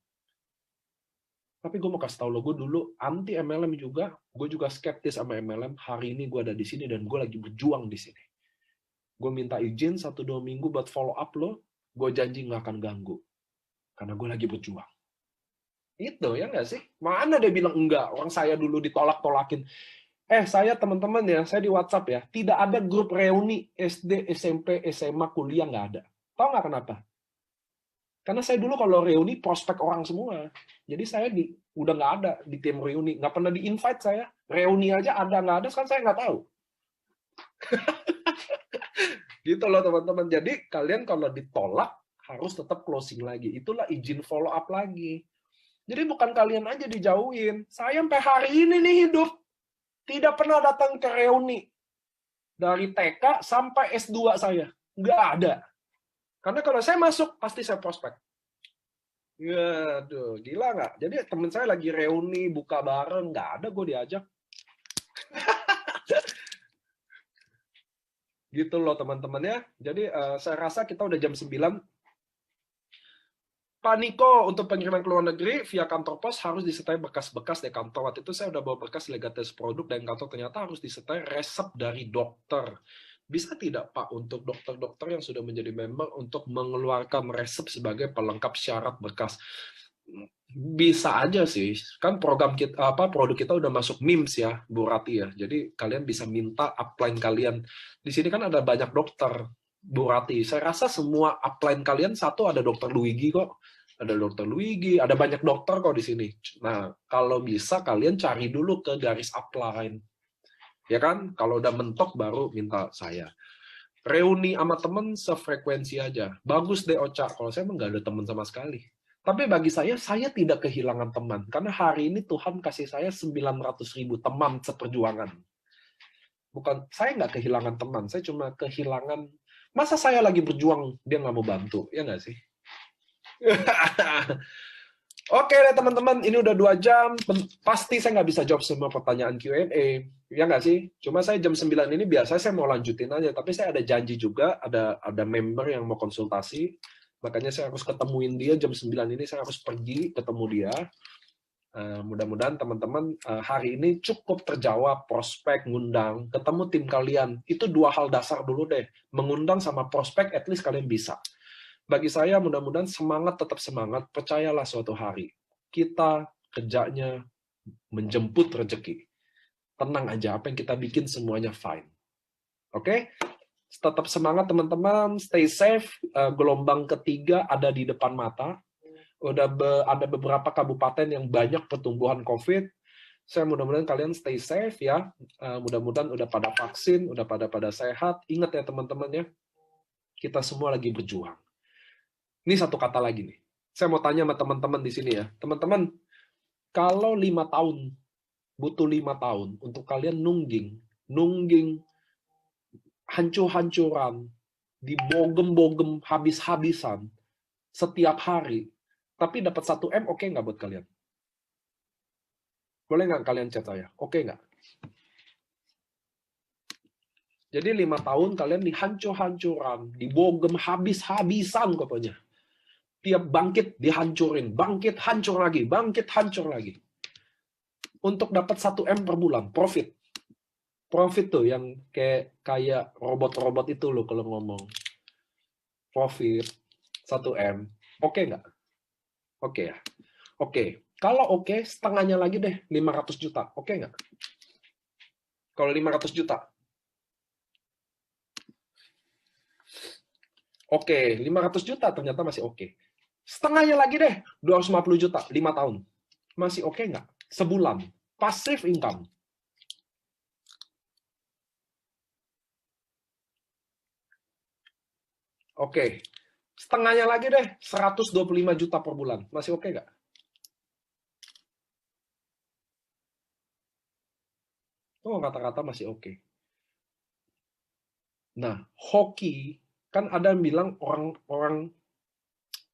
Tapi gue mau kasih tau lo, gue dulu anti MLM juga, gue juga skeptis sama MLM. Hari ini gue ada di sini dan gue lagi berjuang di sini. Gue minta izin 1-2 minggu buat follow up lo, gue janji nggak akan ganggu. Karena gue lagi berjuang. Itu ya nggak sih? Mana dia bilang enggak, orang saya dulu ditolak-tolakin. Saya teman-teman ya, saya di WhatsApp ya, tidak ada grup reuni SD, SMP, SMA, kuliah, nggak ada. Tahu nggak kenapa? Karena saya dulu kalau reuni prospek orang semua. Jadi saya udah nggak ada di tim reuni. Nggak pernah di-invite saya. Reuni aja ada, nggak ada, kan saya nggak tahu. Gitu loh teman-teman. Jadi kalian kalau ditolak, harus tetap closing lagi. Itulah izin follow up lagi. Jadi bukan kalian aja dijauhin. Saya sampai hari ini nih hidup. Tidak pernah datang ke reuni. Dari TK sampai S2 saya. Nggak ada. Karena kalau saya masuk, pasti saya prospek. Aduh, gila nggak? Jadi temen saya lagi reuni, buka bareng, nggak ada gue diajak. Gitu loh teman-teman ya. Jadi saya rasa kita udah jam 9. Pak Niko, untuk pengiriman ke luar negeri via kantor pos harus disertai bekas-bekas dari kantor. Waktu itu saya udah bawa berkas legalitas produk dan kantor ternyata harus disertai resep dari dokter. Bisa tidak Pak untuk dokter-dokter yang sudah menjadi member untuk mengeluarkan resep sebagai pelengkap syarat berkas? Bisa aja sih, kan program kita produk kita udah masuk MIMS ya, Bu Rati ya. Jadi kalian bisa minta upline kalian. Di sini kan ada banyak dokter, Bu Rati. Saya rasa semua upline kalian satu ada dokter Luigi kok. ada dokter Luigi, ada banyak dokter kok di sini. Nah, kalau bisa kalian cari dulu ke garis upline. Ya kan? Kalau udah mentok baru minta saya. Reuni sama temen sefrekuensi aja. Bagus deh Ocha, kalau saya emang nggak ada teman sama sekali. Tapi bagi saya tidak kehilangan teman. Karena hari ini Tuhan kasih saya 900.000 teman seperjuangan. Bukan, saya nggak kehilangan teman, saya cuma kehilangan, masa saya lagi berjuang, dia nggak mau bantu, ya nggak sih? Oke deh teman-teman, ini udah 2 jam. Pasti saya nggak bisa jawab semua pertanyaan Q&A. Ya nggak sih? Cuma saya jam 9 ini biasa saya mau lanjutin aja. Tapi saya ada janji juga, ada member yang mau konsultasi. Makanya saya harus ketemuin dia jam 9 ini, saya harus pergi ketemu dia. Mudah-mudahan teman-teman hari ini cukup terjawab, prospek, ngundang, ketemu tim kalian. Itu 2 hal dasar dulu deh. Mengundang sama prospek, at least kalian bisa. Bagi saya mudah-mudahan semangat, tetap semangat, percayalah suatu hari kita kerjanya menjemput rezeki. Tenang aja, apa yang kita bikin semuanya fine. Oke? Tetap semangat teman-teman, stay safe. Gelombang ketiga ada di depan mata. Udah ada beberapa kabupaten yang banyak pertumbuhan COVID. Saya mudah-mudahan kalian stay safe ya. Mudah-mudahan udah pada vaksin, udah pada sehat. Ingat ya teman-teman ya, kita semua lagi berjuang. Ini satu kata lagi nih. Saya mau tanya sama teman-teman di sini ya. Teman-teman, kalau 5 tahun, butuh 5 tahun untuk kalian nungging, hancur-hancuran, dibogem-bogem habis-habisan, setiap hari, tapi dapat 1 M, oke nggak buat kalian? Boleh nggak kalian chat saya? Oke nggak? Jadi 5 tahun kalian dihancur-hancuran, dibogem habis-habisan pokoknya. Tiap bangkit dihancurin, bangkit hancur lagi, bangkit hancur lagi. Untuk dapat 1 M per bulan, profit. Profit tuh yang kayak robot-robot itu loh kalau ngomong. Profit 1 M. Oke nggak? Oke ya? Oke. Kalau oke, setengahnya lagi deh, 500 juta. Oke nggak? Kalau 500 juta. Oke, 500 juta ternyata masih oke. Setengahnya lagi deh, 250 juta, 5 tahun. Masih oke nggak? Sebulan. Passive income. Oke. Setengahnya lagi deh, 125 juta per bulan. Masih oke nggak? Oh, kata-kata masih oke. Nah, hoki, kan ada yang bilang orang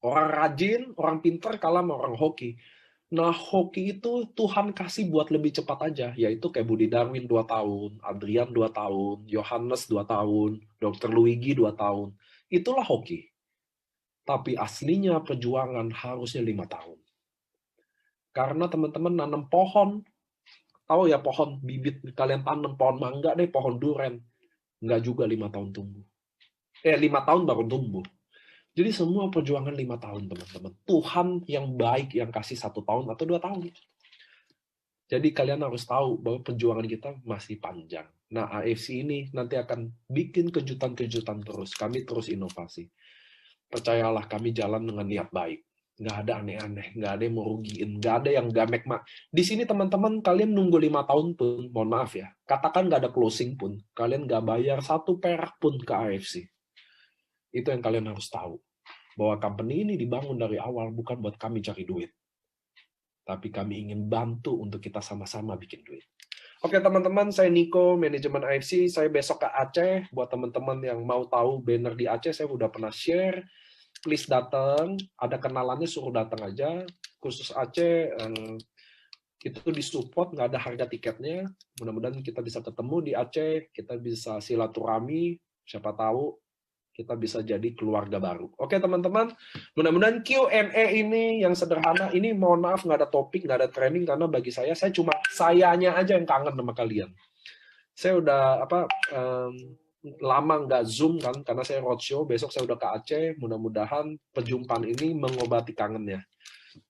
rajin, orang pintar kalah sama orang hoki. Nah, hoki itu Tuhan kasih buat lebih cepat aja, yaitu kayak Budi Darwin 2 tahun, Adrian 2 tahun, Yohanes 2 tahun, Dr. Luigi 2 tahun. Itulah hoki. Tapi aslinya perjuangan harusnya 5 tahun. Karena teman-teman nanam pohon, tahu ya pohon bibit, kalian tanam pohon mangga deh, pohon duren. Nggak juga 5 tahun tumbuh. 5 tahun baru tumbuh. Jadi semua perjuangan 5 tahun, teman-teman. Tuhan yang baik yang kasih 1 tahun atau 2 tahun. Jadi kalian harus tahu bahwa perjuangan kita masih panjang. Nah, AFC ini nanti akan bikin kejutan-kejutan terus. Kami terus inovasi. Percayalah, kami jalan dengan niat baik. Nggak ada aneh-aneh, nggak ada yang mau rugiin, nggak ada yang gamek. Di sini teman-teman, kalian nunggu 5 tahun pun, mohon maaf ya, katakan nggak ada closing pun, kalian nggak bayar 1 perak pun ke AFC. Itu yang kalian harus tahu. Bahwa company ini dibangun dari awal bukan buat kami cari duit. Tapi kami ingin bantu untuk kita sama-sama bikin duit. Oke teman-teman, saya Niko, manajemen AFC. Saya besok ke Aceh. Buat teman-teman yang mau tahu banner di Aceh, saya udah pernah share. Please datang. Ada kenalannya, suruh datang aja. Khusus Aceh, itu disupport, nggak ada harga tiketnya. Mudah-mudahan kita bisa ketemu di Aceh, kita bisa silaturahmi, siapa tahu kita bisa jadi keluarga baru. Oke teman-teman, mudah-mudahan Q&A ini yang sederhana, ini mohon maaf nggak ada topik, nggak ada training, karena bagi saya cuma sayanya aja yang kangen sama kalian. Saya udah lama nggak Zoom kan, karena saya roadshow, besok saya udah ke Aceh, mudah-mudahan perjumpaan ini mengobati kangennya.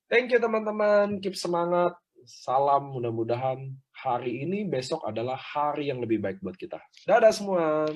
Thank you teman-teman, keep semangat, salam, mudah-mudahan hari ini, besok adalah hari yang lebih baik buat kita. Dadah semua!